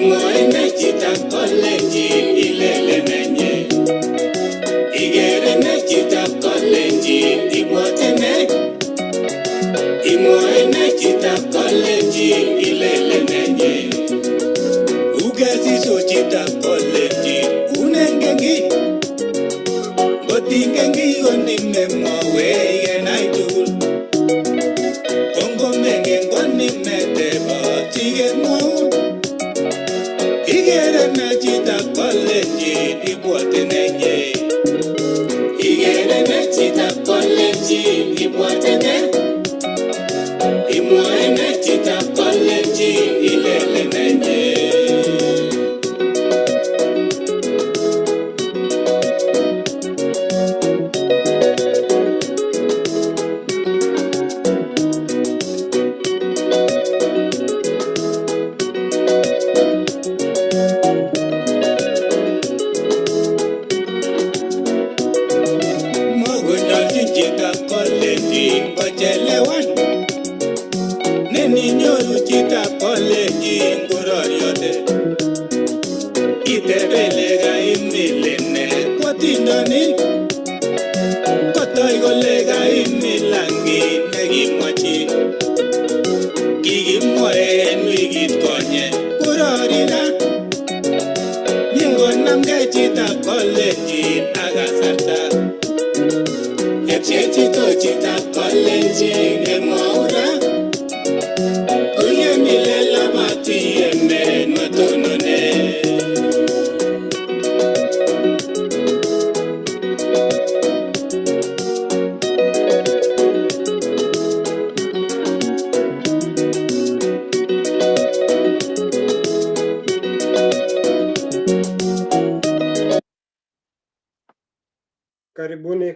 Imoene Chitab Kalenjin ilele nenye. Igere ne Chitab Kalenjin ibotene. Imoene Chitab Kalenjin ilele nenye. Ugezi so Chitab Kalenjin unengengi. Botingengi onime mawe yenaidul. Kongo mengen konime teba tigen maun. Igere na Chitab Kalenjin ibotene. Igere na Chitab Kalenjin ibotene. Imoene Chitab Kalenjin ilele nenye. Chitab Kalenjin kochelewan. Neni nyoru Chitab Kalenjin kuroryote. Itebelega imilene kotindoni. Kotoy kolega imilangi nekimwachi. Kikimwae en wikit konye kurorira. Nyingonamge Chitab Kalenjin ak kasarta. Chechito Chitab Kalenjin emwaura. Kuye milela mati eme matonone.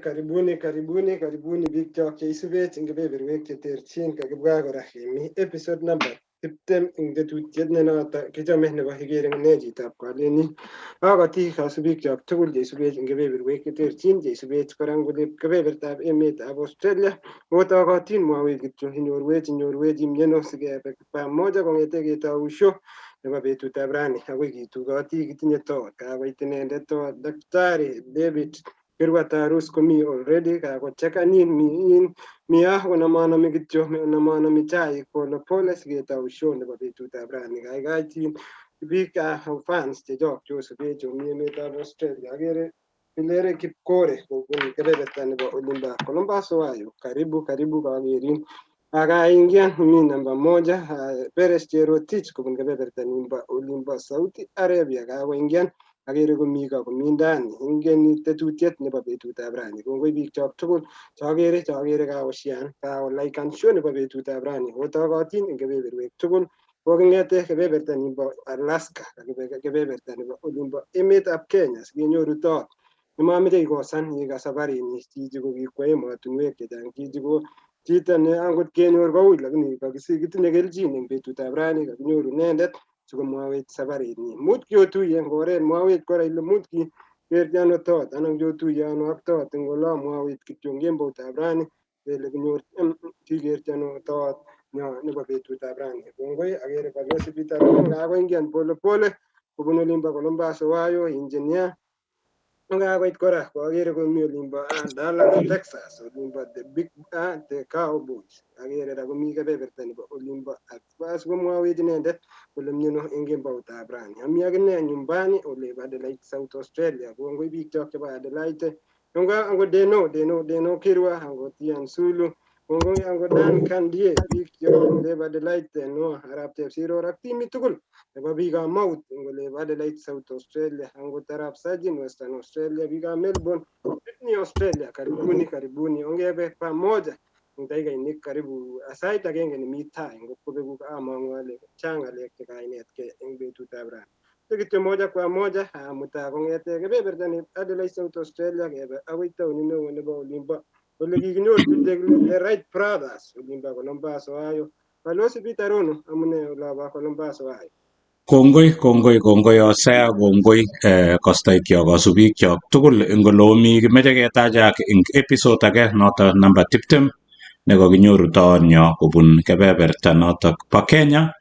Karibuni biik chok cheisubech eng kebeberwek cheterchin kakibwa kora kemi episode number 20 eng tetutiet ne noto kichome nebo Igere ne Chitab Kalenjin. Akoti kasubik chok tugul cheisubech eng kebeberwek cheterchin cheisubech kora eng kebebertab emetab Australia. Otokotin mwawech kityo inyorwech imyeno sikebe pamoja kong'ete ketou show nebo betutab rani akoi kitugoti kitinye tot kakoit inendet tot Daktari David Kirwa Tarus komi already kakochekanin mi konamanami kityo namanami chaik pole siketau show nebo betutab rani. Kaikaitin biik fans chechok chosubech chemi emetab Australia. Agere Pilere Kipkore kobun kebeberta nebo Olimba Columbus Ohio. Karibu kagerin. Akaingian mi namba moja Peres Cherotich kobun kebeberta nebo Olimba Saudi Arabia. Kakoingian agere komi ndani ingen tetutiet nebo betutab rani. Kongoi biik chok tugul chagere kakoshian like and show nebo betutab rani. Otokotin eng kebeberwek tugul kokingete kebeberta nebo Alaska kebeberta nebo Olimbo emetab Kenya sikenyoru tot nemameche ikosan ikas safarini. Chichi ko kikwo emotinwek chechang. Chichi ko chito ne angot kenyor koui lakini kitinye kelchin eng betutab rani kakinyoru inendet sikomwawech safarini. Mut kiotuye eng oret mwawech kora ile mut kikerchi ano tot anan kiotuye ano ak tot eng olo mwawech kityo eng kemboutab rani kele kikerchi ano tot nebo betutab rani. Kongoi agere kalosipita kakoingian pole kobun Olimbo Columbus Ohio engineer. Kakoit kora agere komi Olimbo Dallas Texas Olimbo the Cowboys. Agere ra komi kebeberta nebo Olimbo Akbas komwawech inendet kole miono eng kemboutab rani. Ami akine nyumbani Olimbo Adelaide South Australia. Kongoi biik chok chebo Adelaide. Ango Deno Kirwa ango Tian Sulu. Kongoi ango Dan Kandie biik chebo Adelaide no Arab Chepsiror ak timit tugul nebo biikab Mount eng Olimbo Adelaide South Australia ango Arab Sajin Western Australia biikab Melbourne Sydney Australia. Karibuni ongebe pamoja eng dakikainik karibu sait agenge nemi tai ngotkobeku amang'u ale chang ng'alek chekainetkei eng betutab rani. Kityo moja kwa moja mutai kong'ete kebeberta nebo Adelaide South Australia kebe akoi taonit neo nebo Olimbo ole kikinyorchu the Wright brothers Olimbo Columbus Ohio. Kalosi Peter Rono amune olabo Columbus Ohio. Kongoi osea kongoi kostoikyok kasubikyok tugul eng olomi kimeche ketachak eng episode age noto namba 20 nekakinyoru taonyo kobun kebeberta notok bo Kenya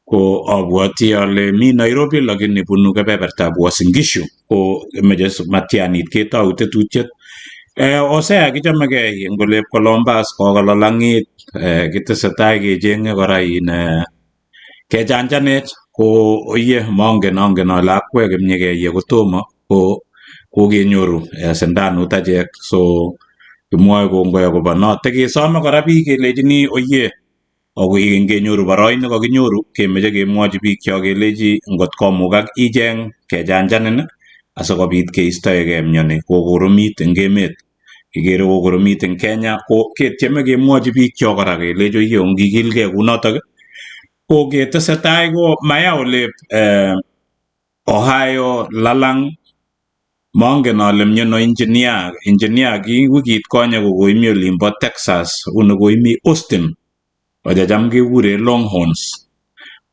ko abwati ale mi Nairobi lakini bunu kebebertab Uasin Gishu ko meje matianit ketou tetutiet. Osea kichamegei eng olep Columbus kokololongit kitesetai kechenge kora kechanjanech ko oye mongen ale akwek kimnyekeiye kotomo ko kokenyoru sindanut achek so kimwoe kongoi akobo noto. Kesome kora biik kelechini oye ako ngenyoru boroindo kakinyoru kemeche kemwochi biik cho kelechi ngot komukak icheng kechanjanin asikobit keistoegei myoni kokoromit eng emet. Igere kokoromit eng Kenya ko ketieme kemwochi biik cho kora kelechi oye ongikilgei kunotok ko ketesetai ko maya olep Ohio lalang mongen ale myono engineer ki wikit konye ko koimi olimbo Texas uni koimi Austin cham kekure Longhorns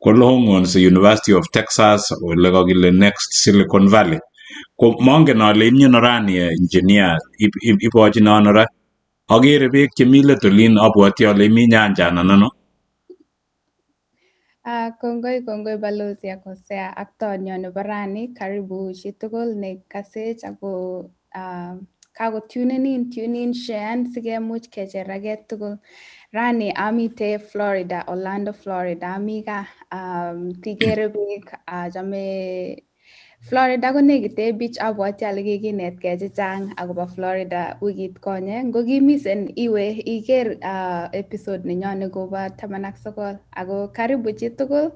ko Longhorns University of Texas ole kakile Next Silicon Valley ko mongen ale imyono rani engineer ibochino ano ra akere beek chemi let olin abwoti ale imi nyanjan ano. Kongoi balozi ya Hosea ak tonyo nebo rani, karibu chitugul nekasech ako kako tune in share sikemuch kecher age tugul. Rani amite Florida, Orlando, Florida. Ami gaa kikere biik chame Florida ko nekite beach. Abwoti ale kikinetkei chechang akobo Florida wikit konye. Ngo kimisen iwe iker episode nenyone kobo 19 ako karibu chitugul.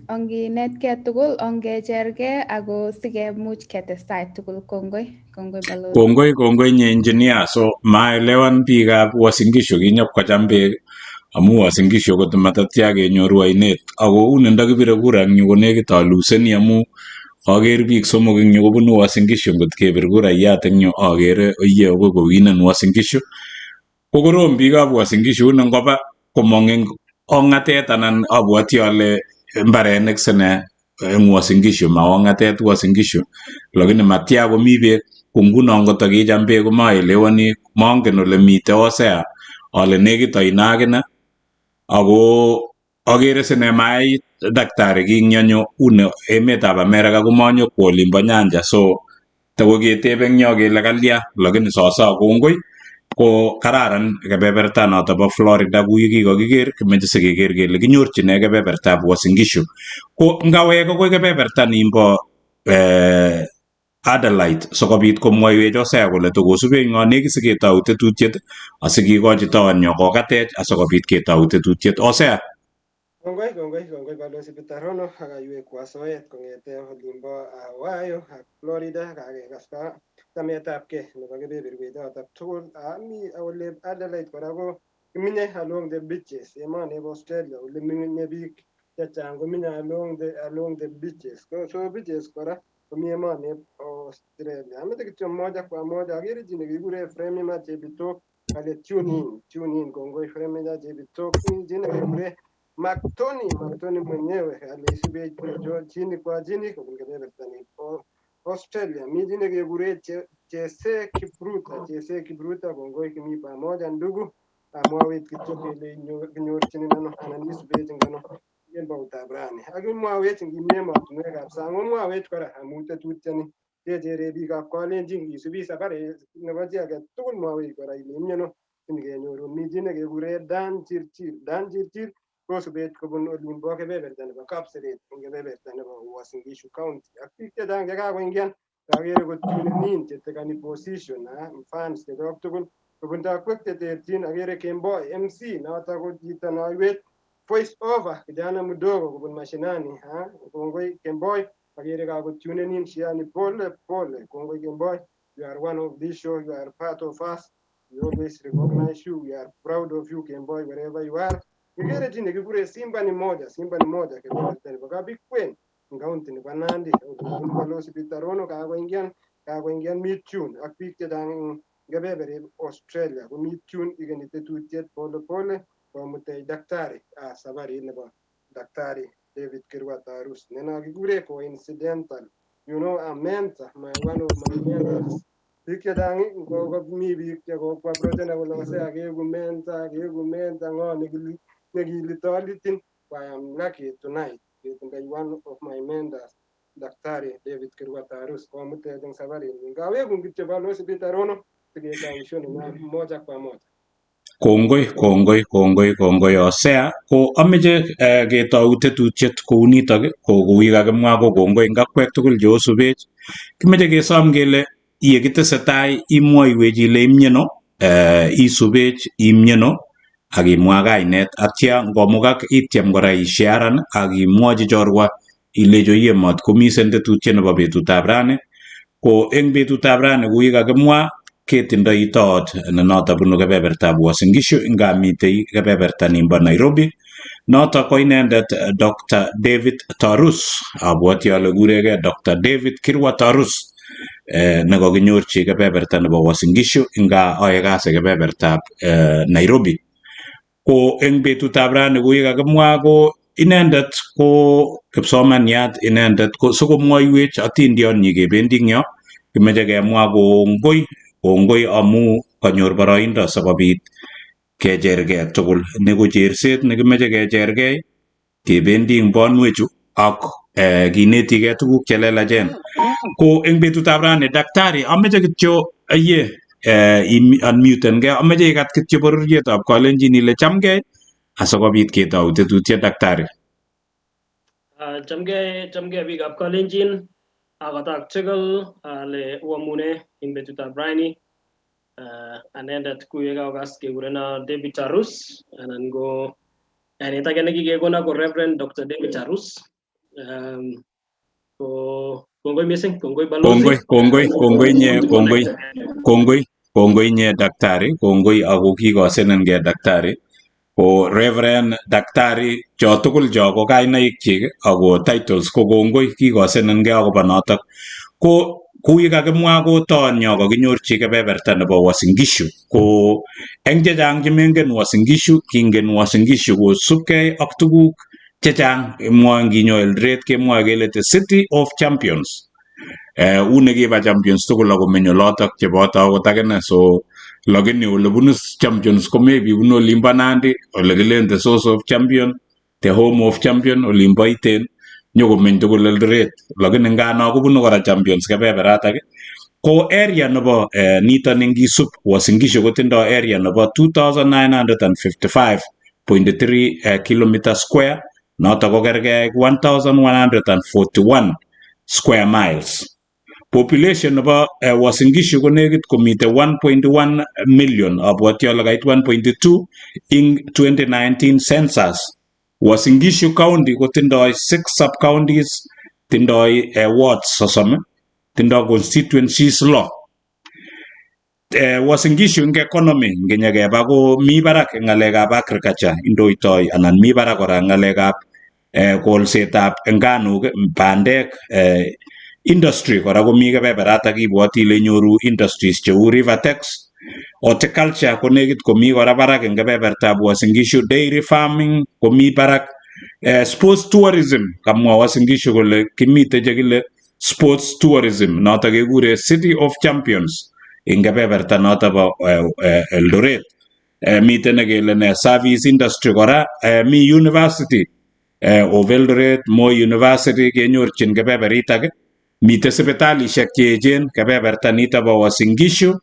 Onginetkei tugul, ongechergei ako sikemuch ketestai tugul. Kongoi balozi. Kongoi nye engineer. So maelewan biikab Uasin Gishu kinyopkocham beek amu Uasin Gishu kot matatya kenyoru ainet ako uni ndakipire kura eng yu konekit aluseni amu aker biik somok eng yu kobunu Uasin Gishu ngot kepir kurayat eng yu akere oyie akoi kowinen Uasin Gishu. Ko korom biikab Uasin Gishu uni ngoba komong eng ong'atet anan abwoti ale mbarenik sine eng Uasin Gishu ma ong'atet Uasin Gishu lakini matya komi beek ko nguno ngotakicham beek komaelewani mongen ole mite Osea ale nekit aino akine ako akere sine mayait daktari kingyanyo uni emetab America komanyokwo olimbo nyanja so takoketebe eng yo kele kalya lakini soso kongoi ko kararan kebeberta noto bo Florida ku kikakiker kimeche sikeker kele kinyorchine kebebertab Uasin Gishu ko ngawek akoi kebeberta nimbo Adelaide sikobit komwoiwech Osea kole tokosube ng'o nekit siketou tetutiet asikikochi taonyo kokatech asikobit ketou tetutiet. Osea. Kongoi balozi Bitarono akaiwekwa soet kong'ete olimbo Ohio ak Florida kakekasta chametabgei nebo kebeberwechotok tugul. Ami olep Adelaide kora ko kiminye along the beaches, emoni bo Australia ole menye biik chechang kominye along the beaches. So beaches kora komi emoni Australia. Ameche kityo moja kwa moja akere chi nekikure Fremima Chebitok kale tune in kongoi Fremima Chebitok mi chi nekikure Maktoni mwenyewe alisubech chini kwa chini kobun kebeberta nebo Australia. Mi chi nekekure Chese Kipruta kongoi kimi pamoja ndugu. Amwawech kityo kele kinyorchinin ano anan isubech eng ano eng bautab rani. Ak imwawech ngimi emotinwekab sang omwawech kora amu tetutioni kechere biikab Kalenjin isubi safarit nebo chi age tugul mwawech kora ile imyono kenyoru. Mi chi nekekure Dan Chirchir kosubech kobun olimbo kebeberta nebo Kapseret eng kebeberta nebo Uasin Gishu County. Ak biik chechang chekakoingian kakere kotunenin chetekani position fans chechok tugul kobun takwek cheterchin. Akere Kemboi MC notok ko chito noiwech voice over kijana mdogo kobun mashinani kongoi Kemboi. Akere kakotunenin Shiani pole kongoi Kemboi. You are one of this show, you are part of us, we always recognize you, we are proud of you Kemboi wherever you are. Kikere chi nekikure Simba ni moja kebeberta nebo Kabikwen eng county nebo Nandi kobun balozi Bitarono kakoingian meet tune ak biik chechang eng kebebertab Australia ko meet tune ikeni tetutiet pole komutech daktari safarit nebo daktari David Kirwa Tarus nena kikure coincidental a mentor one of my mentors. Biik chechang mi biik chekokwa project kole Osea keeku mentor ng'o nekilitolitin why I'm lucky tonight with one of my mentors, Daktari David Kirwa Tarus, kwa mutejeng safari ngawe kungityo balo sibitarono tuketaushoni na moja kwa moja. Kongoi Osea ko ameche ketou tetutiet kou nitok ko kou kakimwa ko kongoi ngakwek tugul cheosubech kimeche kesom kele yekitesetai imwoiwech ile imyeno isubech imyeno ak imwa kainet atya ngomukak ityem kora isharan ak imwochi chorwa ilecho iye mat komisen tetutiet nebo betutab rani ko eng betutab rani kou kakimwa ketindoi toot ne noto bunu kebebertab Uasin Gishu ngamitei kebeberta nimbo Nairobi noto ko inendet Dr. David Tarus abwoti ale kuregei Dr. David Kirwa Tarus nekakinyorchi kebeberta nebo Uasin Gishu nga ae kasi kebebertab Nairobi ko eng betutab rani kou kakimwa ko inendet ko kipsomaniat inendet ko sikomwoiwech atindion nyi kebendi ing yo kimeche kemwa kongoi amu kanyor boroindo sikobit kechergei tugul ni ko cherset nekimeche kechergei kebendi ing bonwechu ak kinetigei tuguk chelelachen ko eng betutab rani daktari ameche kityo unmuten gei ameche ikat kityo bororietab Kalenjin ile chamgei asikobit ketou tetutiet daktari. Chamgei biikab Kalenjin akotak tugul le uamune ing betutab raini anendet kuye kaukas kekurena David Tarus anan ko yanet age nekikekona ko Reverend Dr. David Tarus ko kongoi missing kongoi balozi kongoi nye daktari kongoi ako kikosenen daktari ko Reverend daktari cho tugul cho ko kainaik chik ako titles ko kongoi kikosenen akobo notok ko kui kakimwa ko tonyo kakinyorchi kebeberta nebo Uasin Gishu ko eng chechang chemengen Uasin Gishu kingen Uasin Gishu kosubkei ak tuguk chechang mwoe nginyo Eldoret kemwoe kele the city of champions une kiba champions tugul ako menyo lotok cheboto akot akine so lakini ole bunu champions ko maybe bunu olimbo Nandi ole kilen the source of champion the home of champion olimbo Iten nyokomeny tugul Eldoret lakini ngano kobunu kora champions kebeberatak ko area nebo nito nengisub Uasin Gishu kotindoi area nebo 2955.3 kilometer square noto ko kergei 1141 square miles. Population nebo Uasin Gishu ko nekit komite 1.1 million abwoti ale kait 1.2 ing 2019 census. Uasin Gishu county kotindoi 6 sub counties, tindoi wards sosom, tindoi constituencies law. Uasin Gishu ing economy ngenyekeba ko mi barak ngalekab agriculture indoitoi anan mi barak kora ngalekab kolsetab nganuk bandek industry kora komi kebeberata kibwoti ile nyoru industries cheu Rivertex horticulture ko nekit komi kora barak eng kebebertab Uasin Gishu dairy farming komi barak sports tourism kamwa Uasin Gishu kole kimite chekile sports tourism noto kekure city of champions eng kebeberta noto bo Eldoret mite nekele service industry kora mi university of Eldoret Moi University kenyorchin kebeberitak mite sipitalishek cheechen kebeberta nito bo Uasin Gishu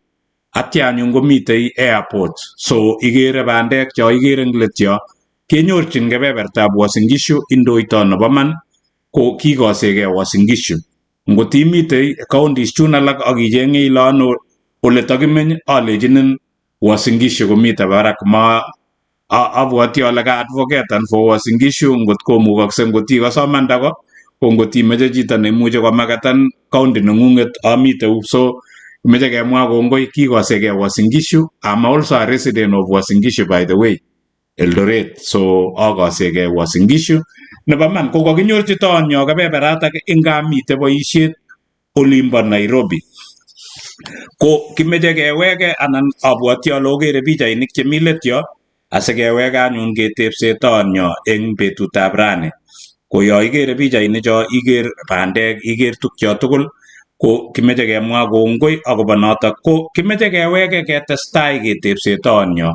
atya anyun komitei airport so igere bandek cho igere eng let yo kenyorchin kebebertab Uasin Gishu indoito nebo man ko kikosegei Uasin Gishu ngot imitei counties chun alak ak ichenge ile ano ole takimeny alechinin Uasin Gishu komite barak ma abwoti ale ka advocate for Uasin Gishu ngot komukokse ngot ikosomanda ko ngot imeche chito neimuche komakatan county nengunget amite so meche kemwa kongoi kikosegei Uasin Gishu I'm also a resident of Uasin Gishu by the way Eldoret so akosegei Uasin Gishu nebo man ko kakinyorchi tonyo kebeberatak ingamite boisiet olimbo Nairobi ko kimeche keweke anan abwoti ale okere pichainik chemi let yo asikeweke anyun ketepse tonyo eng betutab rani ko yo igere pichainik cho iger bandek iger tukcho tugul ko kimeche kemwa kongoi akobo notok ko kimeche keweke ketestai ketepse tonyo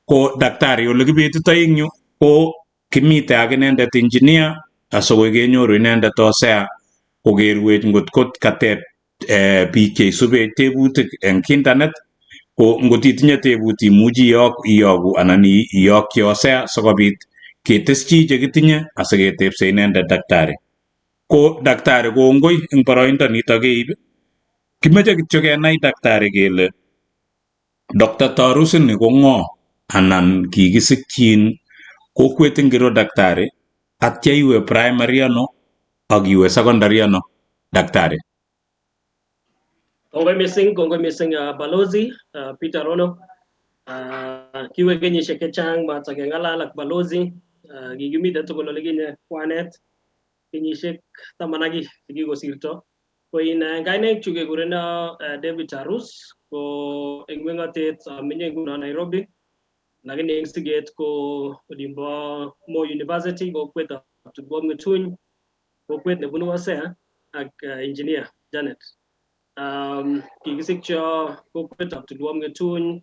ko daktari ole kibetitoi ing yu ko kimite ak inendet engineer asokoi kenyoru inendet osea kokerwech ngot kateb biik cheisube tebutik eng internet ko ngot itinye tebut imuchi iyogu anan iyokyi osea sikobit keteschi chekitinye asiketebse inendet daktari. Ko daktari kongoi eng boroindo nito keib. Kimeche kityo kenai daktari kele Dr. Tarus ni ko ng'o anan kikisikyin kokwet ingiro daktari atya iwe primary ano ak iwe secondary ano daktari. Kongoi missing balozi Peter Rono. Kiwe kenyisiek chechang matakeng'alal ak balozi kikimite tugul olikinye kwanet kenyisiek 10 chekikosirto. Ko kainek chu kekureno David Tarus ko eng meng'otet amenye nguno Nairobi lakini eng siget ko olimbo Moi University kokwet ab Tugwom Ng'etuny kokwet nebunu Hosea ak engineer Janet. Kikisikcho kokwet ab Tugwom Ng'etuny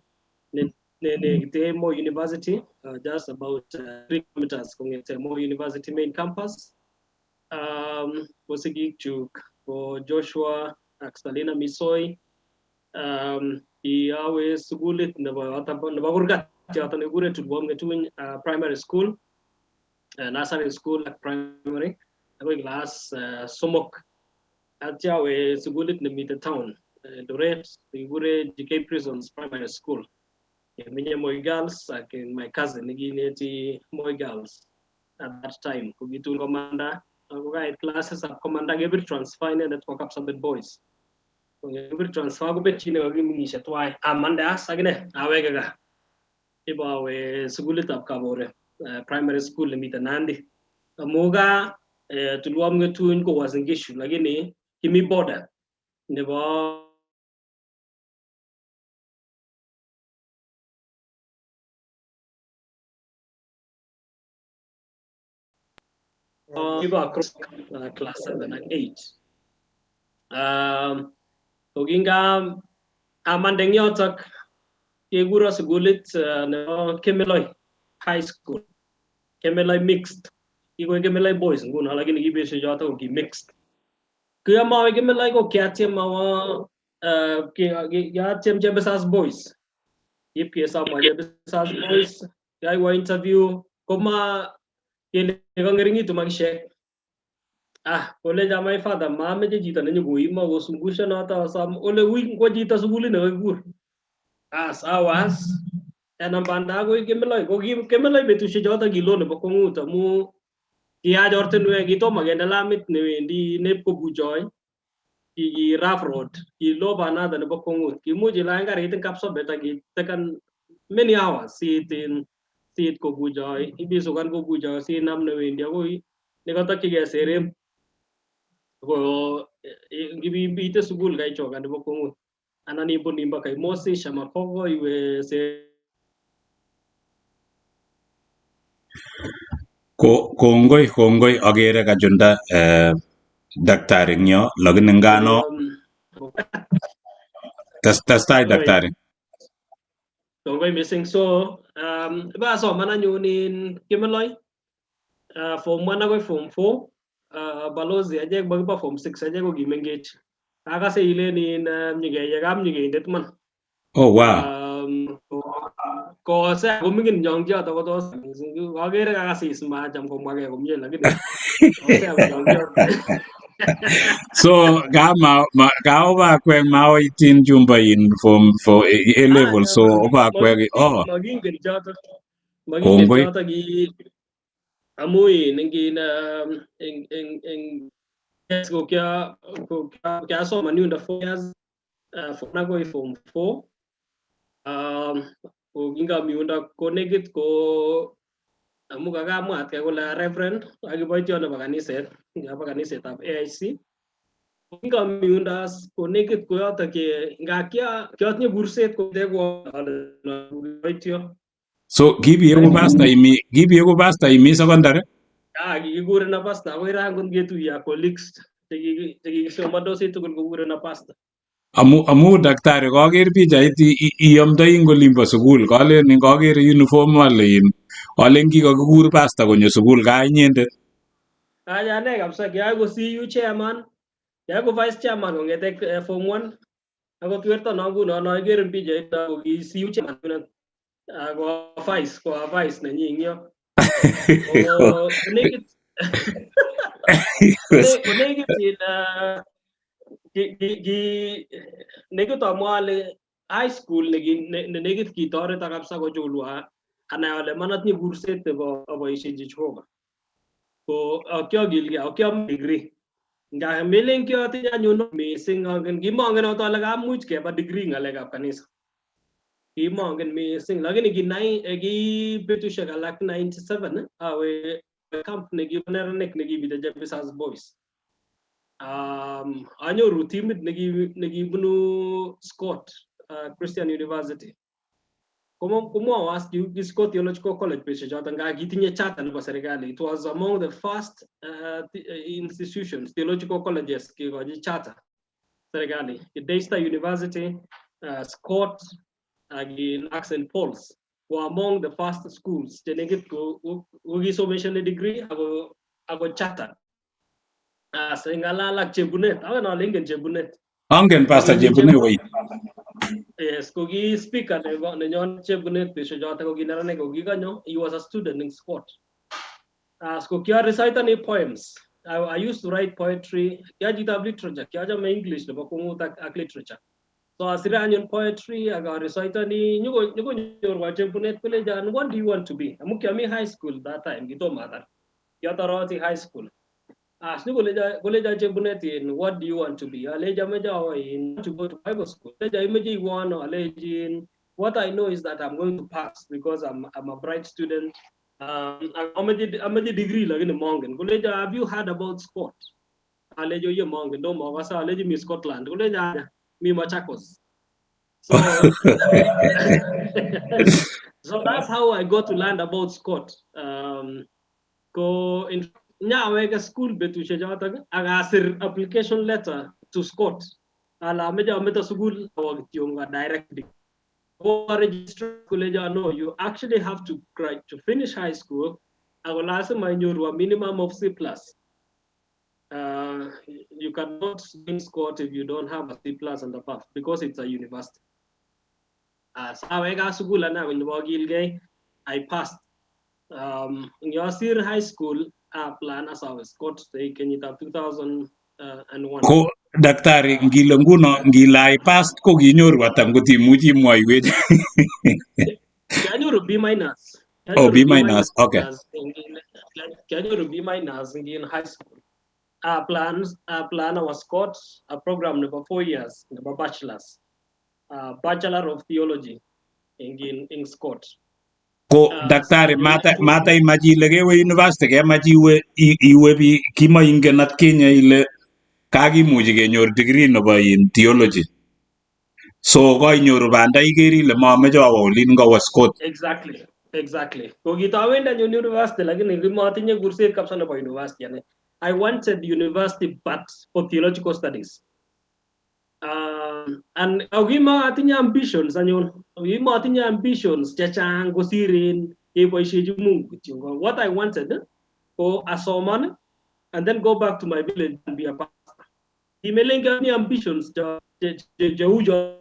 nekite Moi University just about 3 kilometers kong'ete Moi University main campus. Ko sigikchuk ko Joshua ak Salina Misoi kiawe sukulit nebo kurgat yoto nekikure Tugwom Ng'etuny primary school, nursery school ak primary akoi class somok. Atya awe sukulit nemite town Eldoret nekikure GK Prisons primary school. Kemenye Moi Girls ak my cousin nekineti Moi Girls at that time ko kitun komanda ako kait classes ab komanda kebir transfer inendet kwa Kapsabet Boys. Kebir transfer kobetchine kakimeng'ishe tuwai amande as akine aweke ka ibawe sukulit ab Kabore primary school nemite Nandi. Amu ka Tugwom Ng'etuny ko Uasin Gishu lakini kimi border nebo across class 7 and 8. Kokinga amandeng yotok kekuro sukulit nebo Kemeloi High School, Kemeloi mixed. Kikoek Kemeloi boys nguno lakini kibeshe yotok ko ki mixed. Kuyamawe Kemeloi ko kiatiem awo kiatiem Chebesas boys. Ipkesomwa Chebesas boys, kaiwa interview koma kele kangeringitu makishek. Koleja my father mameche chito nenyokoimo kosungusha noto asam ole wi kwa chito sukulit nekakikur. Sawas enambanda akoi Kemeloi ko Kemeloi betusiek choto kilo nebo kwang'ut amu kiyach ortinwek kitomo kende lamit newendi nepkobuchoi ki rough road kilo banada nebo kwang'ut kimuch ilany karit eng Kapsabet ak itekan many hours siit kobuchoi ibisukan kobuchoi sinam newendi akoi nekatokchigei Serem ko ngibite sukul kaichoka nebo kwang'ut anan ibun mpaka Imosi Shamakogo iwe Kongoi agere kajunda daktari nyo lakini ngano testai daktari. Kongoi missing so ba soman anyun in Kemeloi form 1 akoi form 4 balozi achek bakiba form 6 achek ko kimengech. Akase ilen in nyikeyekam nyikeindet man. Oh wow. Ko sa komingin nyongji ato ko tos agere kakasis macham komwake komye lakini so kama kweng mao itin jumba in form for A level so oba kweng magingen joto ki amui ningin eng ko kya so manu the 4 years for nagoi form 4 ko kinga miunda ko negit ko amu kakamwat ke kole reverend akiboityo nebo kaniset ab AIC kinga miunda ko negit ko yoto ke ngakia burset ko tego boityo. So gibi ego pastor imi secondary kikikure na pastor akoi rangun ketuiyo colleagues chekikisomandosi tugul kokure na pastor. Amu daktari kaker pichait iamdoi ing olimbo sukul kalen kaker uniform ale Olen kikakikur pastor konyo sukul kaa inyendet. Ane kabisa kiai ko CU chairman, kiai ko vice chairman kongete form 1. Ako tuwerto no nguno no igere pichait ko ki CU chairman ko vice nenyi ing yo. Konekit nekit amwa ale high school nekit kitoreto kabisa kochulwa anai ale manatinye kurset nebo aboisiechi Jehova. Ko kiagilgei akiam degree. Nga melen kiatinye anyun mising angen kimongen ot ale kamuch keba degree ng'alekab kanisa. Kimongen mising lakini kinai ki betusiek alak 97 awe camp nekibo neranik nekibite Jebusas Boys. Anyoru timit nekibunu Scott Christian University. Kumwawo as ki Scott Theological College peshe choton nga kitinye charter nebo serikali. It was among the first institutions, theological colleges kikochi charter serikali. Daystar University, Scott, in St. Paul's were among the first schools. Chenekit ko kisomeshane degree ako charter. Singalala Chebunet, awen alingen Chebunet. Angen Pastor Chebunet wait. Yes, kogi speaker nenyon Chebunet pesho jota kogi narane kogi kanyo. He was a student in Scott. So kia recite any poems. I used to write poetry. Kia Chitab literature. Kia jama English nebo kunguta ak literature. So asira anyon poetry. Aga recite any. Nyuko nyorwa Chebunet kule jan. What do you want to be? Amukia mi high school that time. Gito mother. Kia taroti high school. Asli goleja Chebunet in what do you want to be? Aleja meja in to go to Bible school. Aleja imeji iwano alejin. What I know is that I'm going to pass because I'm a bright student. I'm a degree like in the Mongan. Goleja, have you heard about Scott? Alejo ye Mongan. No more. Wasa aleji mi Scotland. Goleja mi Machakos. So, so that's how I got to learn about Scott. Go in. Nya school betu shejata aga sir application letter to Scott ala meja meta school awagtionga directly or register college. No, you actually have to finish high school agolasa manyorwa minimum of C+. You cannot win Scott if you don't have a C+ and above because it's a university. So awega school na when wagilgay I passed. In Yasir High School, plan as I was Scott in 2001. Ko daktari ngile nguno ngilai past ko ginyor watam kotimuchi mwaiwech. Kanyoru B-. Oh, B-, okay. Kanyoru B- in high school. Plan was Scott, a program for 4 years, a bachelor's, Bachelor of Theology in Scott. Ko daktari mata imaji legewe university ke maji iwe bi kima ingen at Kenya ile kagimuchi kenyor degree nebo in theology. So ko inyoru banda igeri ile mameche awo olin ngawa Scott. Exactly. Ko kitawenda university lakini matinye kurset kabisa nebo university yani. I wanted university but for theological studies. And ogima atinye ambitions anyun. Ogima atinye ambitions chechang kosirin keboisiechi Mungu. What I wanted ko asoman and then go back to my village and be a pastor. Imelenga ni ambitions je ujo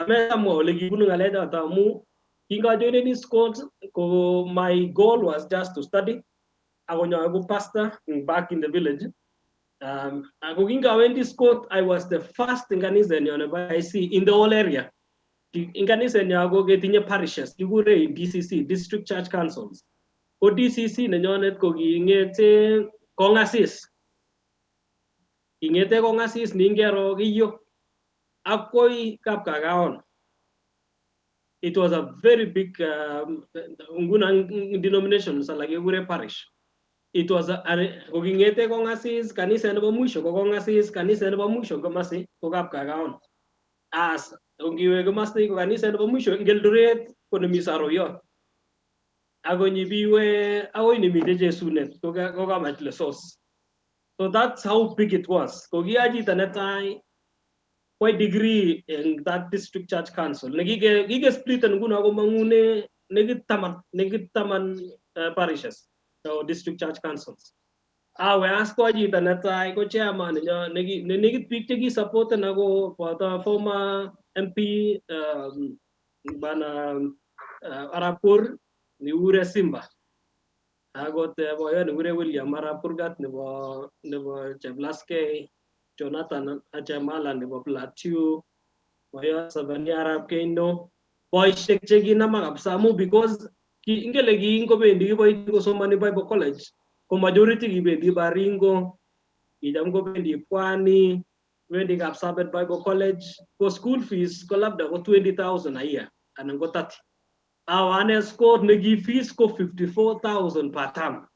amesema ole kibunu ngaleta tamu kinga join in Scott ko my goal was just to study. Agonya go pastor back in the village. When this Scott, I was the first in Kanisa I see in the whole area. In Kanisa go getting parishes, you go in DCC, District Church Councils. O DCC nenyonet ko ngete kongasis. Ingete kongasis ningero giyo. Akoi kapkagaon. It was a very big denomination, so like a parish. It was kogingete kongasis kanisa nebo mwisho ko kongasis kanisa nebo mwisho ko masi ko kapkagaon as ongiwe ko masi ko kanisa nebo mwisho ngelduret ko nemisaro yo agonyi biwe agoi nimite Jesunet ko kamach lesos. So that's how big it was. Ko giaji tanetai quite degree in that district church council. Gige split nguno ko mangune negit taman parishes or district church councils. We ask ko jita na tay ko chairman niya negit picture gi support na go pata former MP bana Arapur ni ure Simba. Agot boyo ni ure William Arapur gat ni bo Cheblaske Jonathan Ajamala ni bo Plateau boyo Savani Arab Kendo boy chegi na magapsamu because ki ingele gi ingo bendi boy ko so mani Bible college ko majority gi bendi Baringo idam go bendi Pwani bendi Kapsabet Bible college for school fees ko labda ko 20,000 a year and go 30. Our honest score negi fees ko 54,000 per term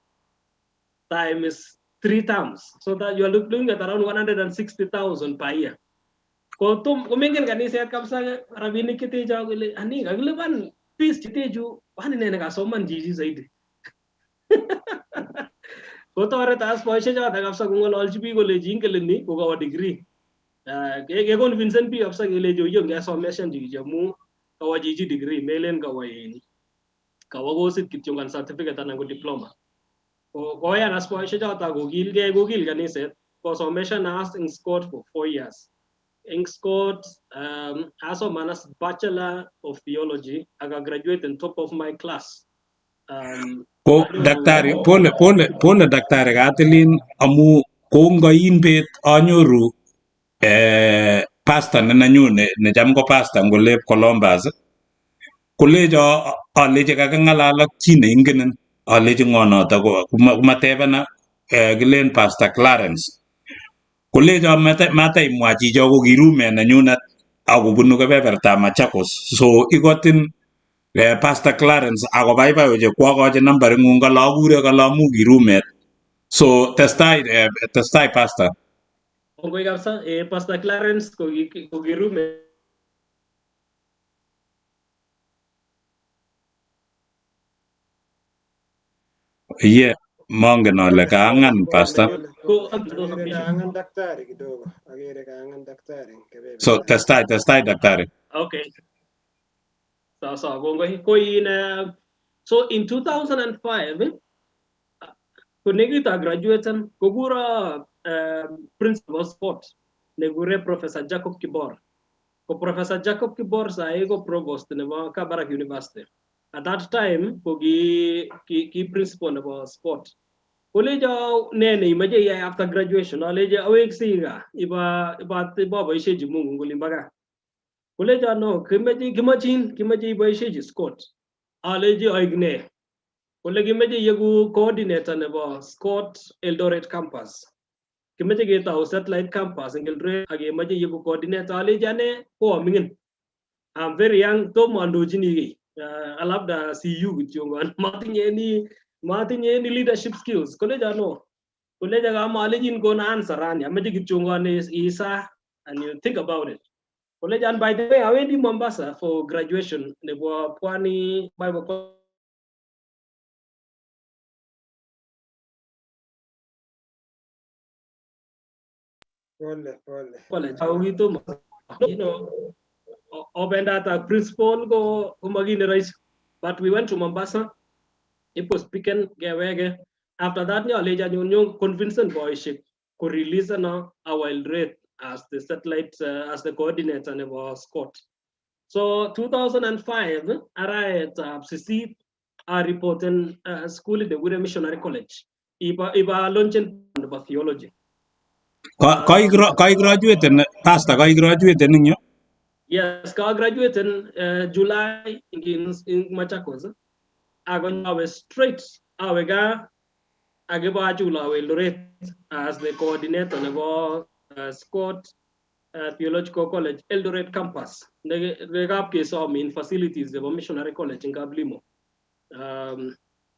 times 3 terms, so that you are looking at around 160,000 per year. Ko tum kumingin kanisa kapsa rabini kiti jagule ani agleban fees kiti ju wani ne ka soman jiji zaidi. Ko to are tas poise ja ta kapsa kungol aljibi go le jingel ni ko ga degree. Ke kon Vincent P kapsa gele jo yo ga somation jiji jamu kawa jiji degree melen kawa yini kawa go sit kityongan certificate na go diploma ko ya nas poise ja ta go gil kanisa ko somation as in Scott for 4 years. Scott also manas Bachelor of Theology. I got graduate on top of my class. Ko daktari pole daktari gatilin amu ko ngayin bet anyoru pasta na nyune ne jam ko pasta ngole Columbus kolejo aleje ka ngala chine ingenen aleje ngono ta ko kuma tebana gilen pasta Clarence kolejo mata imwachi jo ko girume na nyuna ako bunu ko beberta Machakos so igotin Pastor Clarence ako baibai oje kwa ko number ngunga lagure ka lamu girume so testai pastor Ongo kapsa Pastor Clarence ko girume yeah mongen ole ka angan pastor ko Agere kaangan daktari kidogo. Agere kaangan daktari. so testai daktari. Okay. So go in so in 2005 ko negita graduation ko gura principal sport negure Professor Jacob Kibor. Ko Professor Jacob Kibor sa ego provost nebo Kabarak University. At that time ko ki principal nebo sport. Koleja nene imaje ya after graduation aleja awek singa iba ba isheji mungu ngulimbaga. Koleja no kimachin iba isheji Scott. Aleja aigne. Kolegi meje yegu coordinator nebo Scott Eldoret campus. Kimeje geta o satellite campus in Eldoret age meje yegu coordinator aleja ne ko mingin. I'm very young to mando jini I love the CU with you and matinye any leadership skills. Koleja no. Koleja ga malejin go na answer ani meje gichungo is isa and you think about it. Koleja and by the way I went to Mombasa for graduation nebo Pwani Bible college. How we do, you know, Obendata principal go Humagine rice. But we went to Mombasa. It was picking Gawege. After that, you convincing boyship could release our rate as the satellite as the coordinator and was Scott. So 2005, I CC are reporting school in the Wira Missionary College. Iba launching about theology. Kai graduate pastor kai graduate ninyo. Yes, I graduated in July in Machakos. I go straight. I go Eldoret as the coordinator of Scott Theological College Eldoret campus. They have case of in facilities the missionary college in Kablimo.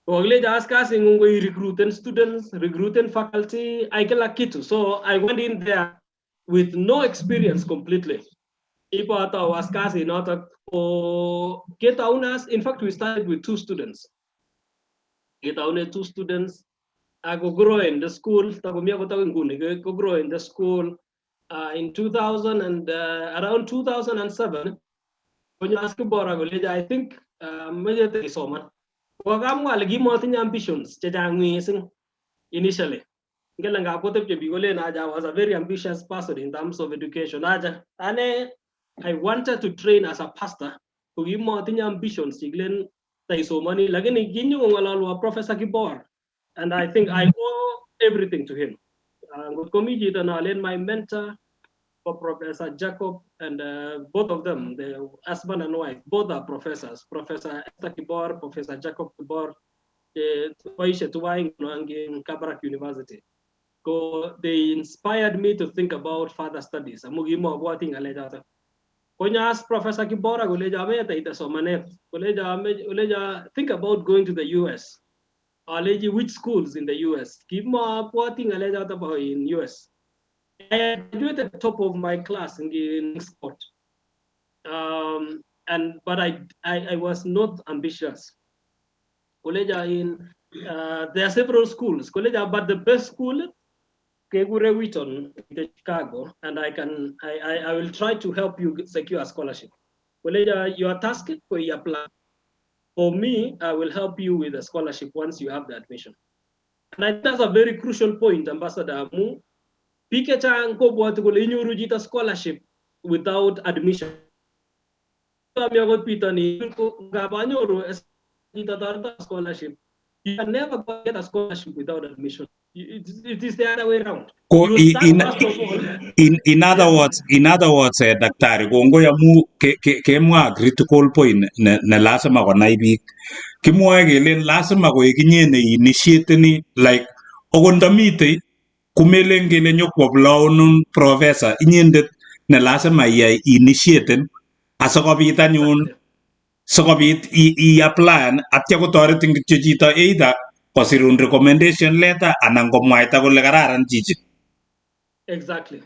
Recruiting students, recruiting faculty. I get lucky too. So I went in there with no experience completely. Ipata was kasi not for Getaunas. In fact, we started with 2 students. Getaune 2 students. I go grow in the school. Go grow in the school. In 2000 and around 2007, Konyas Kibora College, I think major soman. Wagamwa lagi mounting ambitions chejang mising initially. Ngelanga kotep che bigole naja was a very ambitious person in terms of education. Naja ane I wanted to train as a pastor. Kugi mounting ambitions siglen tai so many lagini ginyu ngalalwa Professor Kibor, and I think I owe everything to him. Komiji then my mentor for Professor Jacob, and both of them, the husband and wife, both are professors. Professor Esther Kibor, Professor Jacob Kibor, in Kabarak University. So they inspired me to think about further studies. Amugimo wating alejata. Konyas Professor Kibora guleja meta ita somanet. Guleja think about going to the US. Aleji which schools in the US? Kimo wating alejata in US. I graduated at the top of my class in sport, but I was not ambitious. There are several schools, but the best school, Kegure Wheaton in Chicago, and I will try to help you secure a scholarship. You are tasked for your plan. For me, I will help you with a scholarship once you have the admission. And I think that's a very crucial point, Ambassador Amu. Piketang ko buat ko linyuru jita scholarship without admission. Kami agot pita ni ko gabanyoro jita tarta scholarship. You can never get a scholarship without admission. It is the other way around. In other words, Daktari, gongo ya mu ke critical point na lasema ko naibik. Kimwa gelen lasema ko ikinye ne initiate ni like ogondamite kumelengele nyokwoblawnon professor inyendet ne lasema ya initiate asakobit anyun sikobit i-apply atya kotoretin kityo chito either kosirun recommendation letter anan komwaita kole kararan chichi. Exactly.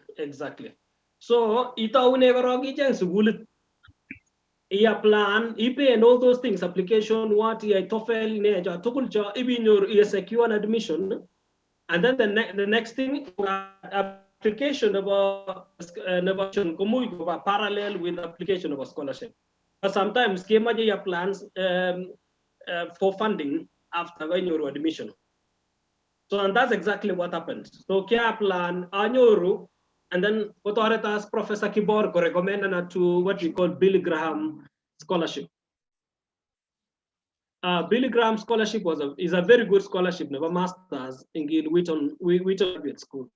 So itaune korok icheng sukulit. Plan, pay and all those things, application, what TOEFL, neja, tukul cha, ibinyor, secure an admission. And then the next thing, application about parallel with application of a scholarship. But sometimes schema plans for funding after your admission. So and that's exactly what happened. So care plan anyoru, and then authoritas Professor Kibor recommended to what we call Billy Graham scholarship. Billy Graham scholarship is a very good scholarship, never masters in Wheaton Graduate School.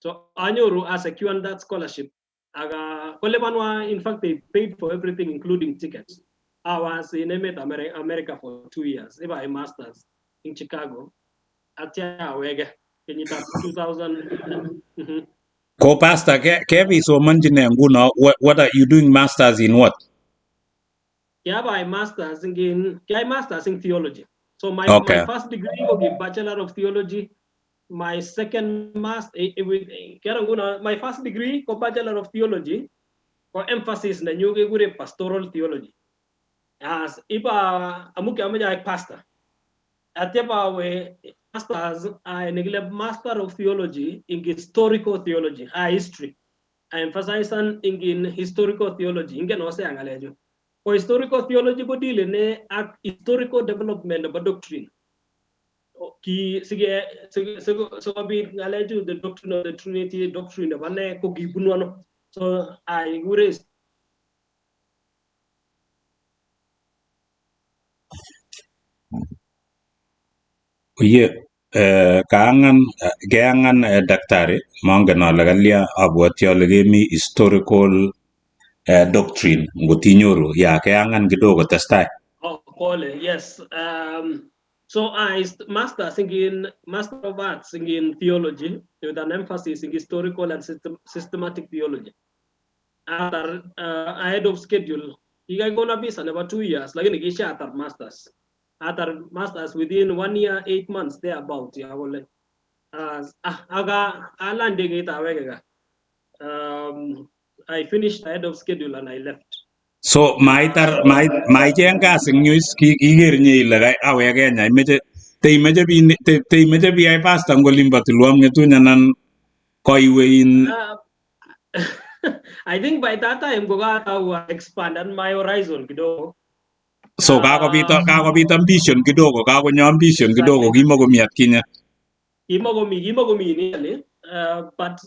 So anyoru has secured that scholarship. In fact, they paid for everything, including tickets. I was in America for 2 years. I masters in Chicago. At 2000. Co-pastor, Kevi so manjine nguno, what are you doing masters in what? Yeah, my masters in theology. So my first degree will be Bachelor of Theology. My second my first degree for Bachelor of Theology for emphasis na nyuge pastoral theology. As ipa amuke amaja pastor. Atepa we masters I neglect Master of Theology in historical theology, history. I emphasize in historical theology. Inge no se angalejo. For historical theology go deal ne at historical development of a doctrine. Ki sige so be ngalejo the doctrine of the Trinity, doctrine of ane ko gibuno. So I would Kaangan daktari mangana lagalia abwatyo legemi historical doctrine ngotinyoru ya kaangan kidogo testai. Oh, yes. So I Master of Arts in theology with an emphasis in historical and systematic theology. After ahead of schedule, you gonna be about 2 years. Like in after masters. After masters within 1 year, 8 months, they about I finished ahead of schedule and I left. So my jenga sing news ki Igere ni laga awege nya meje bi ai pastor ngolimba tulwam ngetu nyanan koiwe in I think by that time I expanded my horizon kidogo. So kakobit ambition kidogo, kakonyo ambition kidogo, Exactly. kimokomi atkinye. Kimokomi initially, but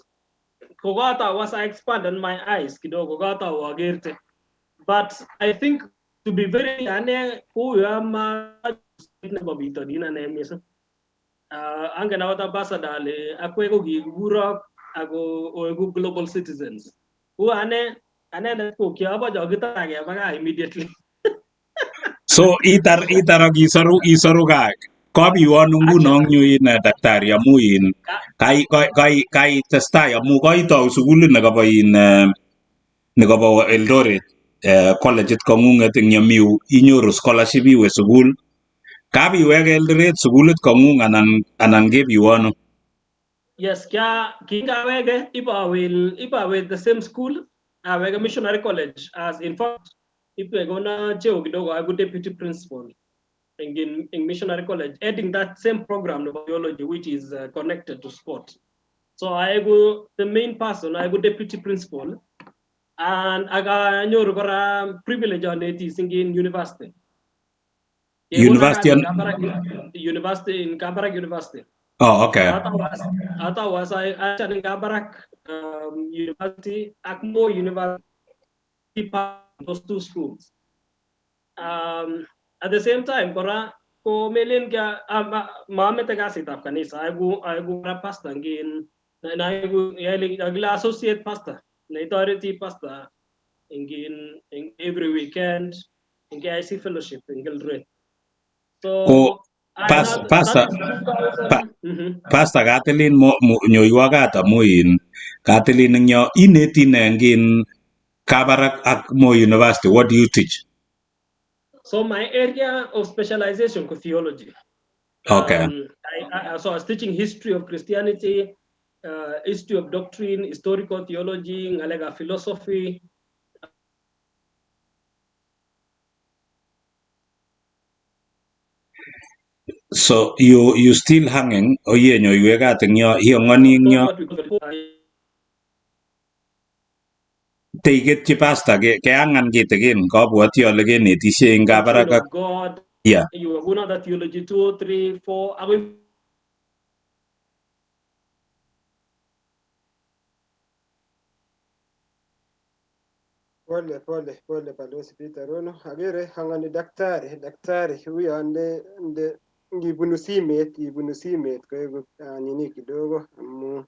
kogata was I expanded my eyes kidogo kogata wagerte. But I think to be very ane kuyama nebo bitodina nemisa. Ange na wata ambassador le akwego giguro ago oegu global citizens. Ane na ko kiaba jogita age baga immediately. So itar ak isoru kak. Kobiwon nguno nyu in daktari amu in kai testai amu koitau sukulit nekabo Eldoret college kong'ung'et ing Yamiu inyoru scholarship iwe sukul. Kabiweke Eldoret sukulit kong'ung anan kebiwonu? Yes, kingawege iba the same school, awege missionary college as in fact ipe gona cheo kidogo I deputy principal in missionary college heading that same program of biology which is connected to sport. So I go the main person, I go deputy principal, and I got your privilege on it is in university. University University in Kabarak University. Oh, okay. Ata was I actually in Kabarak University, Akmo University, those two schools. At the same time, kora ko melin kya maame tagasi tap kanisa. I go pastor again, and I go agla associate pastor, authority pastor, in every weekend, in IC fellowship in Gilroy. So pastor pastor katilin mo nyoiwa kata mo in katilin nyo ineti ngin Kabarak ak Mo University. What do you teach? So my area of specialization is theology. Okay. I was teaching history of Christianity, history of doctrine, historical theology, ngalega philosophy. So you still hanging? Oh yeah, you got nyo ngoni take it to pastor ke angan get again ko buati ole ke netisye ing Kabarak. God. Yeah. You are one of that theology 2, 3, 4. I mean, pole balozi Peter Rono agere hangani daktari huyo ande ngibunu simet kwa nini kidogo amu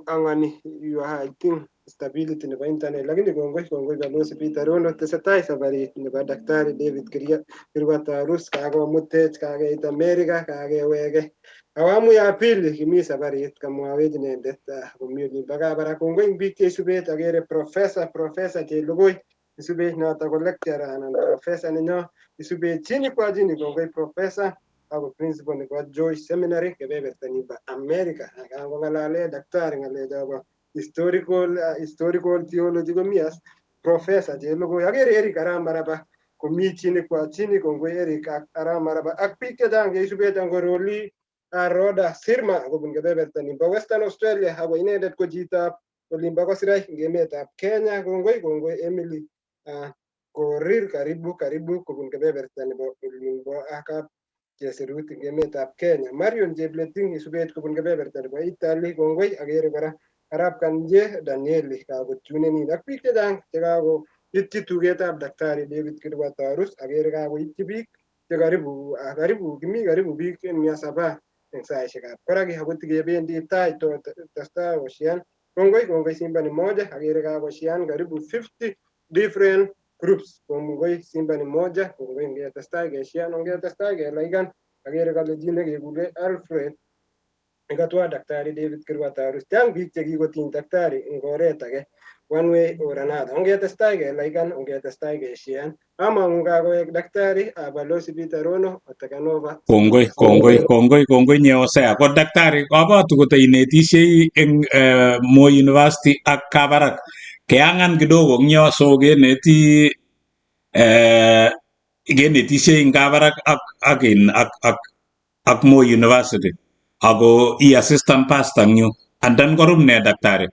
angani you are I think stability nebo internet lakini kongoi balozi Peter Rono tesetai sabarit nebo daktari David Kirwa Tarus kagomutech kageit America kagewege awamu ya pili kimi sabarit kamwawech inendet komi olimbo Kabarak. Kongoi ing biik cheisubet agere professor Chelugui isubet noto ko lecturer anan professor nenyo isubet chini kwa chini. Kongoi professor ako principal nebo Joy Seminary kebeberta nebo America akang'alale daktari ng'alechobo historical theology komi as professor Chelugui. Agere Eric Aramaraba komi chini kwa chini. Kongoi Eric Aramaraba ak biik chechang cheisubet angoroli Roda Sirma kobun kebeberta nimbo Western Australia ako inendet ko chitab olimbo Kosirai eng emetab Kenya. Kongoi Emily Korir karibu kobun kebeberta nebo olimbo Akab chesirut eng emetab Kenya. Marion Jebleting isubet kobun kebeberta nebo Italy. Kongoi agere kora Arap Kanje Danieli kakotunenin ak biik chechang chekakoityi tugetab daktari David Kirwa Tarus. Agere kakoityi biik che karibu kimi karibu biik en 700 eng saishekab koraki akot kebendi tai testai koshian. Kongoi Simba ni moja agere kakoshian karibu 50 different groups. Kongoi Simba ni moja, kongoi ngetestai keshian ngetestai kelaikan agere Kalenjin nekekure Alfred nekatwa daktari David Kirwa Tarus. Chang biik chekikotiny daktari eng oret age one way or another. Ongetestai kelaikan ongetestai keshian amang'u kakoek daktari balozi Peter Rono Otakanova. Kongoi nyeosea ko daktari kabatu kote inetishei eng Mo University ak Kabarak keangan kidogo ngyo so keneti kenetishei eng Kabarak ak Mo University ako assistant pastor nyu andan korum ne daktari.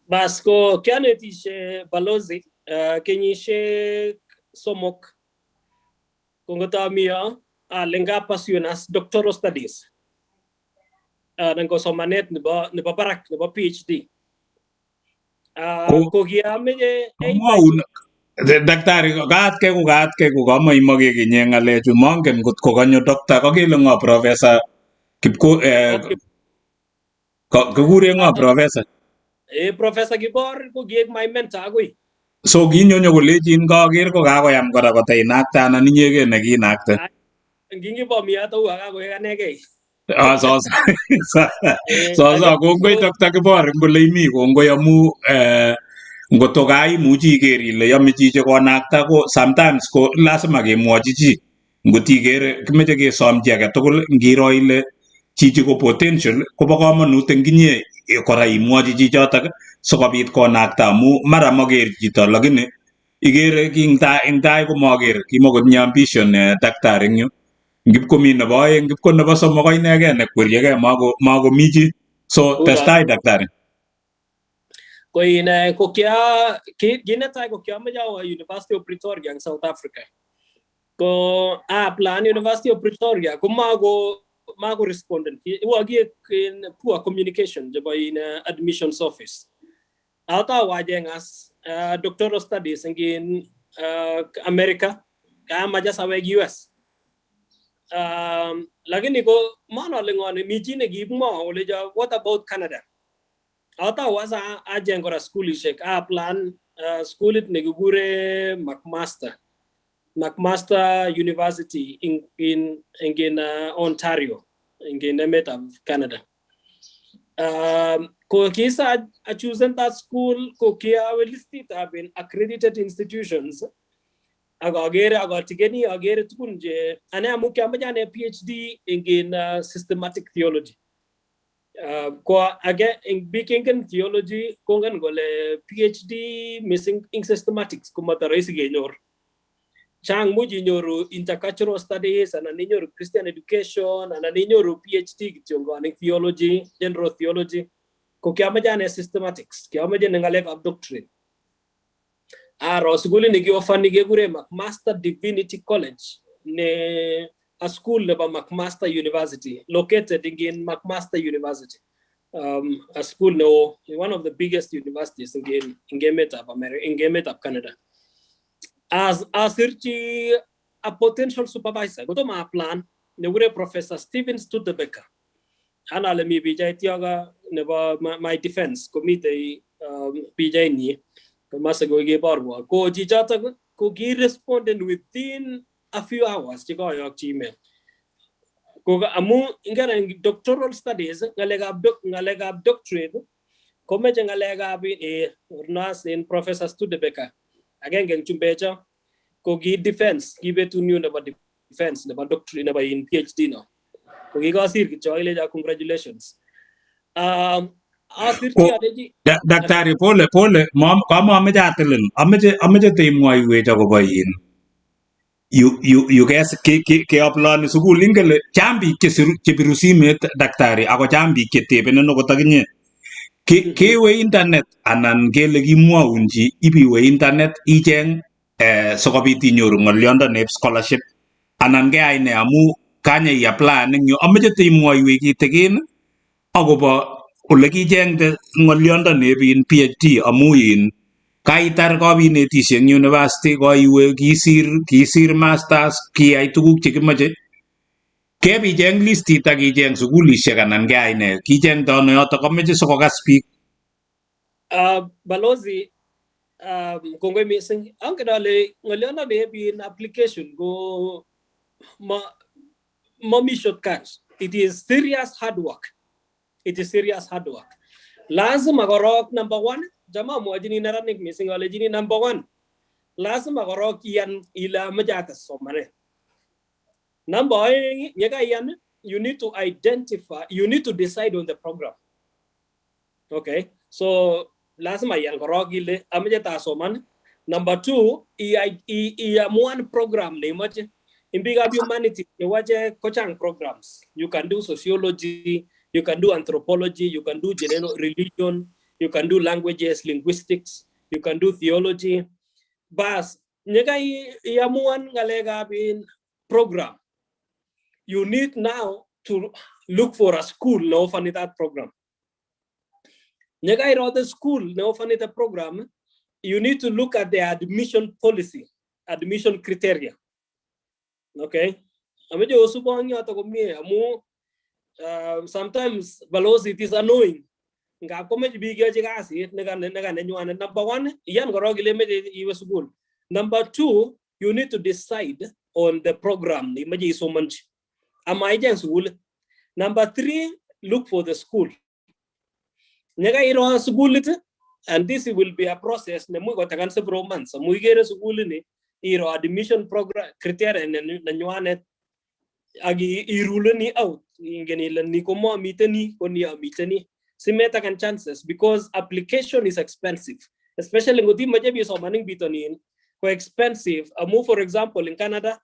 Basko kianetishe balozi kenyishe somok kongotamia lenga passionas doctoral studies nango somanet nebo barak nebo PhD ko kiamenye Mwaun daktari gaat ke ko kama image kinye ngalechu mongen kot ko kanyo doctor kakele ngo professor kipko kagure ngo professor Professor Gibor ko giek my mentor agui. So kinyonyo kolejin kaker ko kakoyam kora kotainakte anan inyege nekinakte. Ngingi bomia to kakoek anegei. So kongoi Dr. Kibor ngole imi kongoi amu ngoto kaimuchi iker ile yome chiche konakta ko sometimes ko lazima kemwochi chi ngot ikere kimeche kesom chi age tugul ngiro ile chichi ko potential kobo komonut eng inye kora imwochi chichotok sikobit konakta amu mara maker chito lakini ikere ing tai ko maker kimakotinye ambition daktari eng yu ngipkomi nebo aeng ngipko nebo somok ko inegei nekweriegei makomi chi so testai daktari. Ko ine ko kya ginetai ko kya majawa University of Pretoria in South Africa. Ko plan University of Pretoria ko mago respondent. Wagi in poor communication jaba in admissions office. Ata wajengas doctoral studies in America ka maja sawe US. Lakini ko mano lengone mijine gibmo oleja what about Canada? Ata wasa ajengora school ishek plan school it negugure McMaster University in Ontario in Emet of Canada. Ko kisa I chosen that school ko kia listed have been accredited institutions. Agere tukunje ane amuke amajane PhD in systematic theology. Ko again in speaking theology kongan gole PhD missing in systematics kumata raisi genyor chang muji nyoru intercultural studies and ananyoru Christian education and ananyoru PhD kitiongo in theology general theology ko kiamajane systematics kiamajane ngalek of doctrine rosuguli ni giofani gegure McMaster Divinity College ne a school nebo McMaster University located in McMaster University, a school no one of the biggest universities in Emet of America, in Emet of Canada. As a potential supervisor, go to my plan. Ne wure Professor Steven Studebaker. Ana le mi bijay tiaga nebo my defense committee bijay ni masa go ge barwa ko jijata ko gi responded within a few hours to go your email. Ko amu ingana doctoral studies ngalega doctorate ko me ngalega bi urnas in Professor Studebaker again gen chumbecha ko gi defense give to new about defense about doctorate about in PhD no ko gi gasir ki choile ja congratulations daktari pole kama ameche teimwoiwech akobo yin you guys ke apply sukul ingele cham biik chebiru simet daktari ako cham biik chetebenen okot akinye kewe internet anan kele kimwoun chi ibiwe internet icheng sikobit inyoru ng'olyondonep scholarship anan keyai ne amu kanye iaplayan eng yu ameche teimwoiwech kitigin akobo ole kichengte ng'olyondonep in PhD amu in kaitar kabinetishe eng university koiwe kisir masters kiyai tuguk chekimache kebicheng listit ak icheng sukulishek anan keyai ne kichengte ano yotok ameche sikokas biik. Balozi kongoi missing angedale ng'olyondonep in application go mommy shortcuts. It is serious hard work. Lazima korok number 1 jama mwajini naranik missing alejini number 1 lazima korok yan ila majata somane. Number 2 nyaka yan you need to identify, you need to decide on the program. Okay, so lazima yan korok ile amajata soman. Number 2 one program le moje in big up humanity you waje kochang programs. You can do sociology, you can do anthropology, you can do general religion, you can do languages, linguistics, you can do theology. Bas, nyegai yamuan galega in program. You need now to look for a school no funny that program. Nyegai the school no funny the program. You need to look at the admission policy, admission criteria. Okay, sometimes Balos it is annoying. Number one, number two, you need to decide on the program. Number three, look for the school. And this will be a process. Several months. Admission program criteria and agi irulani out ni komo miteni konia miteni simeta kan chances because application is expensive, especially ngoti majebi so maning bitonin ko expensive. Move for example in Canada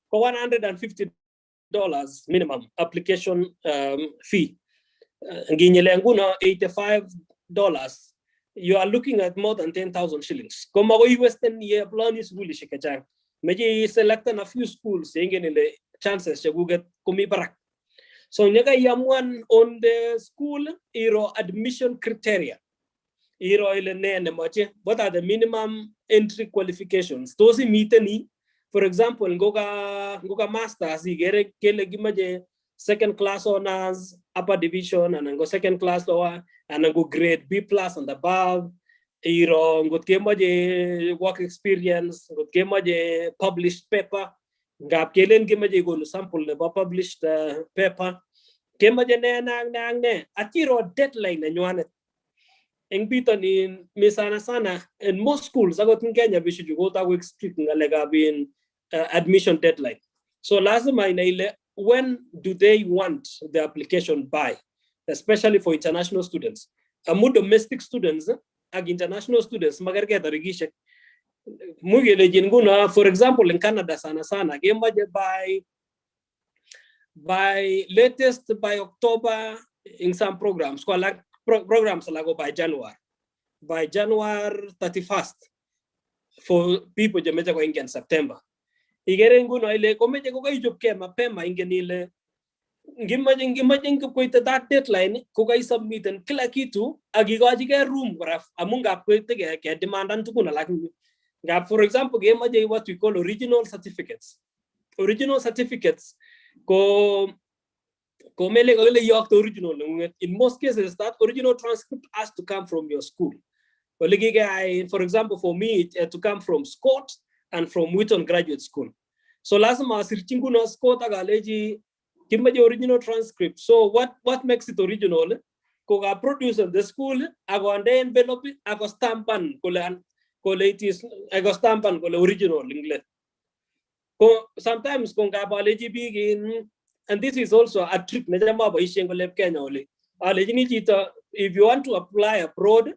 for $150 minimum application fee, nginyele nguna $85. You are looking at more than 10,000 shillings. Koma go Western year plan is bullish kachang. Meji select a few schools saying in the chances you get kumi barak. So nyaga yamuan on the school iro admission criteria. Iro ile ne mache. What are the minimum entry qualifications? Those meeteni, for example, goga masters igere kele gimaje second class honors, upper division, and then go second class lower, and then go grade B+ and above. Iro ngot kemaje work experience, ngot kemaje published paper. Gap kelen kemaje go sample nebo published paper. Kemaje ne atiro deadline na nywane. Eng biton in misana sana in most schools agot in Kenya we should go to strict ngalega bin admission deadline. So lazima inaile when do they want the application by, especially for international students. Amu domestic students ag international students magarge da regishe mugele jinguna, for example in Canada sana gemba by latest by October in some programs programs like by January 31st for people jameja go in September. Igere nguno ile komeje ko ijob ke mapema ingenile ngimajing ko ita that deadline ko kai submit and kila kitu agigaji ke room graph amunga ko ite ke demandan tukuna lakini ngap for example gemaje what we call original certificates ko mele ko le yok to original. In most cases that original transcript has to come from your school. For example, for me it had to come from Scott and from Wheaton Graduate School. So last time I was searching on Scott agaleji kimbaji original transcript. So what makes it original? Koga producer the school ago and envelope ago stampan koleitis ago stampan kole original English. Sometimes konga baleji begin, and this is also a trick. If you want to apply abroad,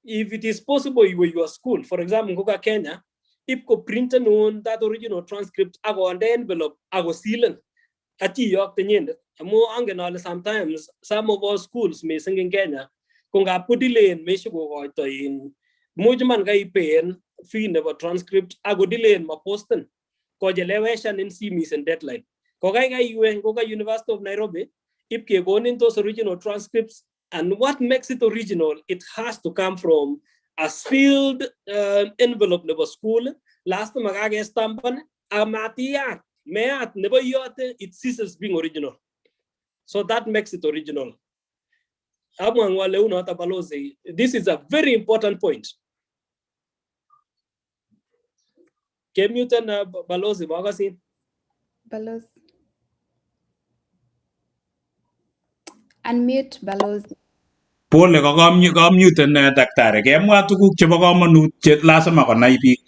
if it is possible with your school, for example, Goga Kenya, if you print on that original transcript, I go on the envelope, I go seal it. Sometimes some of our schools may sing in Kenya, Konga put delay and make go in Mujman Gai paying fee never transcript, I go delay in my posting. Cogelation in CMIS and deadline. Koga University of Nairobi, if you go into those original transcripts, and what makes it original, it has to come from a sealed envelope of school. Last time I stampan amatiat meat never yote, it ceases being original. So that makes it original. This is a very important point. Kemutan Balozi magazine. Balozi. Unmute Balozi. Pole kamute ne daktari kemwa tuguk chebo kamanut che lazima konai biik.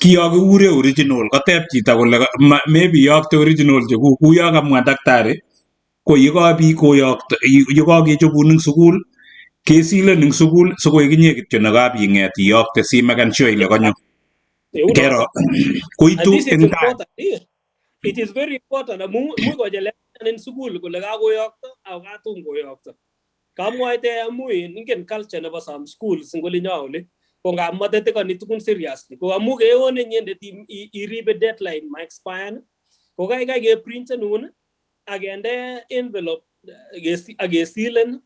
Kiyokure original koteb chito kole maybe yokte original chekuk kuyo kamwa daktari ko yekabi koyokto yekakechobun ing sukul kesilen ing sukul sikoek inye kityo nekabinget iyokte simeken sure ile konyo kero kuitu ing time. It is very important. In school, Kamwaite amu ingen culture nebo some schools ngoli nyaole ko ngamate ko ni tukun seriously ko amu ke one nyende iribe deadline ma expire ko kai ke print nun agende envelope agesilen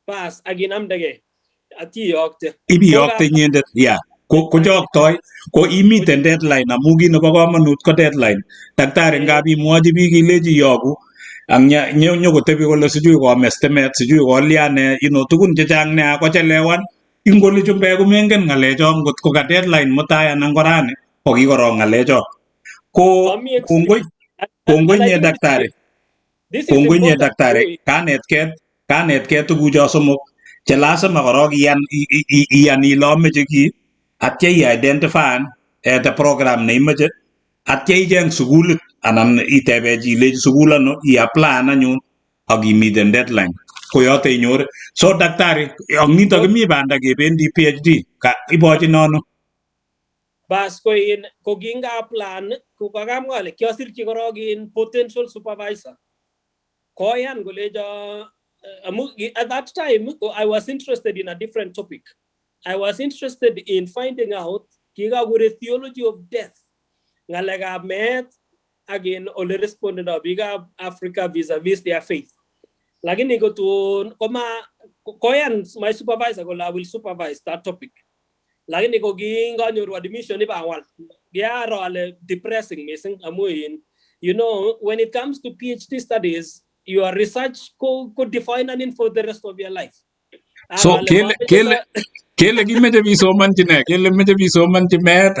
pass aginamdege ati yokte ibi yokte nyendet ya ko joktoi ko imiten deadline amu ki nebo komonut ko deadline daktari ngab imwochi biik ilechi yoku ang nyokotebi kole sijui kome stimet sijui koliane tukun chechang nea kochelewan ingoli chumbek komengen ng'alecho ngot ko ka deadline mutai anan korani ko kikorong ng'alecho ko kongoi nye daktari kongoi nye daktari kanetke tukucho somok che lazima korok iyan ile ameche ki atya i-identifyan the program neimeche atya icheng sukulit anan itebe chi ilechi sukul ano i-applyan anyun ak imiten deadline ko yote inyoru so daktari ak nito kimi banda kebendi PhD ibochin ano bas ko kinga plan ko kakamwa ale kiasirchi korok potential supervisor koyan kolecho at that time I was interested in a different topic. I was interested in finding out the theology of death. Ngalaga met again only responded of biga Africa vis-a-vis their faith. Lakini go to koyan my supervisor I will supervise that topic. Lakini go ginga nyoru admission ni bawal. Giaro ale depressing missing amuin. When it comes to PhD studies, your research could define an for the rest of your life. So kele kimeche bisomanchi ne kele meche bisomanchi met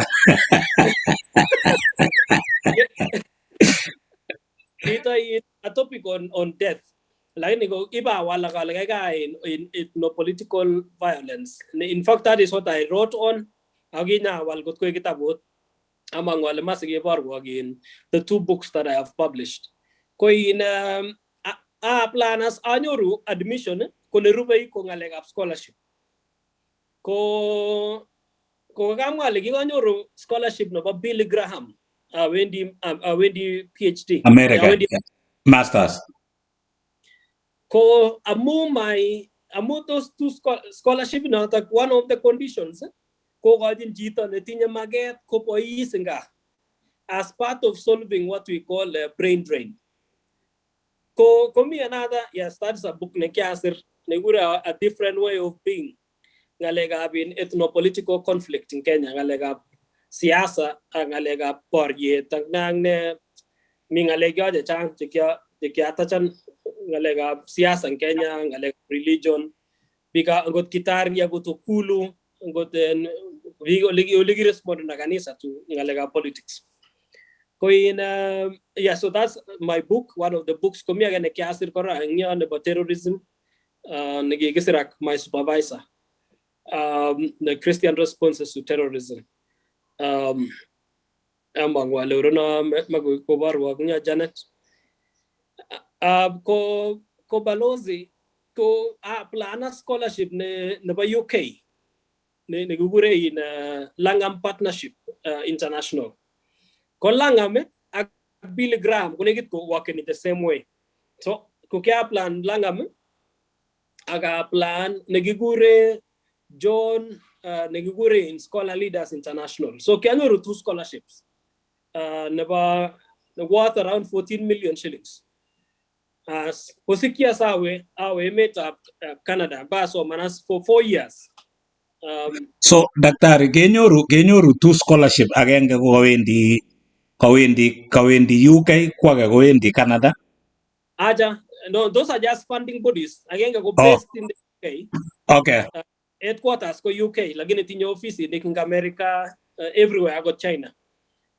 It's a topic on death. Like iba wala in political violence. In fact, that is what I wrote on. Agina wal got ko kitabot among wala masige bargo again the 2 books that I have published. Ko in planas anyoru admission ko nerubei ko ngalek scholarship. Ko kamwa legi anyoru scholarship no ba Billy Graham wendi PhD America masters ko amu those 2 scholarship no that one of the conditions ko gajin jito ne tinye maget ko poisinga as part of solving what we call a brain drain. Ko me another that's a book ne kiasir ne gura a different way of being ngalega bin ethno-political conflict in Kenya ngalega siasa ngalega porye tanang ne mingalega de chang tikia tachan ngalega siasa in Kenya ngalega religion bika ngot kitari ya goto kulu ngot ligi respond na kanisa tu ngalega politics. So that's my book, one of the books. Komi agane kiasir kora ngya about terrorism. Nagigisirak my supervisor. The Christian responses to terrorism. Among wale urona magukobar wagnya Janet. Ko balozi ko plana scholarship ne ba UK. Ne gugure in Langham Partnership International. Langame ak Billy Graham kunigit ko working in the same way. So kaya plan Langame aga plan nagigure John nagigure in Scholar Leaders International. So kaya 2 scholarships never worth around 14 million shillings. As posikia sawe awe met up Canada baso manas for 4 years. So daktari kenyoru 2 scholarship agenge ko kawendi UK kwake kowendi Canada. Aja, no, those are just funding bodies. Again, go based in the UK. Okay. Headquarters go UK. Lagini tinyo office in America, everywhere. I got China.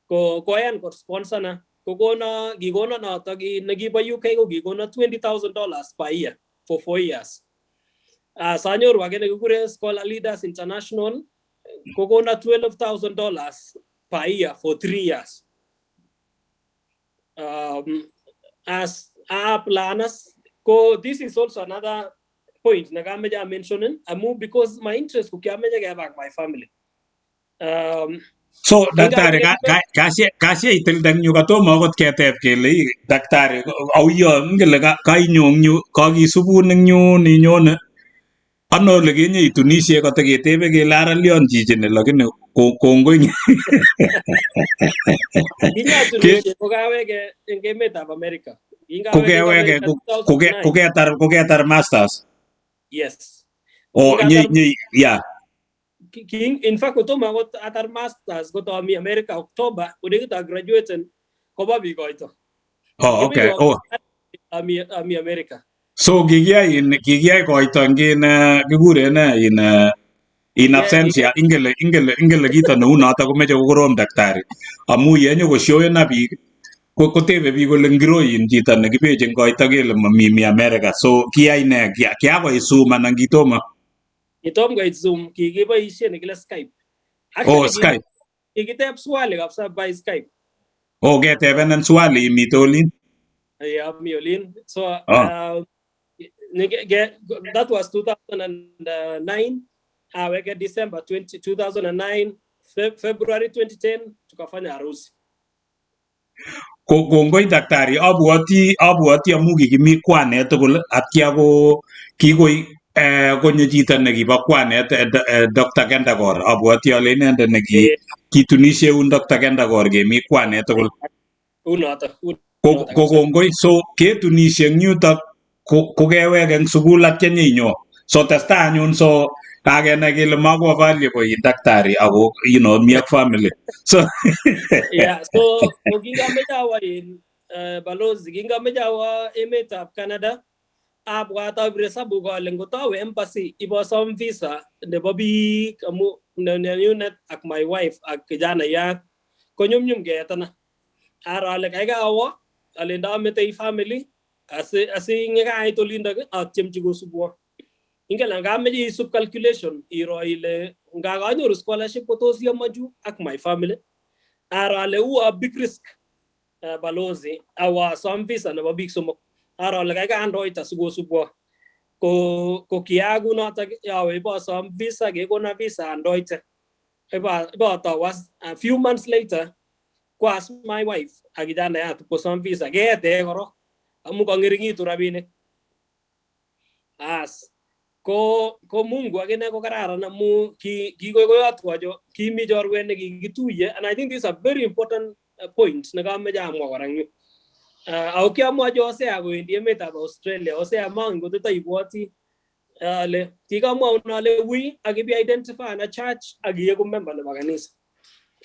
Ko ayan ko sponsor na. Gigona na tagi nagiba UK ko gigona $20,000 per year for 4 years. Sanyor wagene gugure Scholar Leaders International. Kogona $12,000 per year for 3 years. As planners, this is also another point Nagameja mentioning. I move because my interest could back my family. So daktari Kinga kasye itil dang nyu katomo akot keteb kele daktari auyo ngele kainyong nyu kakisubun eng nyu ninyone ano ole kenye itunishe koteketebe kele ara lion chichini lakini kongoi kinyatunishe kokaweke eng emetab America. Kingaweke eng kokeweke America 2009. koketar masters Yes. o Kingatar ya in fact kotomo akot atar masters kotomi America October kodekita graduaten koba biik koito. oh okay oh Ami America. so kikiyai koito ngin kikure ne in absentia ingele kito neu noto komeche kokorom daktari amu yenyo koshoena biik kotebe biik kole ngiroin chito nekibechin koito kele mi America so kiyai ne kiakoi Zoom anan kitomo Kitom koit Zoom kikiboishe nekile Skype. oh Actually Skype kikiteb swali kabisa by Skype. oh ketebenen swali imite olin Yeah, mi olin. So that was 2009. Aweke December 2009, February 2010 tukafanya harusi. Kongoi daktari abwati amu kikimi kwanet tugul atya ko kikoi konyo chito nekibo kwanet Dr. Kendakor abwati ale inendet kitunishe un Dr. Kendakor kemi kwanet tugul ko kongoi so ketunishe eng yutok kokeweke eng sukul atya nyinyo so testai anyun so kakenai kele makwo valuable in daktari ako mi ak family so yeah, so kingamejawa in balozi kingamejawa emetab Canada abwat abire sabu kole ngotawe embassy ibosom visa nebo biik amu nenyunet ak my wife ak kijana yak konyumnyum ketana aro ale kaikai awo ale ndametei family asi ngekait olindok atyemchi kosubwo ingela ngameche isub calculation iro ile ngakanyoru scholarship kotos yomaju ak my family aro ale a big risk balozi awa som visa nebo biik somok aro ale kaikai andoita sikosubwo ko kiagu notok yawe ibosom visa kekona visa andoite was a few months later kwas my wife ak kijana yat kosom visa keete korok amu kangeringitu rabinik as ko Mungu akine ko kararan amu kikoyotwo kimi chorwet nekikituye and I think this is a very important point nekameche amwa kora yu ako kiamwachi Hosea kowendi emetab Australia Hosea mang koteto ibwoti ale kikamwaun ale wi akibi identify na church akiyeku member nebo kanisa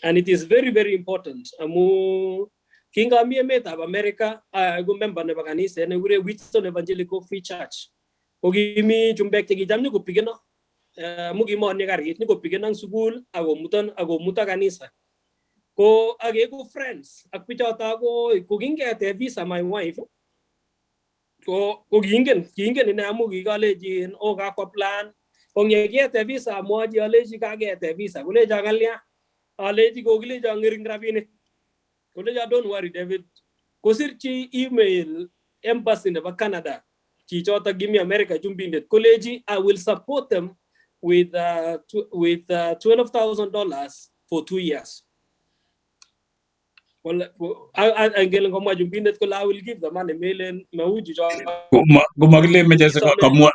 and it is very very important amu kingami emetab America aku member nebo kanisa nekure Wheatstone Evangelical Free Church kokimi chumbek chekicham nyokopigeno amu kimoni karit nyokopigeno eng sukul akomuto kanisa ko akeku friends ak bichoto ko kingete visa my wife ko kiingen ine amu kikalechin kakwa plan kongekete visa amwachi alechi kakete visa kolecho kalya alechi kokilecho ngering rabinik kolecho don't worry David kosirchi email embassy nebo Canada chichoto gimi America chumbindet kolechi I will support them with $12,000 for 2 years. Angel ngomwa chumbindet kole I will give the money mailen mauji kumakile meche kamwa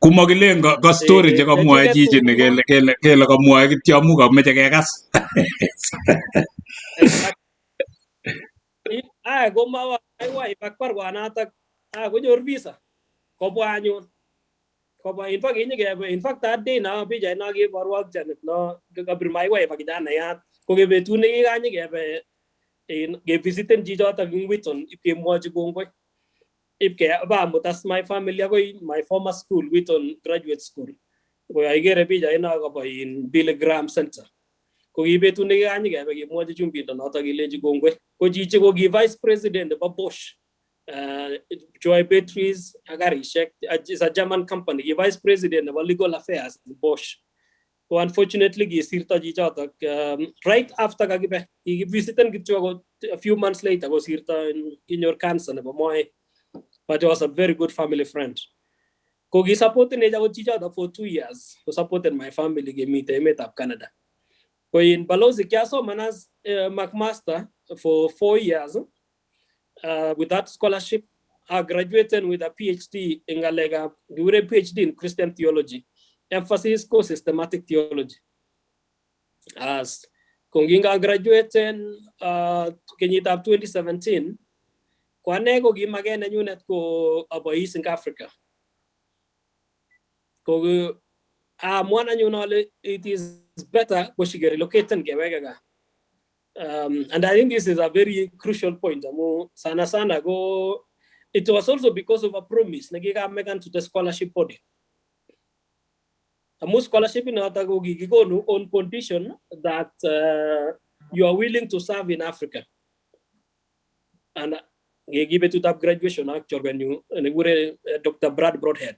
kumakile ka story che kamwae chichi ni kele kamwae kityo amu kameche kekas komawa aiwa ipakpar kwanatak konyor visa kobwa anyun kobwa in fact that day na picha na keborwok Janet no kabir my wife ak kijana yat ko kebetut nekikanye kebe kevisiten chichotok ing Wheaton ipkemwochi kongoi ipkebamutas my family akoi my former school Wheaton Graduate School ko Igere picha ino kobo in Billy Graham Center ko kibetut nekikanye kebe kemwochi chumbindo notok kelenji kongoi ko chichi ko ki vice president nebo Bosch Joy Batteries Agarishek is a German company ki vice president nebo legal affairs Bosch so unfortunately kisirto chichotok right after kakibe kikivisiten kityo a few months later kosirto kinyor cancer nebo moet but he was a very good family friend ko ki supported neja chichotok for 2 years ko supported my family kemite emetab Canada Ko in balozi kiasoman as McMaster for 4 years with that scholarship. I graduated with a PhD in Galega, a PhD in Christian theology, emphasis co systematic theology. As Konginga graduated kenyit 2017, kwane ko gimagena nyunet ko abois in Africa. Ko mwana nyunole it is better ko shigeri located gewega. And I think this is a very crucial point. Sana sana go. It was also because of a promise. Nagiga megan to the scholarship body. A scholarship in Atagogi go on condition that you are willing to serve in Africa. And you give it to that graduation actually when you Dr. Brad Broadhead.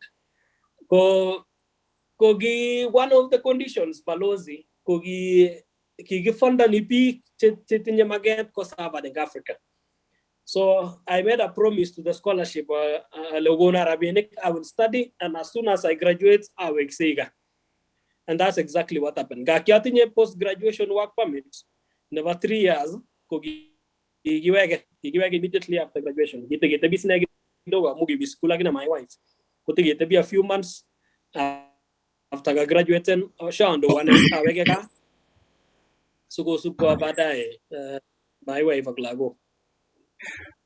Kogi one of the conditions Balozi kogi kigi funda nipi chetinye maget ko serve in Africa. So I made a promise to the scholarship Logona Rabbinic. I will study, and as soon as I graduate, I will exega. And that's exactly what happened. Gakiatinye post-graduation work permit, never 3 years, giwege immediately after graduation. Get a business movie school again my wife. Get to be a few months after graduating, Shando one awege. So go super badai my wife aglago.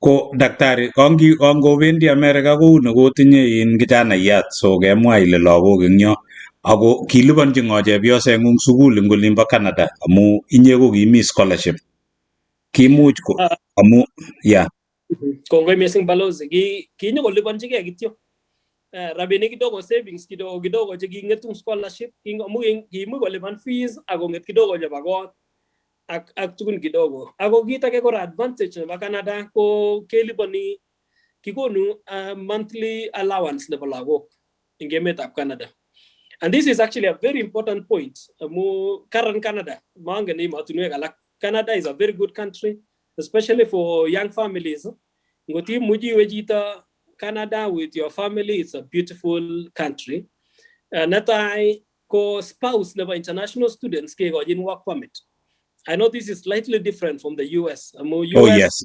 Ko daktari kongo wendi America ko nekotinye in kijanayat so kemwa ile lagok eng yo ako kilipanji ngo chepyosengung sukul eng olin bo Canada amu inye ko kimi scholarship kimuch ko amu yeah Kongoi missing Balozi kinyo kolipanjigei kityo rabinik kidogo savings kidogo che kingetung scholarship kimu kolipan fees ako nget kidogo chebo kot ak tukun kidogo ako kit age kora advantage nebo Canada ko kelipani kikonu monthly allowance nebo lagok ing emetab Canada. And this is actually a very important point. Current Canada, Canada is a very good country, especially for young families. Canada with your family, it's a beautiful country. Natai ko spouse never international students ke in work permit. I know this is slightly different from the US. Oh yes.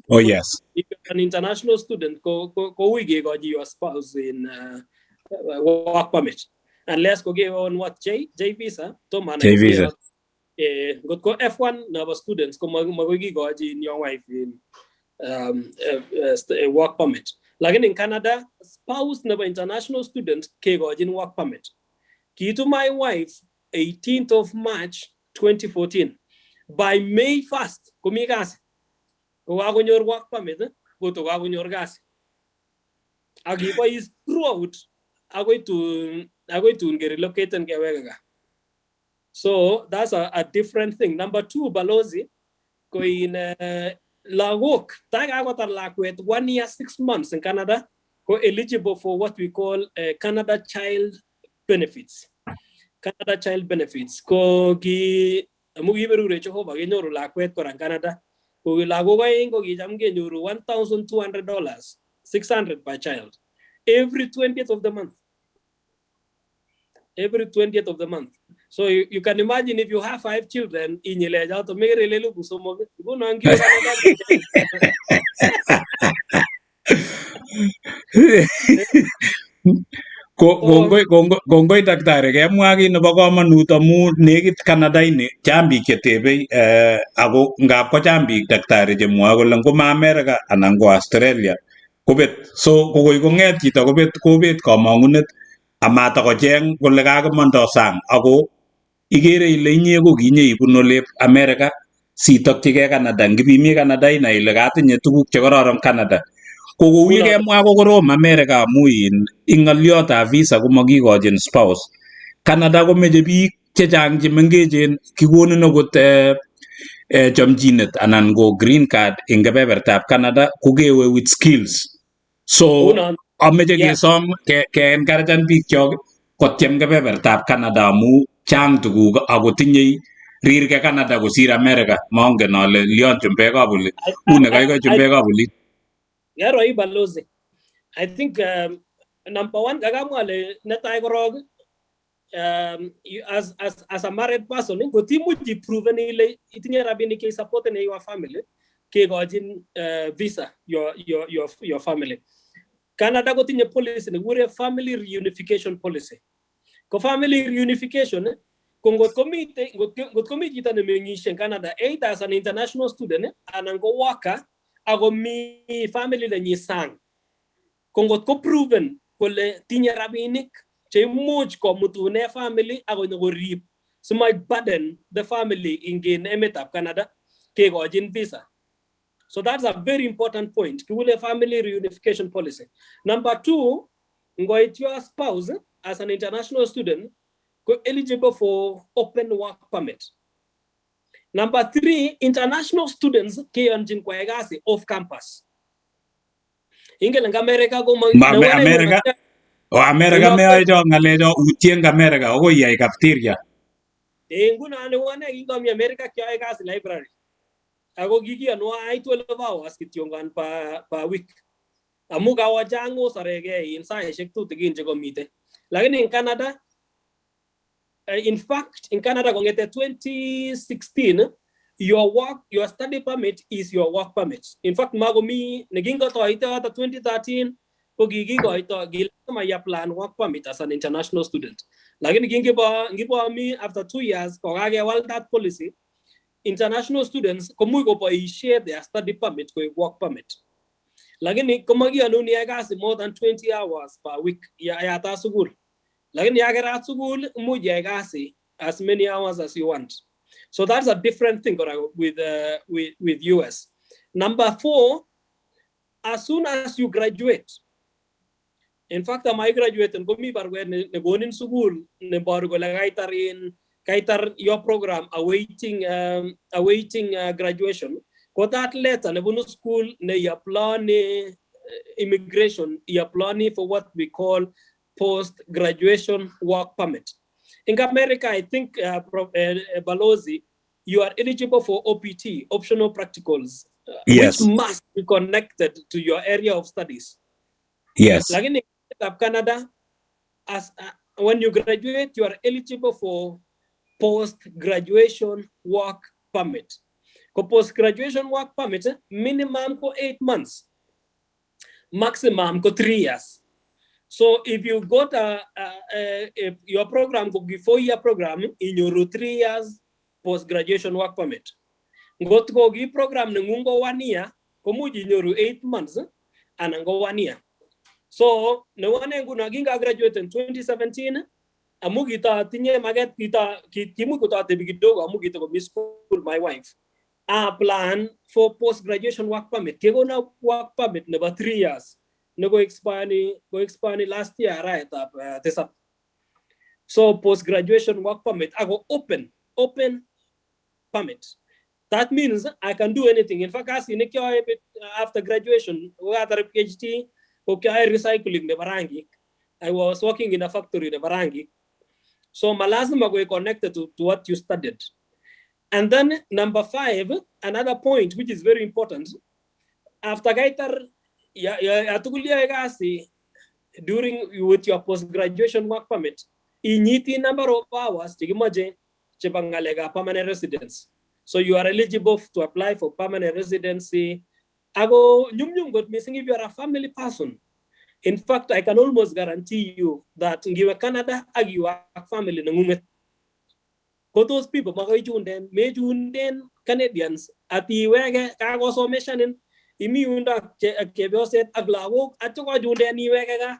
If you're an international student, go your spouse in work permit. Unless go give on what J visa, J visa. Go F1 number students go in your wife in work permit. Like in Canada, spouse never international student go in work permit. Key to my wife, 18th of March 2014. By May 1st, kumigas. Go your work permit, go to your gas. Agiba is throughout. I'm going to get relocated and get away. So that's a different thing. Number two, Balozi, go in Lagok. Tag I got a lag with 1 year, 6 months in Canada, go eligible for what we call Canada Child Benefits. Canada Child Benefits. Go gi Mugiberu Rechohova, Genoro Lakwet or Canada. Go Lagoga go Gijamge $1,200, 600 per child. Every 20th of the month. Every 20th of the month. So you can imagine if you have 5 children in Yeleja to make a little Kusomo, you go on Kongoi daktari kemwa kit nebo komonut amu nekit Canada ini chang biik chetebei ako ngap ko chang biik daktari chemwoe kole ngoma America anan ko Australia kobet so kokoi kong'et chito kobet kamang'unet amatakocheng kole kakimandoi sang ako igere ile inye ko kinyebun olep America sitokchigei Canada ngipimi Canada inai ile katinye tuguk chekororon Canada kokouye kemwa ko korom America amu ing ng'oliotab visa komakikochin spouse. Canada komeche biik chechang chemengechen kikonin akot chomchinet anan ko green card ing kebebertab Canada kokewe with skills. So ameche kesom ke-encouragean biikchok kotyem kebebertab Canada amu chang tuguk ako tinyei rirke Canada kosir America. Mongen ale lion chumbekab oli. Une kaikai chumbekab oli. Yaroi Balozi. I think number one, Gagamwale Netai Korog, as a married person, got imuji proven ile itinye rabini ke support in your family, ke gojin visa your family. Canada got in a policy, a family reunification policy. Ko family reunification, got committee tan mengishen Canada, 8 as an international student, and go worker, ago mi family le nyisang. Kongot ko proven kole tinye rabinik che much ko mutune family ago ngo rip. So might burden the family in emet of Canada ke gojin visa. So that's a very important point. Kule family reunification policy. Number 2, ngoit your spouse as an international student go eligible for open work permit. Number 3, international students ke onjin kwa egasi off campus. Ingele America go America. O America me ayo ngalejo utien America ogo yai cafeteria. Nguna ne wane ingom America kya egasi library. Ago gigi anwa ai 12 hours kitiongan pa week. Amuga wajango sarege in sa shek tu tigin je komite. Lakini in Canada, in fact, in Canada gongete 2016, your study permit is your work permit. In fact, magomi negingo to ite ata 2013 ko gigi go ito gilama ya plan work permit as an international student. Lakini ngibo mi after 2 years ko gage wal that policy. International students komu go pa share their study permit ko work permit. Lakini komagi anu ni agasi more than 20 hours per week ya ta sugul. Lakini yagera sugul mu agasi as many hours as you want. So that's a different thing with US. Number 4, as soon as you graduate. In fact, I graduate and gomi barwe ne gonin sugul ne bargo kaitar your program awaiting graduation. Ko that letter ne bunu school ne ya plan immigration ya plan for what we call post graduation work permit. In America, I think Balozi, you are eligible for OPT, optional practicals, yes, which must be connected to your area of studies. Yes. Like in Canada, when you graduate, you are eligible for post-graduation work permit. Post-graduation work permit, minimum for 8 months, maximum for 3 years. So if you got your program could be 4-year program in your 3 years post-graduation work permit. Got go give program nungo 1 year, komuji in your 8 months and go 1 year. So no one ginga graduate in 2017. Amugita tinye maget kita kimu kuta te bigidogo amugita ko school my wife. A plan for post-graduation work permit. Kego na work permit never 3 years. No go expand last year right up this up. So post-graduation work permit I go open permit. That means I can do anything. In fact, as in after graduation, after PhD, okay, recycling the Barangi. I was working in a factory in Barangi. So Malazima go connected to what you studied. And then number 5, another point which is very important. After Gaitar during with your post-graduation work permit, initi number of hours permanent residence. So you are eligible to apply for permanent residency. Ago nyum got missing if you are a family person. In fact, I can almost guarantee you that in Canada, you are a family. Those people, Canadians, at the way I was mentioning, imiunda kebeoset aglawo atoko junde ni wega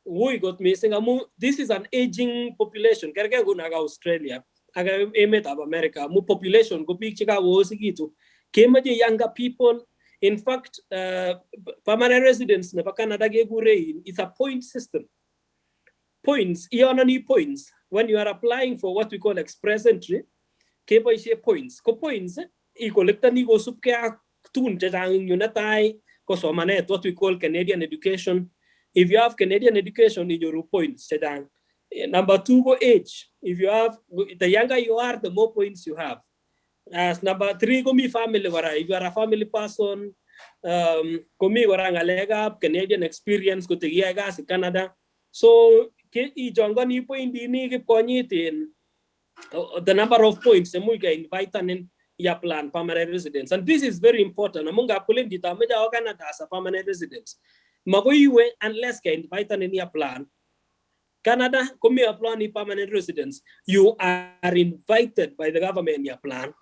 we got missing this is an aging population kerge gunaga Australia aga emet of America mu population go big chika wo sigitu kemaje younger people. In fact, permanent residents in Canada it's a point system. Points, points. When you are applying for what we call express entry, points. Points, what we call Canadian education. If you have Canadian education, in your points. Number 2, go age. If you have, the younger you are, the more points you have. As number 3, go me family. If you are a family person, go me Canadian experience, go to Canada. So ke ichongoni point ini kipkonyit in the number of points semuch ke invite in ya plan permanent residence, and this is very important among apulin dita meja o Canada as a permanent residence magoiwe unless ke invite in ya plan Canada kumi apply ni permanent residence, you are invited by the government ya plan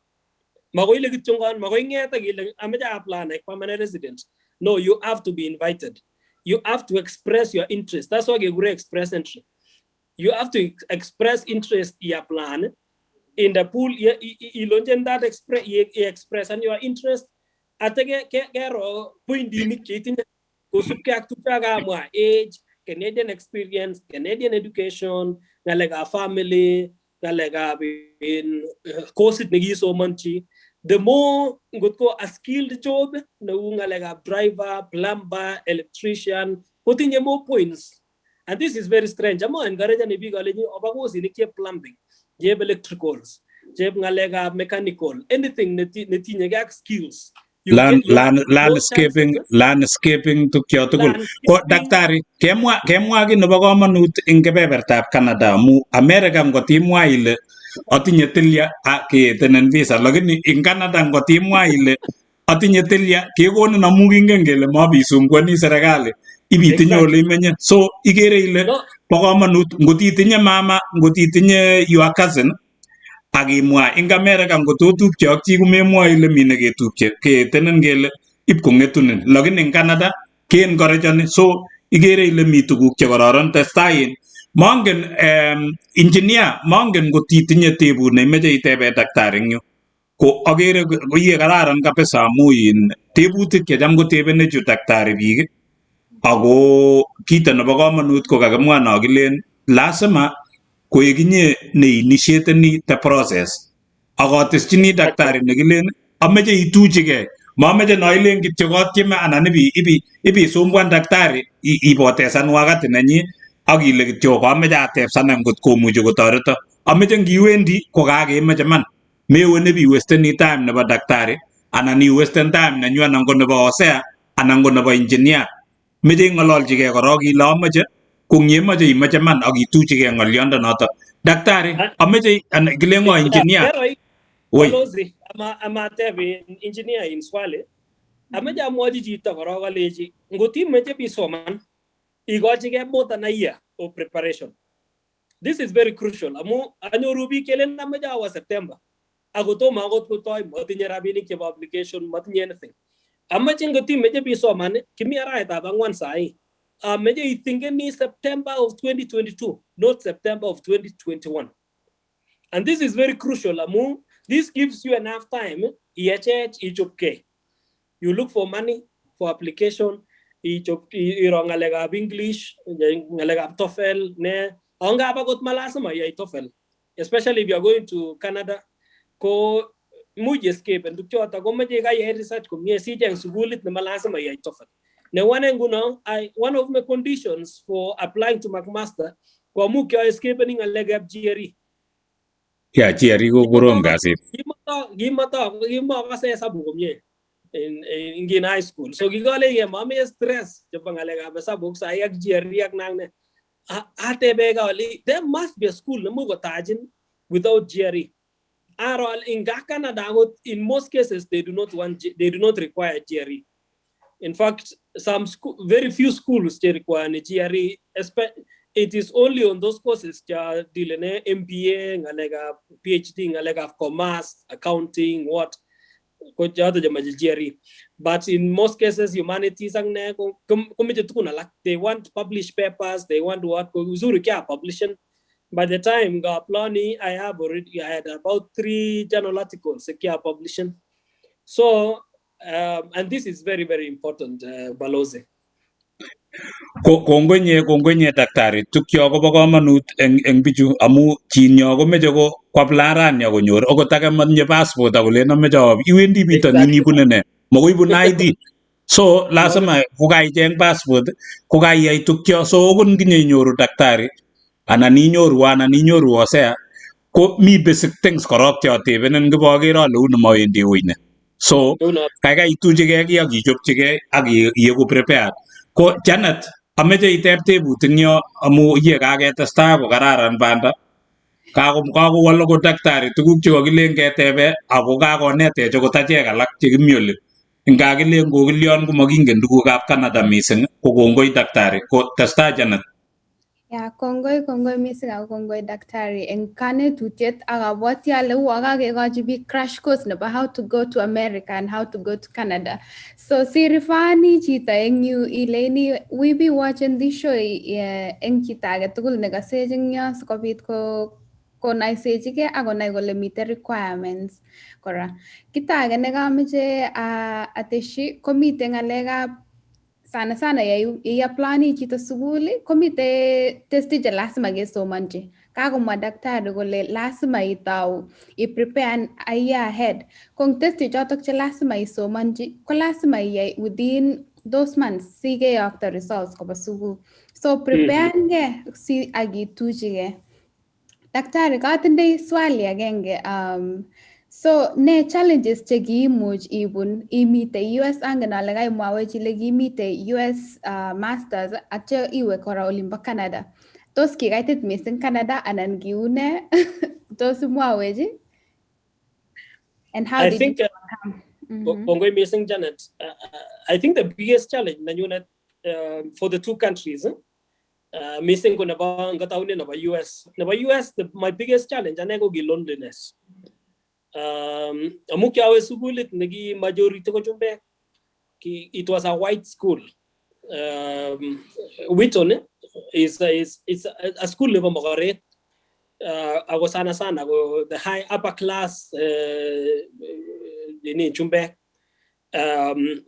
magoi le gitungan magoi ngeta gile ameja apply like permanent residence. No, you have to be invited. You have to express your interest. That's why you express interest. You have to express interest in your plan. In the pool, you that express and your interest. Atege kero point dimit kusuke aktupaga age, Canadian experience, Canadian education, ngalega family, ngalega in course it negi so manchi. The more a skilled job, like a driver, plumber, electrician, putting more points. And this is very strange. I'm encouraging a big plumbing, jeb electricals, jeb mechanical, anything that skills. Landscaping to Kyoto. Ko daktari kemwa gi nebo komonut ing kebebertab Canada mu America ngotimwa ile atinye tilya keetenen visa, lakini ing Canada ngotimwa ile atinye tilya kekonin amu kingen kele mabisumbuani serikali ibitinye ole imenye. So igere ile bo komonut ngotitinye mama, ngotitinye your cousin akimwa ing America ngototupche ak chi kumemwa ile mi neketupche keetenen kele ip kongetunin, lakini ing Canada keenkorechoni. So igere ile mi tuguk chekororon testai. Mongen engineer, mongen ngotitinye tebut neimeche itebe daktari eng yu, ko agere koye kararan kabisa amu tebutik checham kotebene chu daktari biik, ako kito nebo komonut ko kakimwa no kilen lazima koekinye ne initiateni the process, akateschini daktari nekilen ameche ituchigei, mameche no ilen kityo kotieme anan ibisumbuan daktari ipotesan wakati nenyi akile kityo ameche atepsana ngot komuchi kotoreto. Ameche ngiwendi ko kakemeche man, mewe nebiwesteni time nebo daktari anan iwesten time nenyu anan ko nebo osea anan ko nebo engineer. Meche ing'ololchigei korok ile ameche, ko ngiemeche imeche man akituchigei ng'oliondonoto. Daktari ameche kilengo engineer. Balozi ama tebi engineer in Swale. Ameche amwochi chito korok alechi ngot imeche bisoman igochigei more than a year of preparation. This is very crucial. Amu anyoru biik kelen ameche awo September akotomo akot kotoi, matinye rabinik chebo application, matinye anything. Ameche ngot imeche bisoman kimi arawetab ang'wan sahi. Ameche ithingeni September of 2022, not September of 2021. And this is very crucial. Amu this gives you enough time. You look for money for application. Ngalegab English, ngalegab TOEFL, anga bagot malasima ya TOEFL. Especially if you are going to Canada, ko muj escape and dukchota ko meje ga ye research ko mie si jeng sugulit na malasima ya TOEFL. Ne one of my conditions for applying to McMaster ko mu kyo escape ning ngalegab GRE. Yeah, GRE ko korom kasit. Gimata kasi sabu ko mie in high school. So gigale ye mami stress jabang ngalegab sabu sa yak GRE yak nang ne. There must be a school without GRE. In Canada, in most cases, they do not require GRE. In fact, very few schools require a GRE. It is only on those courses dealing MBA, PhD, commerce, accounting, what. But in most cases, humanities they want to publish papers, they want to work publishing. By the time I had about 3 journal articles publishing. So and this is very, very important, Balozi. Kongonye daktari tukyo kobo komonut eng bichu amu chinyo komeche ko kwaplarani akonyor okot ake matinye passport akolen ameche iwendi bitonin ibune ne makoi ibun ID. So lazima kokaicheng passport kokaiyai tukyo. So okot kinye inyoru daktari anan inyoru osea ko mi basic things korok cheatebenen kiboker ale uni mawendi uine. So kaikai ituchigei ki ak ichopchigei ak iegu prepared. Ko Janet ameche iteb tebut eng yo amu ye kaketestai ko kararan banda kakowol ko daktari tuguk chekakilen ketebe ako kakonetech akot achek alak chekimioli ngakilen kokilyon komakingen tugukab Canada mising ko kongoi daktari ko testai Janet. Yeah, kongoi missing ako kongoi daktari eng kanetutiet ak abwati ale uo kakekochi biik crash course nebo how to go to America and how to go to Canada. So sirifani chito eng yu ileini we be watching this show eng chito age tugul nekasech eng yo sikobit konaisechigei ak konai kole mitei requirements kora. Kito age nekameche ateshi komitei ng'alekab sana yaiaplani chito sukul komite testi che lazima kesomanchi. Kakomwa daktari kole lazima itau iprepare a year ahead. Kong testi chotok che lazima isomanchi ko lazima iyai within those months si keyokto results koba sukul. So prepare si akituchigei. Daktari, katindoi swali agenge. So ne challenges che kiimuch ibun imite US, angen ale kaimwawech ile kimite US masters atyo iwe kora olimbo Canada. Tos kikaitit mising Canada anan kiune? Tos imwawech? And how I did think you overcome? Kongoi missing Janet. I think the biggest challenge na unit for the two countries missing ko naba ngataune naba US. Naba US my biggest challenge anego gi loneliness. Amuk yawe sukulit nagi majority ko jumbe it was a white school. Wheaton is a school level mogare. I was sana the high upper class in Chumbe.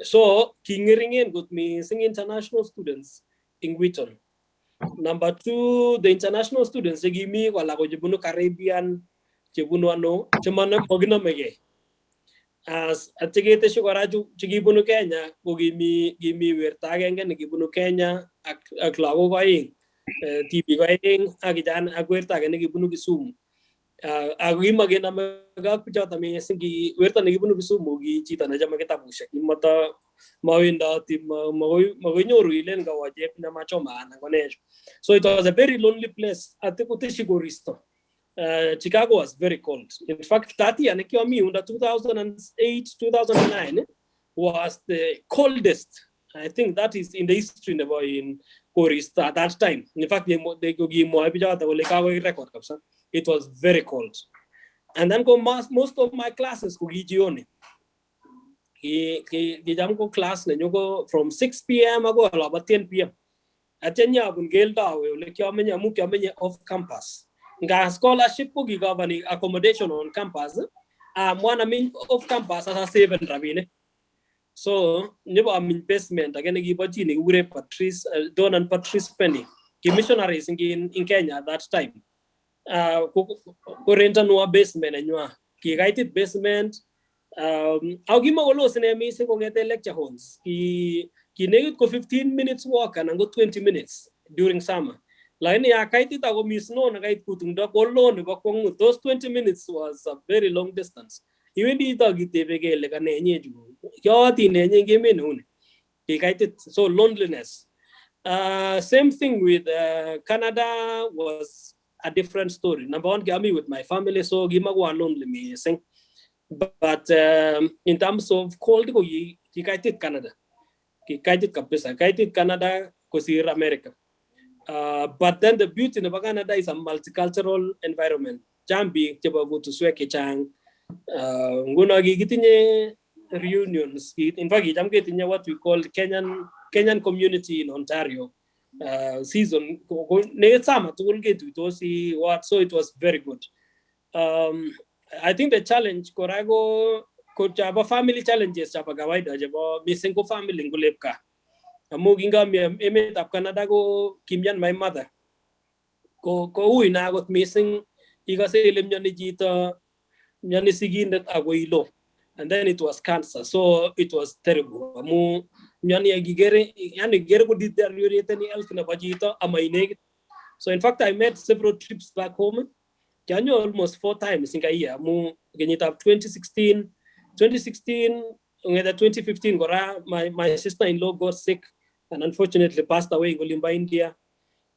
So Kingeringen got me sing international students in Wheaton. Number two, the international students they give me wala ko jibunu Caribbean, jibunu ano, chumana mogina mege. As atigete shukaraju chigibunu Kenya, ko give me wertagenga ni gibunu Kenya ak lago going. TV going agidan agwertagen ni gibunu Kisumu. Agi magena maga kuchata me singi werta ni gibunu Kisumu gi chita na jama kitabu shaki mata mawinda ti magonyoru ilen ga waje na machoma na konejo. So it was a very lonely place. Atikutishigoristo. Chicago was very cold. In fact, Tati Anekiwami under 2008, 2009 was the coldest. I think that is in the history in Korista at that time. In fact, they go give more record. It was very cold. And then most of my classes go gijione. Go class from 6 p.m. ago about 10 p.m. Atenya bungelda we off campus. Nga scholarship ko gigawani accommodation on campus. Mwana min off campus as 7 rabine. So nibo amin basement again gibaji ni ure Patrice Don and Patrice Penny. Ki missionaries in Kenya at that time. Ko renta no basement anywa. Ki guided basement au gima wolo sene mi se ko ngete lecture halls. Ki negit ko 15 minutes walk and go 20 minutes during summer. Lain ya kaiti ta go misno na kait kutung da kollo ne bakong those 20 minutes was a very long distance. Even di ta gite bege le ka nenye ju. Yo ti nenye game ne ki kaiti so loneliness. Same thing with Canada was a different story. Number one, gami with my family, so gima go lonely me sing. But in terms of cold go ki kaitit Canada. Ki kaitit kapisa. Kaitit Canada ko si America. But then the beauty of Canada is a multicultural environment. Jambi cheba go to sweke chang. Nguna gitinye reunions. In fact, I'm getting what we call Kenyan community in Ontario. Season so it was very good. I think the challenge korago ko chaba family challenges chaba gawaida jabo missing ko family ngulepka. Amuginga emet of Canada go kimyan my mother. Ko uwi na got missing iga se limnyani jita nyani sigindet agoilo. And then it was cancer. So it was terrible. Amu nyani Igere yani Igere ko deteriorate ni health na bajita amaineg. So in fact I made several trips back home. Janyo almost 4 times in a year. Amu genyita 2016 2015 gora my sister-in-law got sick. and unfortunately passed away in Golimba, India.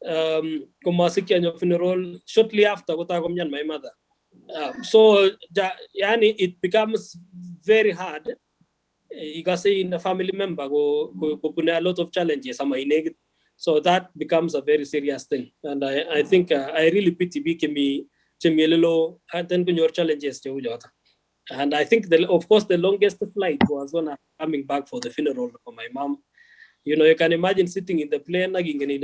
Kumasiki funeral shortly after my mother. So yani it becomes very hard. You can say in a family member go put a lot of challenges. So that becomes a very serious thing. And I think I really pity Bikimi Chemiello and your challenges. And I think of course the longest flight was when I'm coming back for the funeral for my mom. You know, you can imagine sitting in the plane in the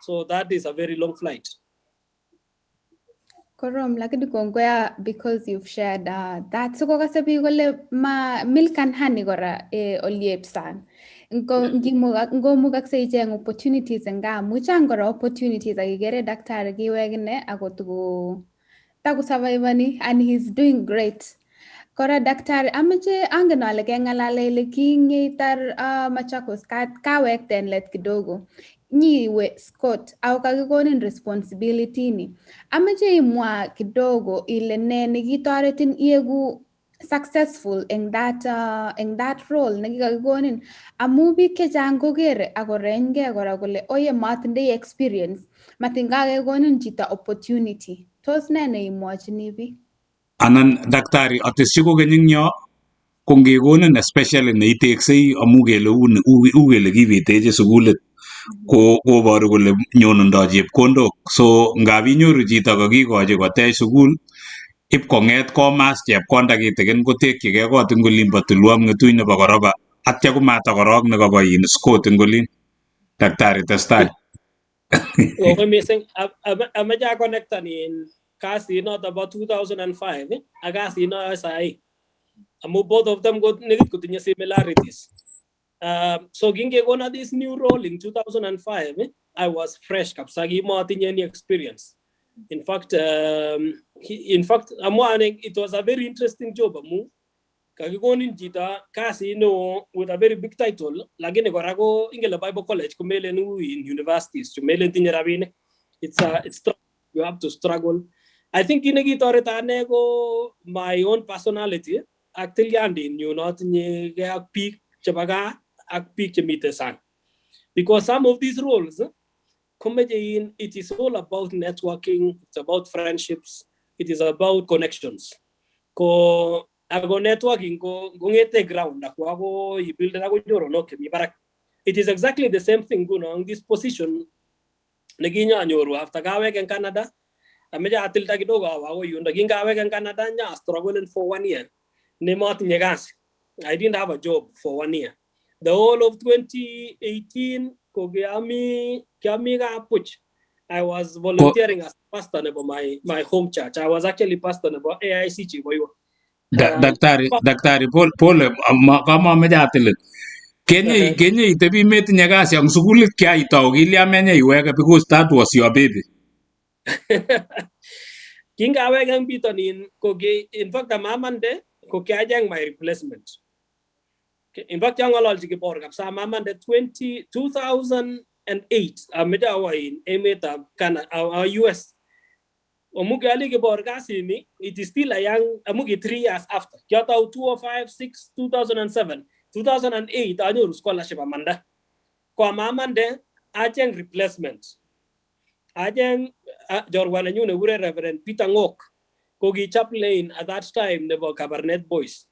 so that is a very long flight. Korom, lakini kongwea because you've shared that. So kasabi gole ma milk and honey gora oliep san. Ngo mugak sa ijeng opportunities nga muchang gora opportunities agigere daktari giwegine ako tugo tagu survivani and he's doing great. Kora daktari amache angenale kengalale lekingi tar Machakos kawek ten let kidogo. Nyiwe Scott au kakikonin responsibility ni. Amache imwa kidogo ile ne nikitoretin iegu successful in that role nekikakikonin amu biik chechang kokere akorenge kora kole oye matindoi experience matingakekonin chito opportunity. Tos ne neimwochini biik? Anan daktari atesyi kokeny ing yo ko ngekonin especially neiteksei amu kele u kele kibiteche sukulit koboru kole nyonundo chepkondok. So ngab inyoru chito kakikochi kotech sukul ip kong'et komas chepkonda kitikin kotekyigei kot ing olimbo tulwom ng'etuny nebo koroba atya komatakorok nekabo Scott ing olin. Daktari testai. Okay, missing. I'm a connected in kasi not about 2005. I kasi no SI. Both of them got negative similarities. So ginge gona this new role in 2005. I was fresh. Kapsagi mo atin any experience. In fact, it was a very interesting job. Kagigonin jita kasi no with a very big title. Lagi negorago ingela Bible College kumele nu in universities. Kumele tinyarabine. It's you have to struggle. I think inegitore nego my own personality. Actually, andin you not nye peak chabaga ak peak chemitesan. Because some of these roles, comedy it is all about networking. It's about friendships. It is about connections. Ko ago networking ko ngete ground ako you build ago joro no kemi barak. It is exactly the same thing on this position. Naginya nyoru after gawe in Canada. Ameja atil ta kidogo ago yun naging gawe in Canada nya struggling for 1 year. I didn't have a job for 1 year. The whole of 2018 I was volunteering as pastor about my home church. I was actually pastor about AIC Daktari pole kama ameja Kenya itebi metinye kasi ang sukulit kya itau kilya menye iweke because that was your baby. Kinga awek bitonin koge in fact amamande ko kyajang my replacement. In fact yang alol jige bor kapsa amamande 2008 ameda wa in emeta Canada US. Omugi ali ge bor kasi ni it is still a young amugi 3 years after. Kyata 2005 6 2007 2008 anyoru scholarship amanda. Kwa mamande ajeng replacement. Ajeng jorwana nyune ure Reverend Peter Ngok kogi chaplain at that time nebo Cabernet Boys.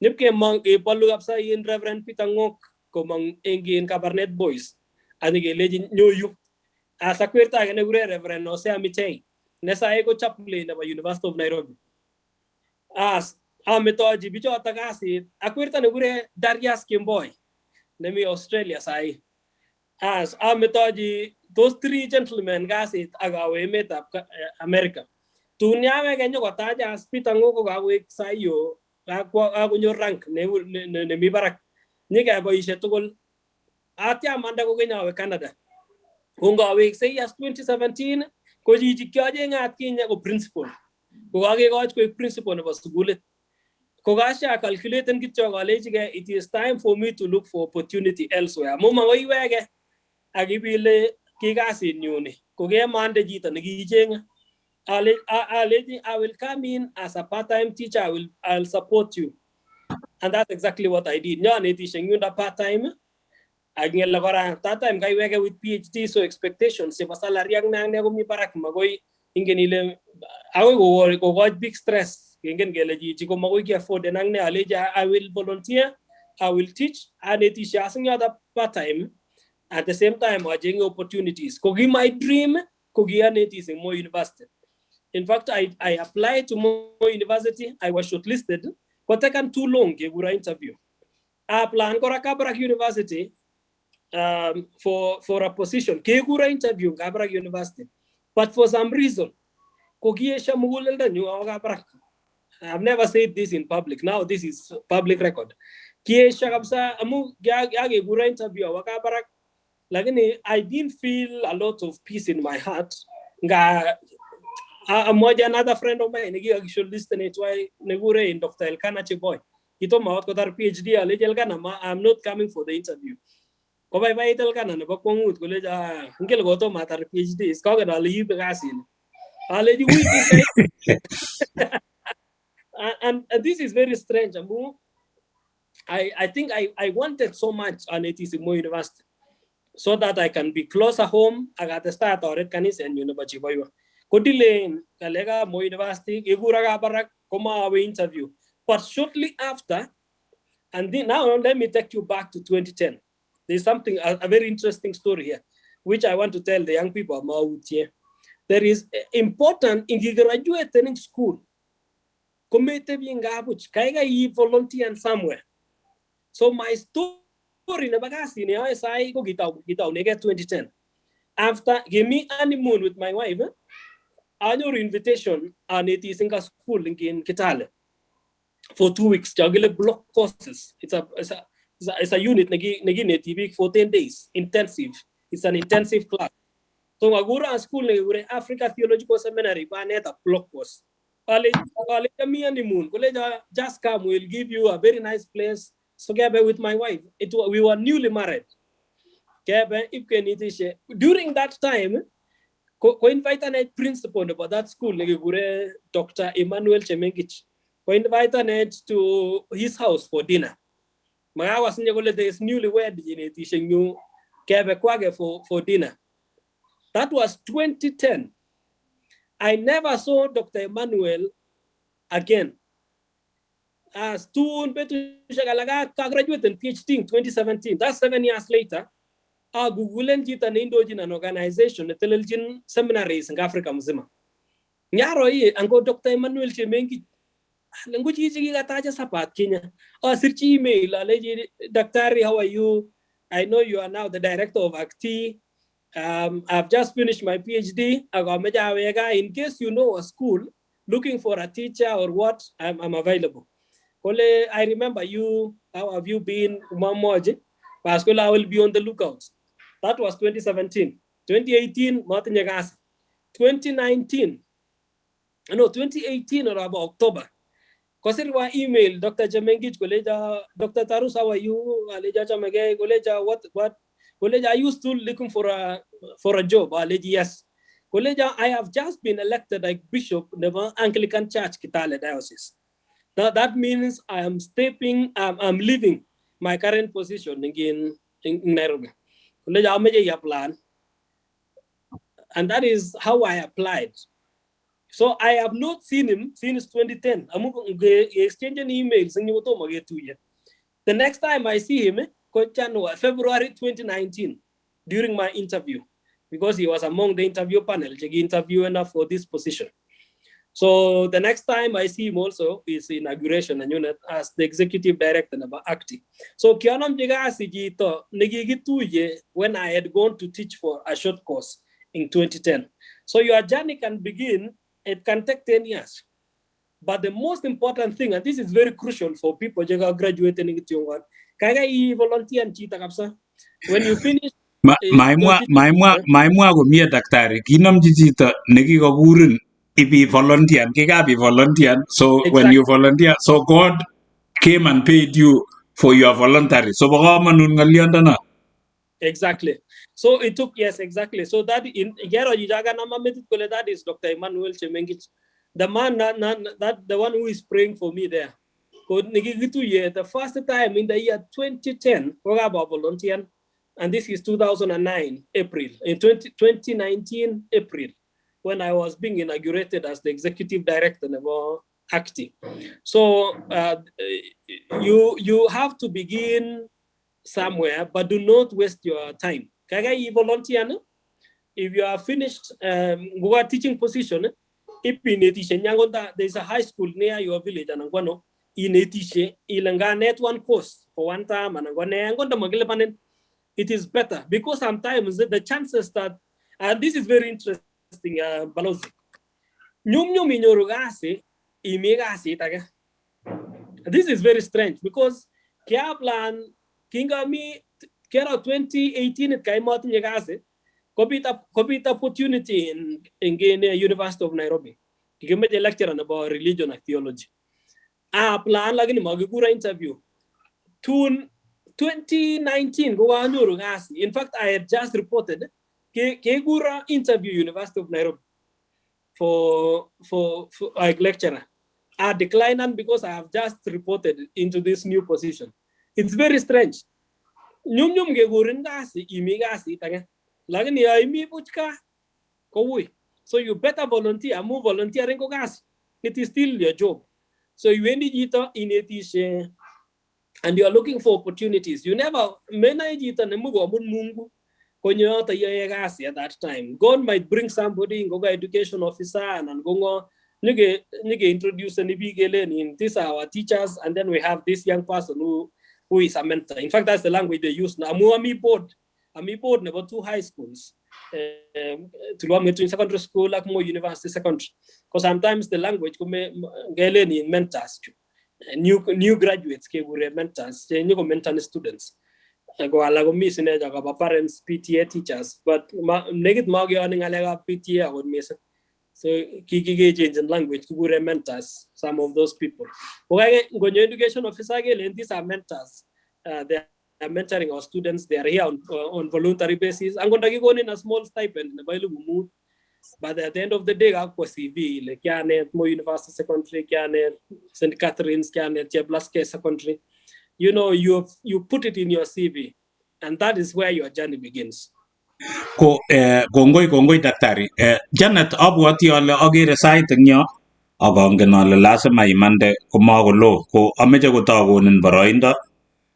Nipke mang palu apsa in Reverend Peter Ngok ko mang engi in Cabernet Boys. Anige leji nyoyu. Asa kwirta gane ure Reverend Osea Mitei. Nesa ego chaplain nebo University of Nairobi. As ametoji bicho atagasi akwirta ne ure Darius Kimboy. Nemi Australia sai. As ametoji those 3 gentlemen gasit agawe meta America. Tunyawe genyo kotaja as Peter Ngoko gawe sayo ako nyo rank ne mi barak. Nika boishe tugul. Atia manda ko genyawe Canada. Kungawe say as 2017 ko jiji kyaje ngat kinya ko principal. Ko age ko principal ne basugule. Ko gasha calculate kitcho college ge it is time for me to look for opportunity elsewhere. Moma wege agibile kigasi nyuni. Koge mande jita nagijeng. I will come in as a part-time teacher. I'll support you. And that's exactly what I did. Nyo netisha ngunda part-time. Agngela kora that time kai wege with PhD, so expectations se salary ang nang nego mi parak magoy ingen ile agoy go big stress ingen gele ji ko magoy ki afford nang ne aleja. I will volunteer, I will teach, and it is asking other part time. At the same time, watching opportunities. Kogi my dream, kogi it is in Mo University. In fact, I applied to Mo University. I was shortlisted, but taken too long. Gura interview. I applied kora Kabrak University for a position. Kegura interview Kabrak University, but for some reason, kogi shamugul da new Kabrak. I've never said this in public. Now this is public record. Kiesha kabsa amu gage gura interview Kabrak. I didn't feel a lot of peace in my heart. Another friend of mine, he should listen to why Negure in Dr. Elkana Chiboy. He told me about our PhD, I'm not coming for the interview. Kobai by Elkana, the Bakongut, college, Uncle Goto matter PhD, is called a leave the gasin. And this is very strange. I think I wanted so much on it is in Mo University, so that I can be closer home. I got to start or it can is and University. Kodile Kalega Mo University, Iguraga Barak, Koma interview. But shortly after, and then now let me take you back to 2010. There's something, a very interesting story here, which I want to tell the young people about here. There is important in the graduate training school. Komete being gabuch, Kaiga yi volunteer somewhere. So my story in the bagasi ni I go get out 2010. After give me honeymoon with my wife, annual invitation and it is in a school in Kitale for 2 weeks. Jagile block courses. It's a unit negi TV for 10 days intensive. It's an intensive class. So I go to school in Africa Theological Seminary, but a block course. College me honeymoon. College just come. We'll give you a very nice place. So with my wife, we were newly married. During that time, ko invite a principal about that school, Dr. Emmanuel Chemengich. Ko invite to his house for dinner. My was is newly wed for dinner. That was 2010. I never saw Dr. Emmanuel again. As soon as I graduated in PhD in 2017, that's 7 years later, I Googled an Indogene organization, the Kalenjin seminaries in Africa. Nyaro and go Dr. Emmanuel Chemengi. Language is a sapat Kenya. Or search email, Dr. How are you? I know you are now the director of ACT. I've just finished my PhD. In case you know a school looking for a teacher or what, I'm available. I remember you. How have you been? I will be on the lookout. That was 2017. 2018, 2019. No, 2018 or about October. Because email Dr. Jamengich, Dr. Tarus, how are you? What? Are you still looking for a job? Yes. I have just been elected like Bishop of the Anglican Church, Kitale Diocese. That means I'm leaving my current position again in Nairobi. Plan. And that is how I applied. So I have not seen him since 2010. I'm exchanging emails. The next time I see him, February 2019, during my interview, because he was among the interview panel, interviewing for this position. So the next time I see him also is inauguration and unit as the executive director of ACT. So when I had gone to teach for a short course in 2010. So your journey can begin, it can take 10 years. But the most important thing, and this is very crucial for people who are graduating in Tiongkok, volunteer and when you finish. Maimwa go mia daktari kinamji chito nekikokurin ibi volunteer kikabi volunteer. So exactly. When you volunteer, so God came and paid you for your voluntary. So exactly. So it took, yes, exactly. So that in Igere that is Dr. Emmanuel Chemengich, the man the one who is praying for me there. The first time in the year 2010, volunteer, and this is 2009 April. In 2019 April, when I was being inaugurated as the executive director of ACTI. So you have to begin somewhere, but do not waste your time. Kaga volunteer, if you are finished teaching position, there's a high school near your village, and I'm going to net one course for one time, and it is better because sometimes the chances that, and this is very interesting, Balozi. This is very strange because Kia plan Kingami Kera 2018 it came out in Yagase, COVID opportunity in University of Nairobi. You made a lecture about religion and theology. Plan like in Magugura interview. 2019 go on. In fact, I had just reported Kegura interview University of Nairobi for like lecturer. I declined because I have just reported into this new position. It's very strange. Nyum ge gurin gasi imigasi taga. Lagni ya imi puchka kowi. So you better volunteer. Move volunteering ko gas. It is still your job. So you end it in it and you are looking for opportunities. You never mena jita nemugo mungu. At that time, God might bring somebody, go education officer, and go introduce an in these are our teachers, and then we have this young person who is a mentor. In fact, that's the language they use now. I'm board about 2 high schools, to secondary school, like more university secondary, because sometimes the language in mentors, new graduates, mentors, mentor students. Go miss in parents, PTA teachers, but negative PTA would miss. So kiki change in language, mentors, some of those people. When your education officer, these are mentors. They are mentoring our students. They are here on voluntary basis. I'm going to go in a small stipend, but at the end of the day, I was CV, like Mo University Secondary, St. Catherine's, Blaske Secondary. You know, you put it in your CV, and that is where your journey begins. Gongoi daktari. Janet abwati ale agere sait eng yo akongen ale lazima imande komagolo ko ameche kotakonin boroindo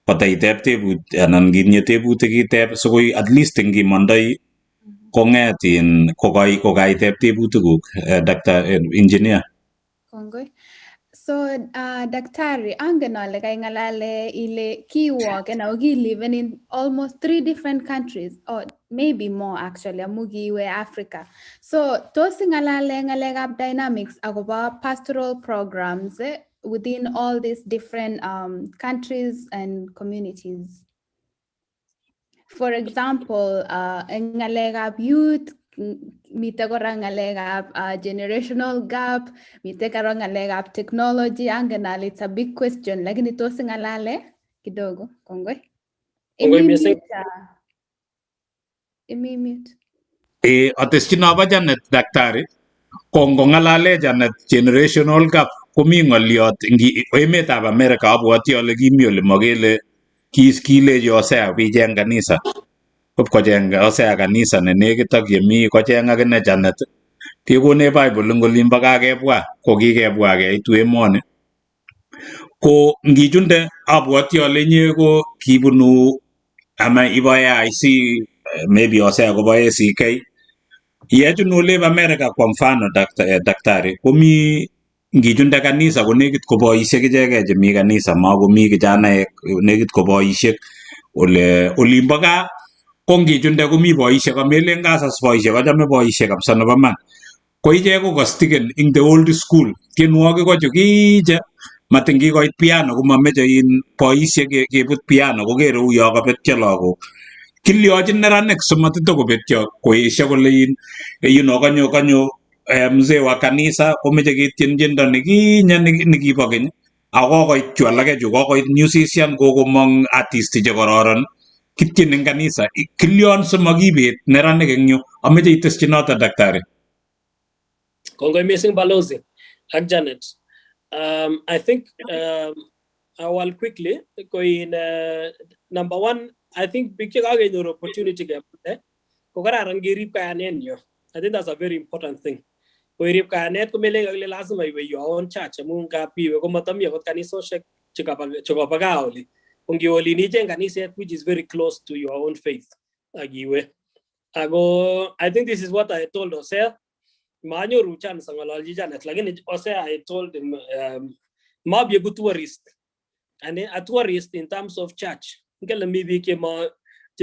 kotaiteb tebut anan kinye tebutik iteb sikoi at least ngimandoi kong'et in kokaiteb tebutikuk Dr. Engineer. Kongoi. So, Daktari, angen ale kaingalale ile kiwalk and we living in almost 3 different countries, or maybe more actually, amugi we Africa. So, tos ngalale ngalegab dynamics agoba pastoral programs within all these different countries and communities. For example, ngalegab youth, mite kora ngalekab generational gap, mite kora ngalekab technology. Angenal, it's a big question, lakini tos ngalale kidogo. Kongoi. Imi-mute. Atestin aba Janet daktari kongalale Janet generational gap komi ngoliot emetab America abwati ale kimi ole makele kileji Hosea bicheng kanisa kocheng Hosea kanisa ne nekit ak yemi kocheng akine Janet kekone Bible ngolimbo kakebwa ko kikebwa keitu emoni ko ngichunde abwati ale inye ko kibunu ama iboe IC maybe Hosea koboe CK yechunu olep America kwa mfano daktari komi ngichunde kanisa ko nekit ko boisiek ichegei chemi kanisa makomi kijanaek nekit ko boisiek olimbo gaa ko ngichunde komi boisiek amelen kasas boisiek achame boisiek kabisa nebo man ko ichek ko kastigen in the old school tienwogik ko chukiche matin kikoit piano komameche in boisiek kebut piano kokere uyo kabetyo lagok kilyochin neranik simatito kobetyo koesio kole kanyo mzee wa kanisa komeche ketien tiendo nekinye nikibo keny akokoit chu alake chu kokoit musician kokomong artist che kororon kitien eng kanisa kilyon simakibet neranik eng yu ameche iteschi noto daktari. Kongoi missing Balozi and Janet. I think Well, quickly, in number one, I think picture again your opportunity gap. Kogara rangi rip kayanen yo. I think that's a very important thing. Ko rip kayanet ko mele gagle lazima iwe your own church. Amun ka piwe ko matam ya kot kaniso shek chikapagaoli. Kungi oli ni jen kanisa which is very close to your own faith. Agiwe. I think this is what I told Osea. Manyo ruchan sangalolji janet. Lagin Osea, I told him, ma be a good tourist. And a tourist in terms of church. Maybe came a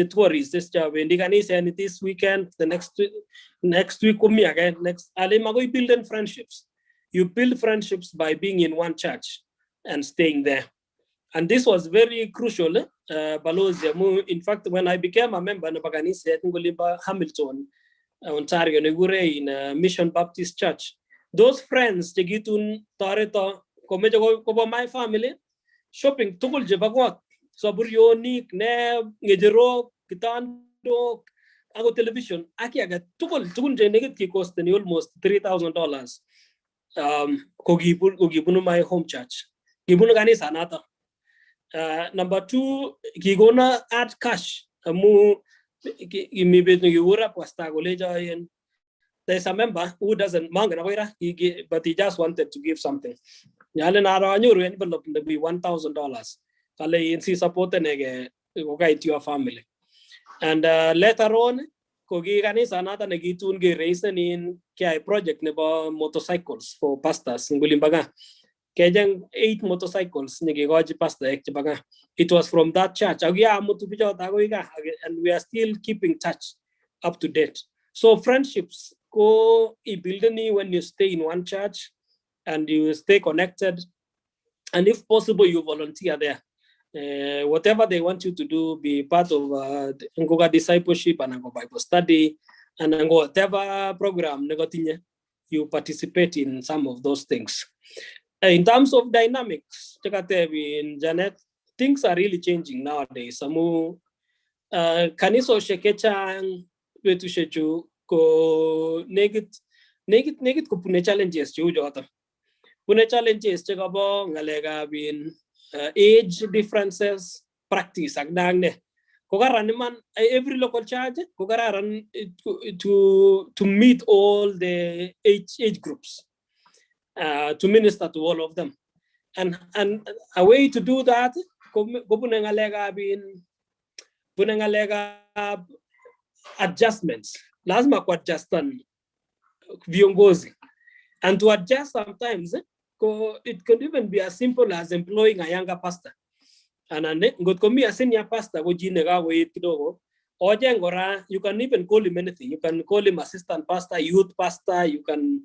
tourist this job in and this weekend, the next week come again. Next you building friendships. You build friendships by being in one church and staying there. And this was very crucial. In fact, when I became a member of Hamilton, Ontario, in Mission Baptist Church, those friends, my family, shopping tukul je bagwat so buryonik ne ngejero kitando ago television aki aga tukul je neget ki cost ni almost $3,000 ko gibunu my home church gibunu gani sanata. Number two, gigona add cash amu mi bet ni ura pasta goleja yen. There's a member who doesn't but he just wanted to give something. Nyale na ra nyuru envelope to be $1,000. Kale insi support nege to your family. And later on, kogi kanisa nata negitun ge raise in kai project nebo motorcycles for pastors ngulimbaga. Kejang 8 motorcycles nege goji pastor ekbaga. It was from that church. And we are still keeping touch up to date. So friendships go building when you stay in one church and you stay connected, and if possible you volunteer there. Whatever they want you to do, be part of discipleship and Bible study and whatever program you participate in some of those things. In terms of dynamics, in Janet, things are really changing nowadays. Samu kaniso shekechang wetushechu ko negit ko pune challenges chu jota. Pune challenges chekabo ngalega bin age differences, practice agdangne. Kogaran man every local church kogaran to meet all the age groups, to minister to all of them, and a way to do that punengalega adjustments. Lazima kwa adjustan viongozi, and to adjust sometimes it could even be as simple as employing a younger pastor. And ngot komi a senior pastor go jinega go kidogo ojengora, you can even call him anything. You can call him assistant pastor, youth pastor, you can,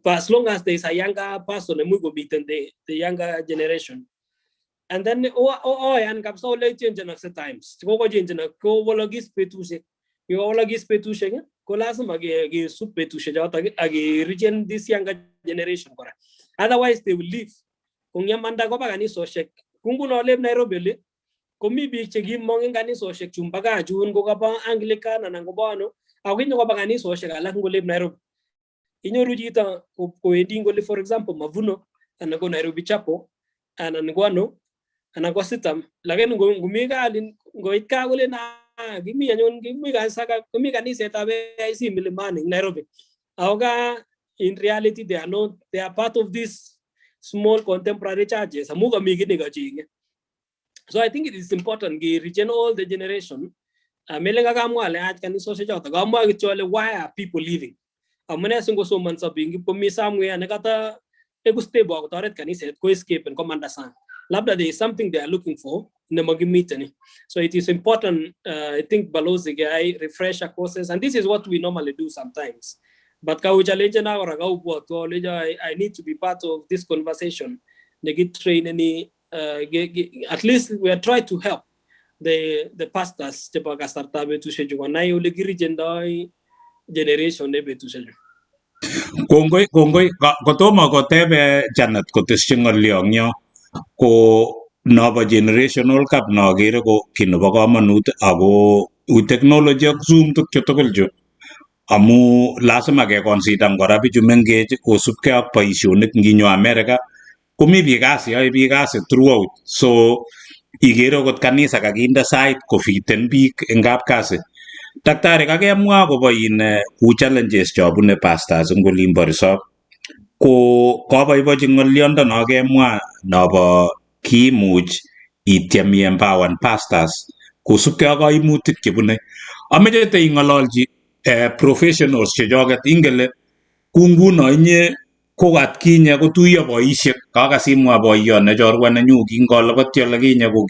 as long as there's a younger person we go beat the younger generation. And then and kapso le change next times go change na ko vologis petushe you vologis petushe ko lazima ge sup petushe jata age region this younger generation kora. Otherwise they will leave. Kunyamanda go bagani so shek kungu no leb Nairobi le komi bi chegi mongen gani so shek chumbaga jun go ba Anglican and go bano awinyo go bagani so shek ala ngo leb Nairobi inyoru jita ko endingo le, for example Mavuno and go Nairobi Chapo and ngwano and go sitam lagen ngumiga alin go itka gole na gimi anyon gimi ga saka komi gani setabe isi milimani Nairobi awga. In reality, they are part of these small contemporary churches. So I think it is important to reach all the generation. Why are people leaving? There is something they are looking for. So it is important, I think, Balozi refresher courses, and this is what we normally do sometimes. But I need to be part of this conversation. They get training, at least we are trying to help the pastors to generation. Kongoi kotomo kotebe Janet kotesyi ng'olyonyo ko nobo generational gap nokere ko kit nebo komonut ako technology ak Zoom tukchu tugul chu amu lazima keconsider kora bichu mengech kosubkei ak boisionik nginyo America komi biik kasi yoe biik kasi throughout, so igere okot kanisa kakinde sait kofiten biik eng kapkasi. Daktari, kakemwa akobo kou challenges chobune pastors eng olimbo risop, ko kaboibochi ng'oliondono kemwa nobo kiimuch ityem empower pastors kosubkei ak kaimutik chebune. Ameche teing'ololchi professionals chechoket, ingele kou nguno inye ko atkinye kotuiyo boisiek, kakas imwa boiyot ne chorwa nenyu kingolobotyo lekinye ko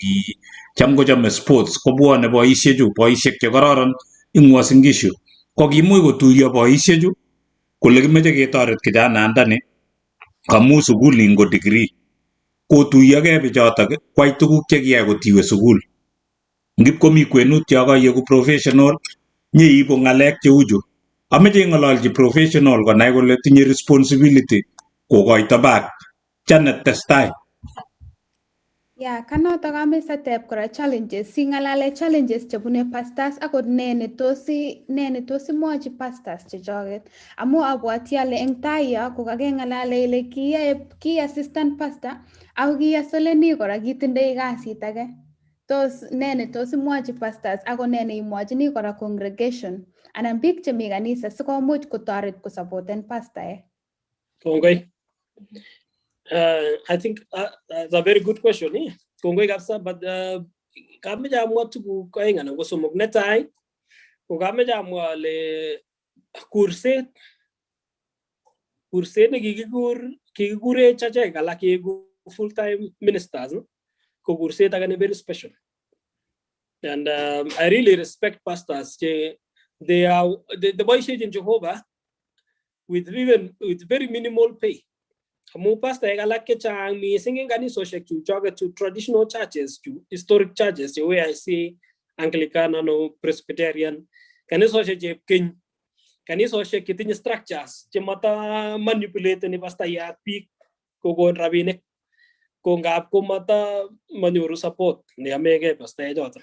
cham kochome sports, kobwone boisiek chekororon ing Uasin Gishu, ko kimuch kotuiyo boisiechu kole kimeche ketoret kijanandani amu sukul ngo degree, kotuyokei bichotok kwai tuguk chekiyai kotiwe sukul. Ngip komi kwenut yo kaieku professional nyeibu ng'alek cheuchu. Ameche ing'ololchi professional konai kole tinye responsibility kokoito back. Janet, testai. Yeah, kanotok ameche ateb kora challenges, sing'alale challenges chebune pastors akot ne netos imwochi pastors chechoket. Amu abwati ale eng tai yo kokakeng'alale ile ki assistant pastor ako ki asoleni kora kitindoi kasit age. Tos ne netos imwochi pastors ako ne neimwochini kora congregation anan biik chemi kanisa sikomuch kotoret kosapoten pastaek. Kongoi. I think that's a very good question. Kongoi kabisa, but kameche amwa tuguk aeng anan ko somok. Netai ko kameche amwa ale kurset ne kikikure chachek alak keiku full time ministers ko kurset age ne very special. And I really respect pastors. They boishet in Jehovah with very minimal pay. Amu pastor alak chechang mising eng kanisosiek chu traditional churches chu historic churches where I see Anglican or Presbyterian kanisosiek chepkeny, kanisosiek chetinye structures chemata manipulate ni pastayat biik kokon rabinik ko ngap ko mata manyoru support neyamegei pastayat choto.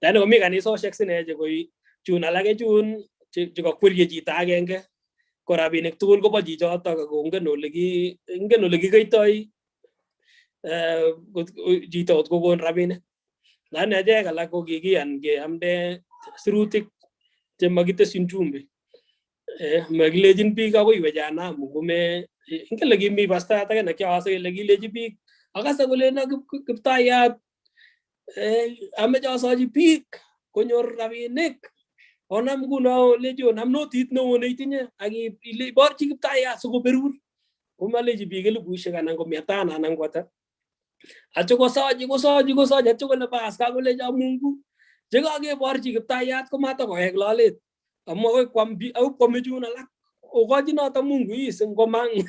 Yani komi kanisosiek sine chekoi chun alake chun chekakwerie chito agenge ko rabinik tugul kobo chichotok ako ingen ole kikoitoi chito kokon rabinik. Lani achek alak ko kikiyan keamde sirutik chemakitesin chumbi. Makilejin biik akoi iwe jehanamu kume ingen le kimi pastayat age nekiase kele kileji biik akase kolen kiptayat ameche asochi biik konyor rabinik. Onam kuno leji onam notit neo neitinye ak iborchi kiptayat sikoberur. Komaleji biik 1000 anan ko 500 anan ko ata. Acho kosochi acho kole pas kakoleji Mungu. Chekakeborchi kiptayat komatakoek lolet. Amu akoi kwam chun alak. Okochi noto Mungu ising komang.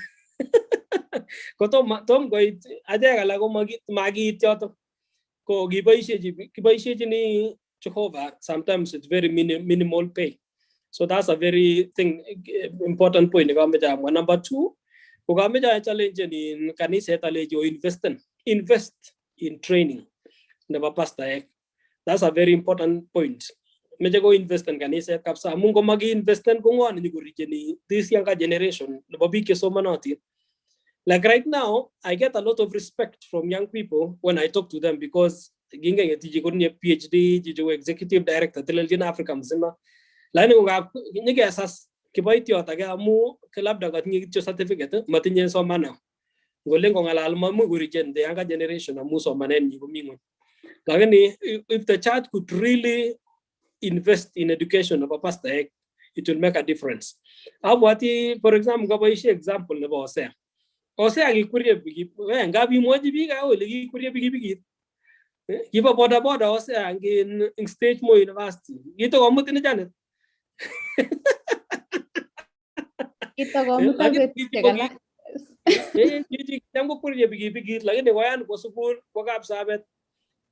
Kotom koit achek alak ko makiit yoto. Ko kiboisiechini Jehovah, sometimes it's very minimal pay. So that's a very important point. Number 2, kukameja challenge in kanisa alejo invest in training never pastor. That's a very important point. Meje go invest in kanisa kapsa mungo magi invest in kungwan ni kurijeni this younger generation nebo bike somanati. Like right now, I get a lot of respect from young people when I talk to them because ginga yetiji kuni PhD, jijo executive director Kalenjin Africa mzima. Lani unga nyige asas kibaiti otaga amu labda gatngi kityo certificate matinye somana. Ngolengo ngalal mamu kurijen the younger generation amu somanen ni kumingo. Lakini if the church could really invest in education of a pastor, it will make a difference. Abwati, for example, gaboishi example nebo Hosea. Hosea akikurie bigi, ngapi mmoja biga au likikurie bigi. Kipa boda Hosea ngin stage mo university. Gito ko mutin Janet. Ito ko mutabet tegala. Gigi tango kurie bigi lakini wayan ko sukul ko kapsabet.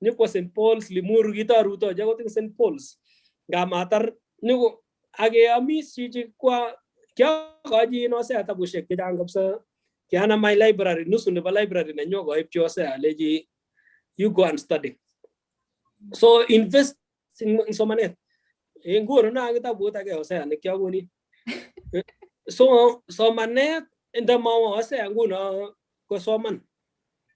Ni ko St. Paul's limuru kita ruto jago ting St. Paul's. Gamatar ni ko age amis chichi kwa kya kaji no se atabushek kidang kapsa. Kiana my library, nusu neba library na nyogo ipcho se aleji you go and study. So invest in somanet. Ngoro na kita buta ke ose ane kya goni. So somanet inda mawa ose nguno ko soman.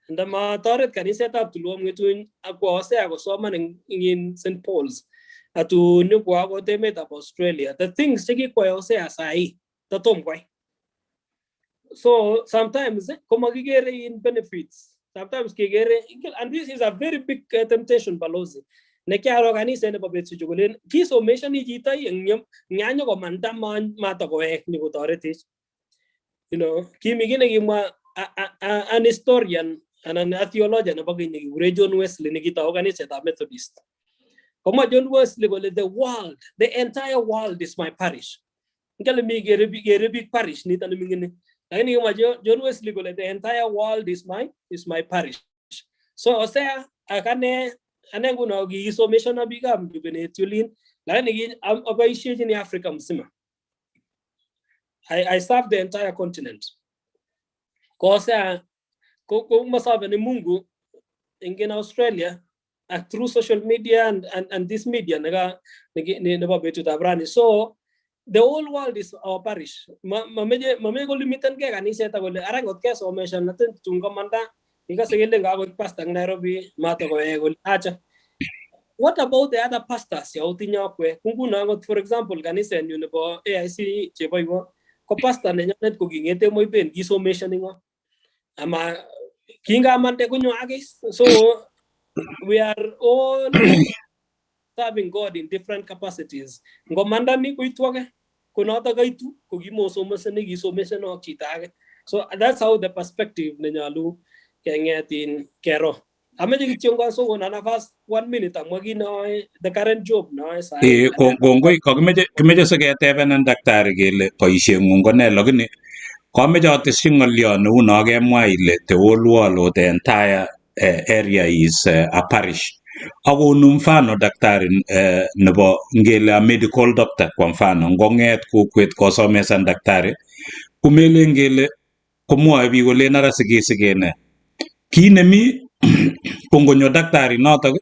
ndama toret kanisetab tulwom ng'etuny akwa Hosea kosoman in St. Paul's atu nyukwa akot emetab Australia the things chekikwai Hosea sahi tatom kwai. So sometimes komakikere in benefits, sometimes kikere, and this is a very big temptation balozi. Nekiaro kanisa nebo betusiek chukolen kisomeshani chito nyanyo komanda matakoek nikotoretech. You know, kimi kine kimwa an historian and a theologian nebo keny nekikure John Wesley nekitao kanisetab Methodist. Koma John Wesley kole the entire world is my parish. Ngale mi kere big parish nito nimingine. Lakini kama John Wesley kole the entire world is my parish. So Hosea akane nguno kisomesha na bigam jubenet yulin lakini abaishe ni Africa mzima. I serve the entire continent. Hosea ko masabe ni Mungu in Australia through social media and this media naga nebo betutab rani. So the whole world is our parish. Mame ko limitan ke kanisa ta kole arangot ke somesha natin tunga manda ikasegele ngagot pastor ng Nairobi mato ko kole acha. What about the other pastors ya utinya kwe kung kuna ngot for example kanisa nyo nebo AIC chebo iwo ko pastor ne nyanet ko gingete mo iben gisomesha ningo ama kinga mante kunyo agis. So we are all serving God in different capacities. Ngomanda ni kuitwage kunata kaitu kugimosomesene gisomesene ak chitake. So that's how the perspective nenyalu kengetin kero. Ameje kichonga so na nafas 1 minute amwagi na the current job na sa. Kongoi kimeje seketeben daktari kele boisiengung ko ne lakini kameje atesyi ng'olyo neu no kemwa ile the whole world or the entire area is a parish. Akonu mfano daktari nebo ngele a medical doctor kwa mfano ngong'et kokwet kosomesan daktari kumele ngele komwoe biik kole nara sigesigene kii nemi kongonyo daktari notok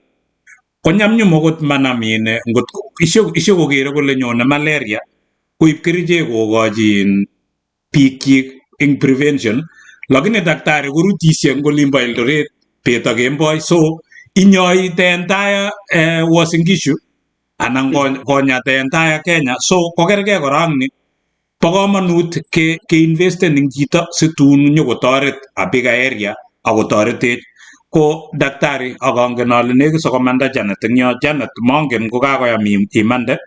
konyamnyum akot manamine ngot isio kokere kole nyone malaria koib kerichek kokochin biikyik ing prevention lakini daktari korutisye eng olimbo Eldoret bet ak kemboi so inyoi the entire Uasin Gishu anan konya the entire Kenya so kokergei korok ni bo komonut ke-investen ing chito situn nyokotoret a bigger area akotoretech ko daktari akangen ale nekit sokomanda Janet eng yo. Janet mongen ko kakoyam imande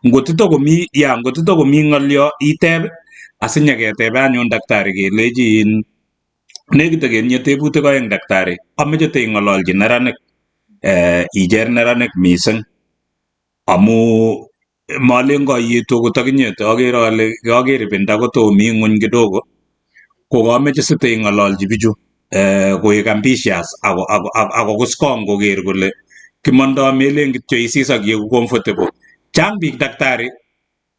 ngotitokomi ng'olyo iteb asinyeketebe anyun daktari kelejin nekit kenyie tebutik oeng daktari ameche teing'ololji neranik ijer neranik mising amu malen kayetu akot akinye akere ale kaker ibinda kotomi ng'uny kidogo ko kameche siteing'ololji bichu koek ambitious akokus kong koker kole kimondoi melen kityo isis ak yeku comfortable. Chang biik daktari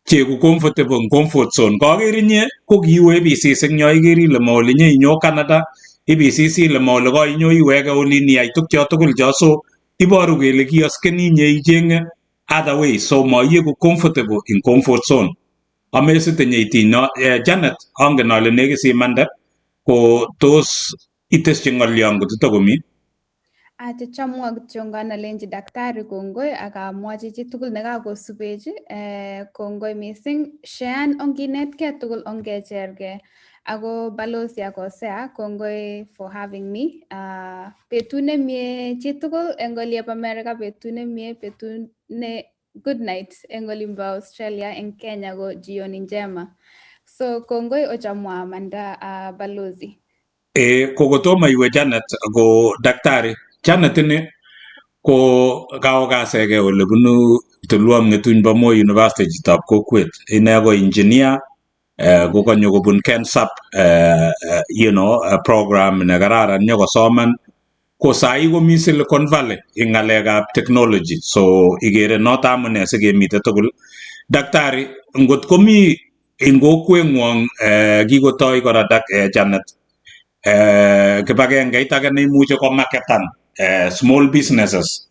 cheku comfortable eng comfort zone. Kaker inye ko kiiwe ibisis eng yo iker ile maole inye inyo Canada ibisis ile maole ko inyo iweke olin iyai tukcho tugul cho so iboru kele kioskeni inye icheng'e other way so maieku comfortable in comfort zone. Amesite nyeitiny no Janet angen ale nekit simande ko tos itesyi ng'olyo ngotitokomi. Chechamwa kityongan alenji daktari kongoi akamwachi chi tugul nekakosubechi kongoi mising shean onginetkei tugul ongechergei ako balozi ak Hosea kongoi for having me betut nemie chi tugul eng oliep America betut nemie betut ne good night eng olimbo Australia eng Kenya ko jioni njema so kongoi ochamwa amanda balozi. Kokotomo iwe Janet ko daktari Janet ini ko kaokasege ole bunu tulwom ng'etuny bo Moi University chitab kokwet ine ko engineer ko kanyo kobun Kensap program ne kararan nyokosoman ko sai komi Silicon Valley ing ng'alekab technology so igere noto amune sikemite tugul daktari ngot komi ing kokweng'wong kikotoi kora Janet kibagengeit age neimuche komaketan small businesses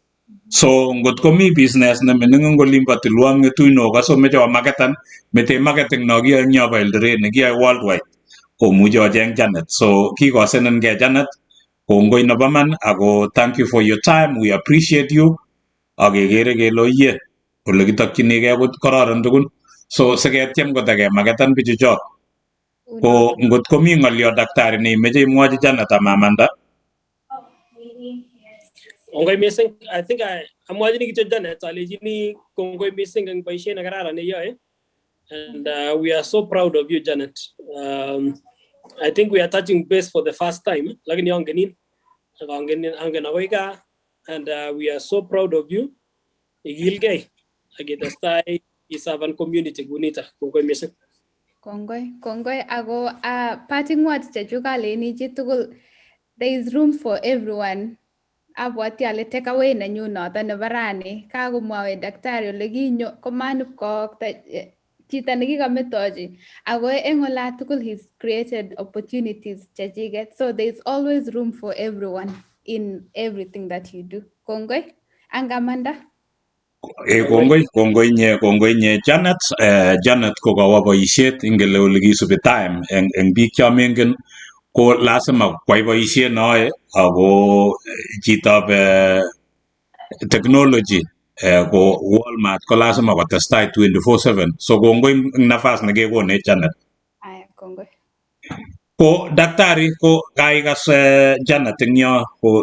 so ngot komi business nemining eng olimbo tulwom ng'etuny no kasomeche komaketan mete marketing no kiyoe eng yobo Eldoret nekiyoe worldwide komuche ocheng Janet so kikosenen Janet Kongoi nebo man ako thank you for your time. We appreciate you. Akekere kele oyie ole kitokchinigei kororon tugul. So siketiem kotakemaketan bichuchok. Ko ngot komi ng'olyo daktari neimeche imwochi Janet amamanda. Kongoi missing. I think amwachini kityo Janet alechini kongoi missing eng boisiet nekararan neyoe. And we are so proud of you, Janet. I think we are touching base for the first time. Lakini angen akoi kaa. And we are so proud of you. Igilgei. Akitestai isavan community kunita. Kongoi missing. Kongoi ako parting words chechu kaleni chitugul, there is room for everyone. Abwati ale take away nenyu noto nebo rani kakomwoe daktari ole kinyo komanip kookta chito nekikametochi ako eng ola tugul he's created opportunities chechiket, so there is always room for everyone in everything that you do. Kongoi angamanda. Kongoi nye Janet. Janet ko kawo boisiet ingele ole kisubi time eng biik chomengen ko lazima kwai boisiet noe ako chitab technology ko Walmart ko lazima kotestai 24/7. So kongoi eng nafas nekekonech Janet. Aya, kongoi. Ko daktari ko kaikas Janet eng yo ko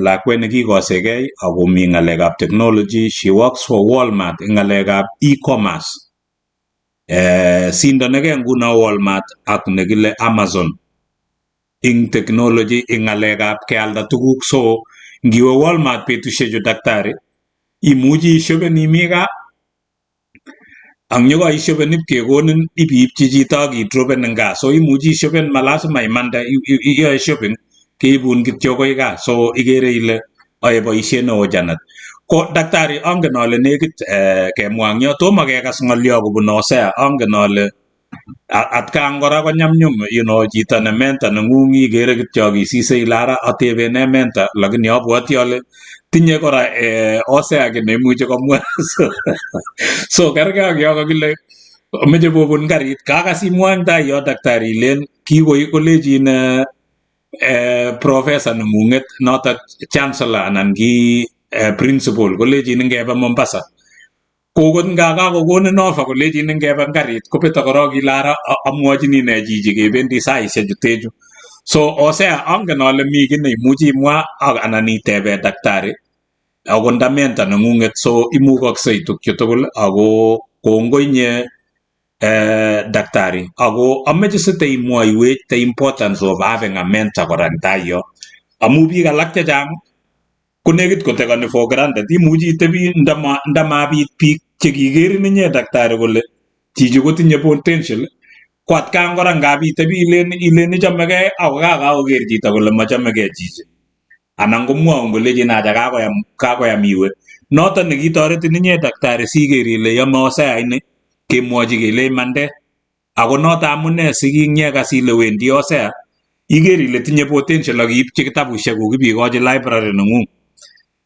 lakwet nekikosekei ako mi ng'alekab technology. She works for Walmart eng ng'alekab e-commerce. Sindonekei nguno Walmart ak nekile Amazon ing technology ing ng'alekab kealda tuguk. So ngiwe Walmart betusiechu daktari imuchi ishopen imi gaa ang nyekaishopen ipkekonin ipiipchi chito akidropen eng gaa. So imuchi ishopen malasima imande iyoe shopping keibun kityo koi gaa. So ikere ile ae boisiet neo Janet. Ko daktari angen ale nekit kemwa eng yo tomo kekas ng'olyo kobun Hosea. Angen ale atkan kora konyamnyum chito ne mentor neng'ung ikere kityo akisise ile ara atebe ne mentor, lakini abwoti ale tinye kora Hosea ki neimuche komwa. So kergei ak yo kakile meche kobun karit. Kakas imwa eng tai yo daktari ilen kikoi kolejin professor neng'ung'et notok chancellor anan ki principal kolejin ngebe Mombasa. Kokot nga kakokonin offer kolejin ngebe karit kopete korok ile ara amwochini ne chichi kebendi saisiek chutechu. So Hosea angen ale mi ki neimuchi imwa anan itebe daktari ako nda mentor neng'ung'et. So imukoksei tukchu tugul ako kongoi nye daktari ako ameche siteimwoiwech the importance of having a mentor kora eng tai yo amu biik alak chechang konekit kotekani for granted. Imuchi itebi ndamabit biik chekikerin inye daktari kole chichi kotinye potential ko atkan kora ngap itebi ilen ichamegei ako kakoker chito kole machamegei chichi anan komwoun kolejin acha kakoyam iwe. Noto nekitoretin inye daktari siker ile yome Hosea ini kemwochi kele imande. Ako noto amune sikinyekas ile wendi Hosea iker ile tinye potential akiipchi kitabusiek kuk ibikochi library neng'ung.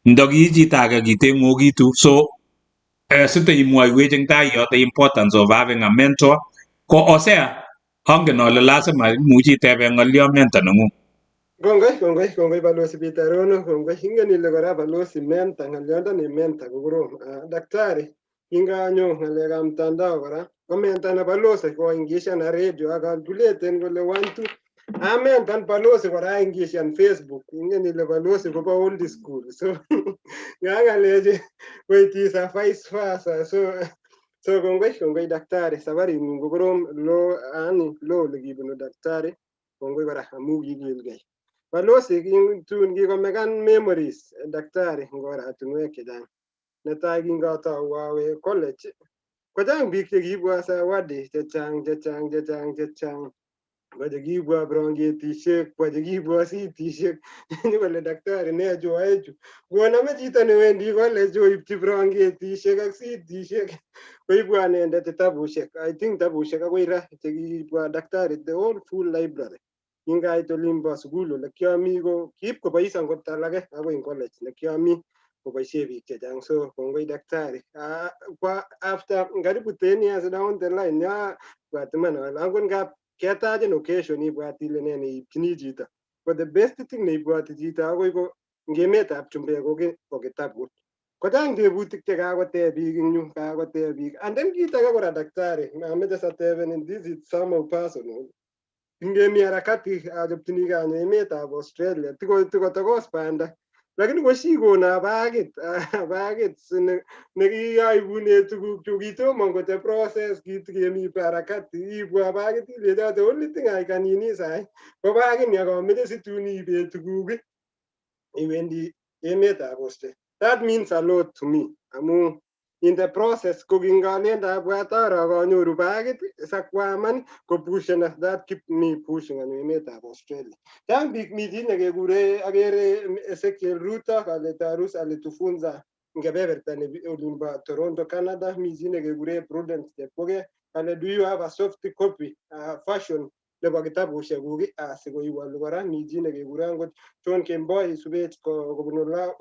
Ndaki chito age kiteng'okitu. So siteimwoiwech eng tai yo the importance of having a mentor ko Hosea angen ale lazima imuchi itebe ng'olyo mentor neng'ung. Kongoi balozi Pitarono, kongoi ingen ile kora balozi mentor, ng'olyondoni mentor ko korom. Daktari kinganyo ng'alekab mtandao kora ko mentor ne balozi koingishan na radio akalkuleten kole 1 2 mentor balozi kora ingishan Facebook. Ingen ile balozi kobo old school. So ngaleje koitisa vice versa. So kongoi daktari, safari ng'ung ko korom lo lekibunu daktari. Kongoi kora amu kikilgei. Balozi tun kikomekan memories daktari eng oratinwek chechang. Netai kingatau awe college kochang biik chekiibwa zawadi chechang. Kwa chekiibwa brangetisyek, kwa chekiibwa sitisiek. Kole daktari ne choechu. Koname chito newendi college oibchi brangetisyek ak sitisiek. Koibwa inendet kitabusiek. I think kitabusiek akoi ra chekiibwa daktari the whole full library. Kingait olimbo sukul ole kiami ko kiib kobois angot alake akoi eng college nekiami koboisie biik chechang. So kongoi daktari. Kwa after karibu 10 years down the line ya bwatiman ale angot ngap ketachin occasion ibwat ile ne neibchini chito but the best thing neibwoti chito agoi ko ngemetab chumbek ko kitabut. Kochang tebutik chekakoteb biik eng yu, kakoteb biik. And then kit age kora daktari, mameche satebenin, this is somehow personal. Ingemi harakati achopchini kanyo emetab Australia, tikotokos banda. Lakini koshikona bagit nekiyoibune tuguk chu kitomo kote process kitikemi harakati ibwa bagit ile the only thing I can is I ko bagit ni akameche situn ibe tuguk iwendi emetab Australia. That means a lot to me. Amu in the process cooking galenda abwatara kanyoru bagit sakwaman ko pushena that keep me pushing an emetab Australia. Chang big meeting nekekure agere Ezekiel Ruto kale Tarus alitufunza ngebeberta ne olimba Toronto Canada meeting nekekure Prudence Chepoge kale do you have a soft copy fashion nebo kitabushek kuk asikoiwolu kora meeting nekekure angot John Kemboi subet kobunula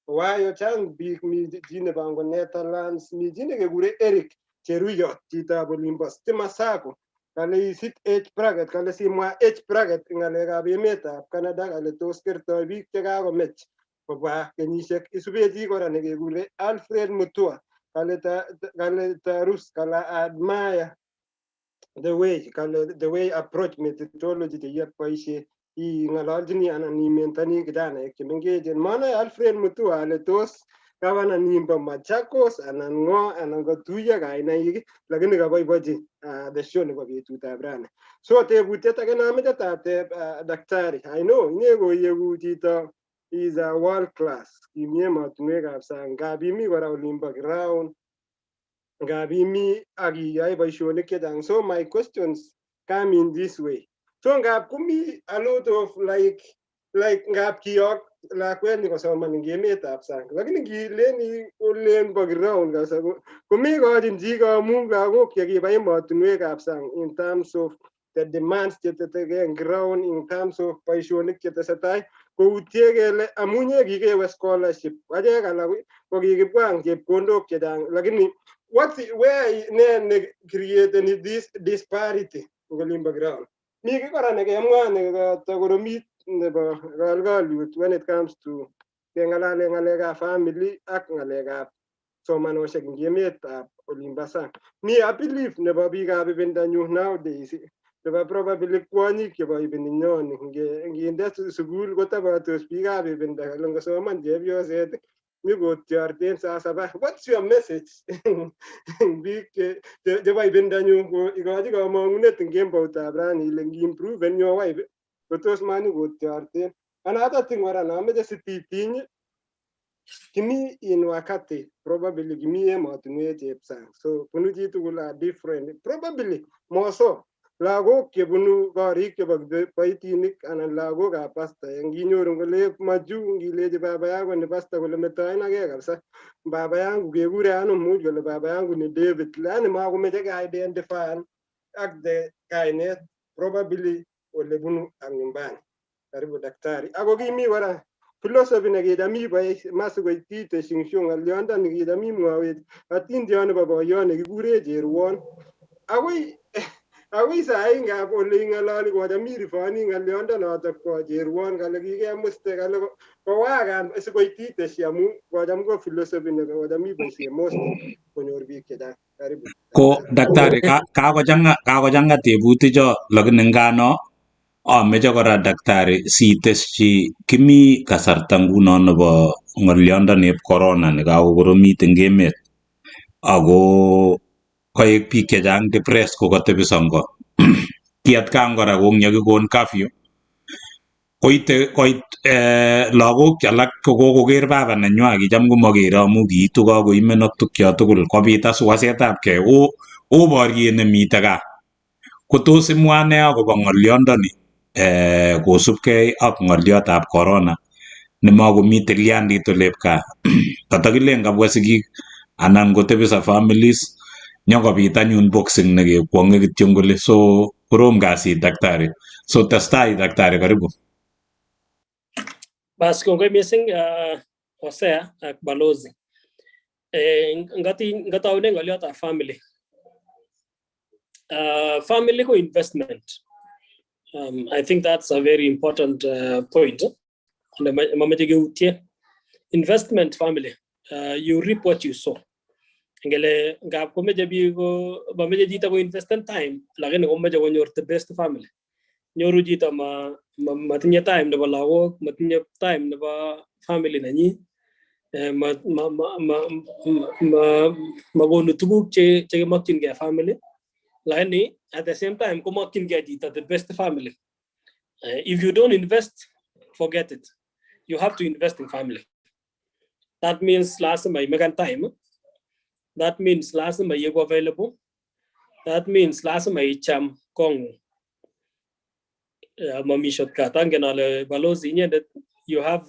wayo chang big meeting nebo angot Netherlands meeting nekekure Eric Cheruyot chitab olimbo Stima Sacco kale isit H bracket kale simwa H bracket ngalekab emetab Canada kale tos kertoi biik chekakomech kobwa kenyisiek isubechi kora nekekure Alfred Mutua kale Tarus kale admire the way approach methodology cheyoe ing'ololjini anan imentoni kijanaek chemengechen. Manoe Alfred Mutua ale tos gavana nimbo Machakos anan ng'o anan kotuiyo kainaik lakini kaboibochi the show nebo betutab rani. So tebutiet age nameche tateb daktari. I know inye koyeku chito is a world class. Kimi emotinwekab sang. Ngap imi kora olimbo ground. Ngap imi ak iyoe boisionik chechang. So my questions come in this way. So ngap kumi a lot of like ngap kiyok lakwet ni kosoman eng emetab sang. Lakini ngileni ulen bo ground kasa komekochin chi kamu lagok chekiba emotinwekab sang in terms of the demands cheteteke eng ground in terms of boisionik chetesetai koutie kele amunye kikewe scholarship achek alak ko kikibwa chepkondok chechang lakini where ne created this disparity eng olimbo ground. Mi kora nekemwa nekakoromit nebo kalkalyut when it comes to kengalale ngalekab family ak ngalekab somanosiek eng emetab olimbo sang. Mi a belief nebo biikab ibindanyu nowadays nebo probably kwonyik chebo ibininyoni nginde sukul kotabatos biikab ibinda kale ngosoman chepyoset nyikotiorten saa saba. What's your message? Biik chebo ibindanyu ikochi kamang'unet eng kemboutab rani ile ngiimproven your wife kotos manyikotiorten. Another thing kora nameche sititiny kimi in wakati probably kimi emotinwek chep sang. So bunu chitugul are different. Probably moso lagok chebunu korik chebo kiboitinik anan lagokab pasta nginyoru kole maju ngilechi baba yako ni pasta kole metoenake kabisa. Baba yangu kekure ano much kole baba yangu ni David. Yaani makomeche ke-identifyan ak the kainet probably ole bunu ang nyumbani. Karibu daktari. Ako kimi kora philosophy nekicham iboe masikoityi teshingsho ng'olyondoni kicham imwowech atindion nebo boiyot nekikure Cherwon. Akoi sahi ngap ole ing'ololi kocham irifoni ng'oliondonoto bo Cherwon kale kikemuste kale kowakan sikoityi teshi amu kocham ko philosophy nekocham iboisie most konyor biik chechang. Karibu. Ko daktari kakochanga tebuticho lakini ngano ameche kora daktari siteschi kimi kasarta nguno nebo ng'olyondonib corona nekakokoromit eng emet ako koek biik chechang depressed kokatebiso ngo ki atkan kora kongyakikon curfew koit lagok alak kokoker baba nenywa kicham komakere amu kiitu kakoimen ak tukyo tugul kobit as wasetabkei o boriet nemite gaa kotos imwa ne akobo ng'olyondoni kosubkei ak ng'oliotab corona nemakomi tilyandit olep gaa katakilen kabwa sigik anan kotebiso families nyokobit anyun boxing nekekwong'e kityo kole so korom kasit daktari so testai daktari karibu. Bas kongoi missing Hosea ak Balozi. Ngataune ng'oliotab family. Family ko investment. I think that's a very important point. Investment family, you reap what you sow. Ngele ngap ko meje bi go ba meje jita go invest in time lagene ko meje wonyor the best family nyoru jita ma tinya time ne ba lawo ma tinya time ne ba family na ni ma gonu tuguk che makin ge family lagene at the same time ko makin ge jita the best family. If you don't invest, forget it. You have to invest in family. That means last time. That means last time you available. That means last time cham kong mami shortcut angenale balozi that you have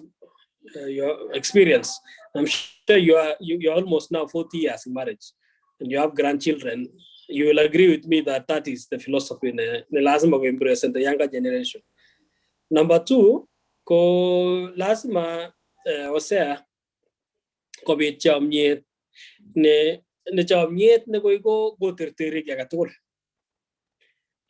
your experience. I'm sure you're almost now 40 years in marriage and you have grandchildren. You will agree with me that that is the philosophy in the last of embrace and the younger generation. Number two, ko last osea ko be cham ne cham nyet ne go tertere ya gatul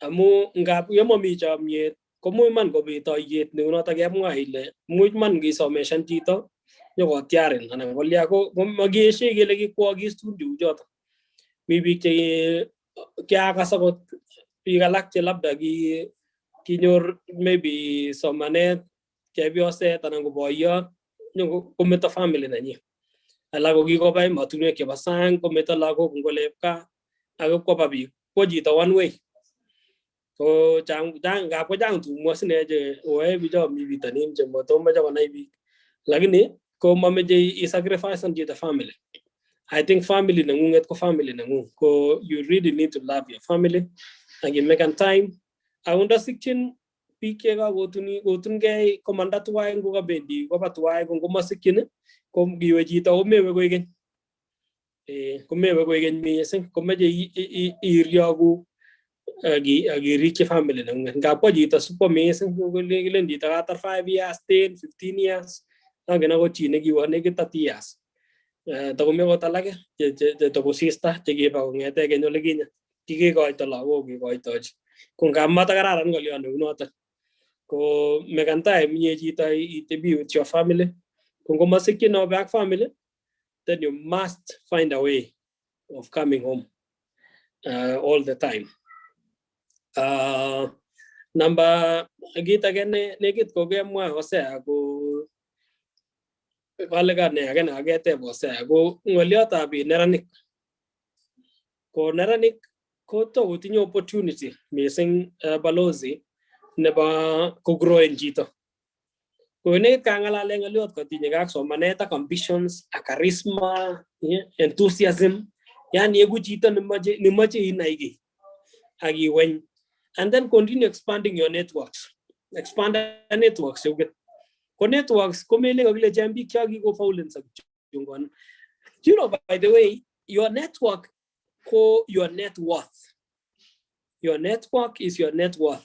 amu ngap yamo mi cham nyet ko muy man ko be to yet ne uno ta gem ngai le muy man gi someshan chito nyo ko tiaren ana ko lia ko magi she gele gi ko gi studio jot mi bi che kya ka sagot pi galak che labda gi kinyor maybe somane che biose tanango boyo nyo ko meta family na ni alago gi ko bay matune ke basang ko meta lago ko lepka ago ko babi ko jita one way ko jang ga ko jang tu mo sene je oe bi do mi vitamin je mo to ma ja wanai bi lagini ko mame je I sacrifice on the family. I think family na ngunget ko family na ngung ko you really need to love your family and you make time aunda sikin pike ga gotun gay komanda tuwa ngo ga bendi ko patwa ngo masikin ko giwe jita o mewe ko igen ko mewe ko igen mi sen ko meje iryagu agi rich family nang nga po jita super mesen ko len jita after 5 years 10 15 years ang gina ko chine gi wane gi 30 years to me ko talaga to ko sista gi ba ngete ge no leginya gi ko ito lawo gi ko ito kung gamma ta kararan ko lian no ta ko me kanta mi jita ite be with your family kung ko masikin no back family then you must find a way of coming home all the time. Number git again negit ko game mo ose ako walaga ne again agete bose ako ngoliota bi neranik ko to utinyo opportunity missing balozi ne ba ko grow en jito ko ne kangala lenga liot ko tinye gak so maneta ambitions a charisma enthusiasm yani egu jito ne maje inaigi agi when and then continue expanding your networks. Expand the networks. You get networks. Komele gile jambi kyagi go faulen sa jungon. You know, by the way, your network ko your net worth. Your network is your net worth.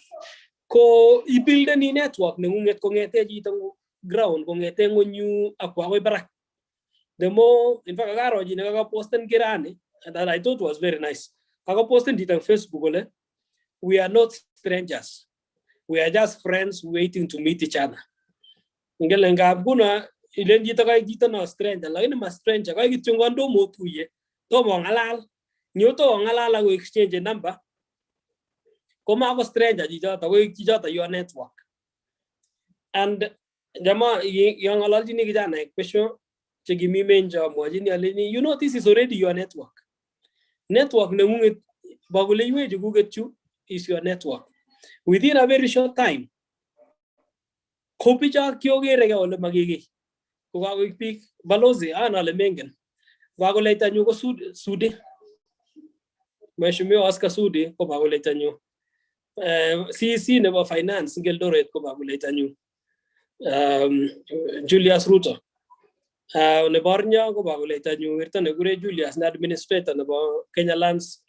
Ko i-build ni network ne ngunget ko ngete jitang ground ko ngete ngonyu akwa we barak. The more in fact agaro ji naga posten kirani that I thought was very nice. Aga posten ditang Facebook ole. We are not strangers. We are just friends waiting to meet each other. Ngelenga buna ilenji taka jita na stranger. Lagi na stranger. Kaya gitungan do mo tuye. To mo ngalal. Nyo to ngalala go exchange number. Koma ako stranger jita. Tago jita your network. And jama yung alal jini kita na ekpesyo. Chegi mi menja mo jini alini. You know this is already your network. Network na ngungit bagule yue juguget chu. Is your network. Within a very short time, Kopija Kyoge Rega or Magigi, who are we pick Balozi, Anna Lemengen, Vagoleta Nugo Sudi, Meshumi Oscar Sudi, Cobagoleta New, CC never finance, Geldoret, Cobagoleta New, Julius Ruto, Nebornia, Cobagoleta New, written a great Julius, an administrator about Kenya Lands,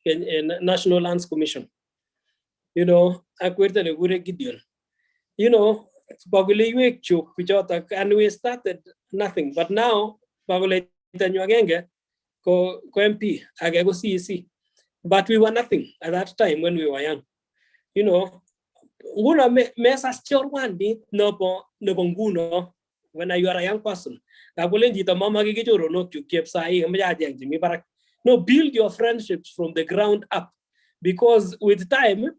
National Lands Commission. You know, I quoted a good Gideon. You know, Baguli Wake Chuk, and we started nothing. But now, Baguleta Nyagenge, Ko MP, I go CEC. But we were nothing at that time when we were young. You know, Nguna mesas chorwandi no nguno when you are a young person. Kakulenji to mama gigichoro no keep sai mi barak. No, build your friendships from the ground up, because with time,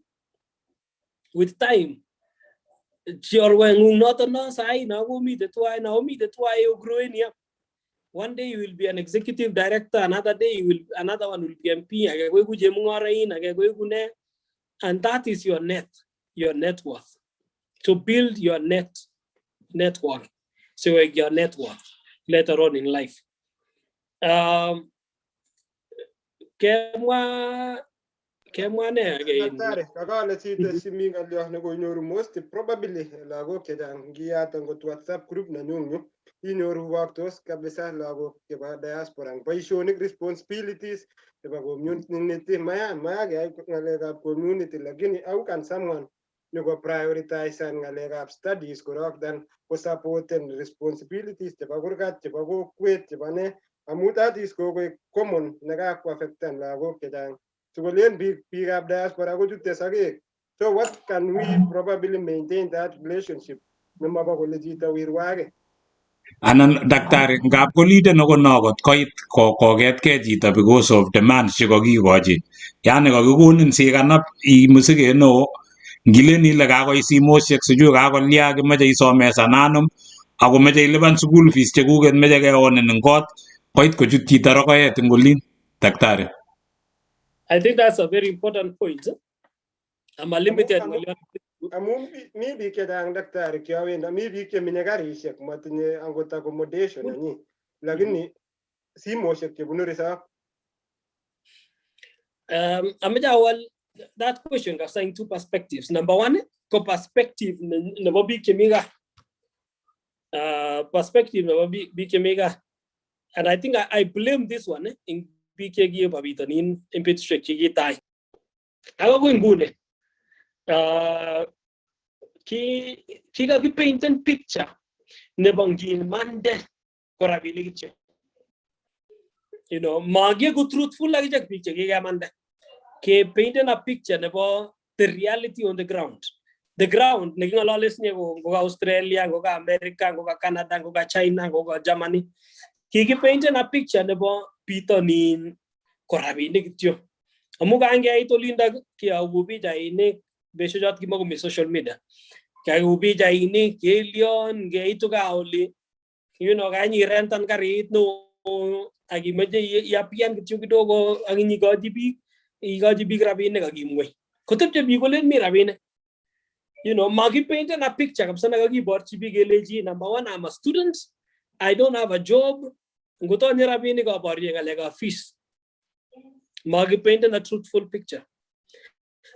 chorwengung not no sai na go meet the twy you growing here. One day you will be an executive director, another day another one will be MP, and that is your net worth. To build your network, so your net worth later on in life. Kemwa ne again. Kakale chito simi ngalyo nekonyoru most probably lagok chechang ngiyat ngot WhatsApp group nenyunyu inyoru waktos kabisa lagok chebo diaspora boisionik responsibilities chebo community maya keyai ngalekab community lakini how can someone neko prioritize ngalekab studies korok than ko supporten responsibilities chebo kurgat chebo kokwet chebo ne amu that is common nekako affecten lagok chechang. So diaspora go to Tesage. So what can we probably maintain that relationship? Anan daktari ngap ko leader no konogot koit kogetke chito because of demands chekokikochi. Yani kakikonin sikanap imusike no ngilen ile kakoi simoshek sijui kakolia kimeche isomesananum ako meche ilipan school fees chekuket meche keonin eng kot koit kochut chito rokoet eng olin daktari. I think that's a very important point. I'm a limited. Amu mi biik chechang daktari kiawenda mi biik chemenye karishek matinye angot accommodation nenyi lakini simoshek chebunu risap. That question is saying two perspectives. Number one, perspective nebo biik chemiga. Perspective nebo biik chemiga. And I think I blame this one in BKG babitanin in Pittsburgh chigitai. Ako ko ngune. Ki paint and picture nebo ngin mande korabili kiche. You know, magi go truthful like jak picture ki mande. Ke painting a picture nebo the reality on the ground. The ground naging lawless ni go Australia, go America, go Canada, go China, go Germany. Ki painting a picture nebo pitonin korabili kityo. Amuga ange ito linda ki ubi jaine besojat ki mago social media. Kaya ubi jaine kelion ge ito ka oli. You know ganyi rentan karit no agi meje yapian kityo kidogo ang ni igaji big rabine kagi mwe. Kotep je bigolen mi rabine. You know magi painting a picture kapsa nagagi borchi bigeleji. Number one, I'm a student. I don't have a job. Ngoto ni rabine ka borje ngalega fees. Magi painting a truthful picture.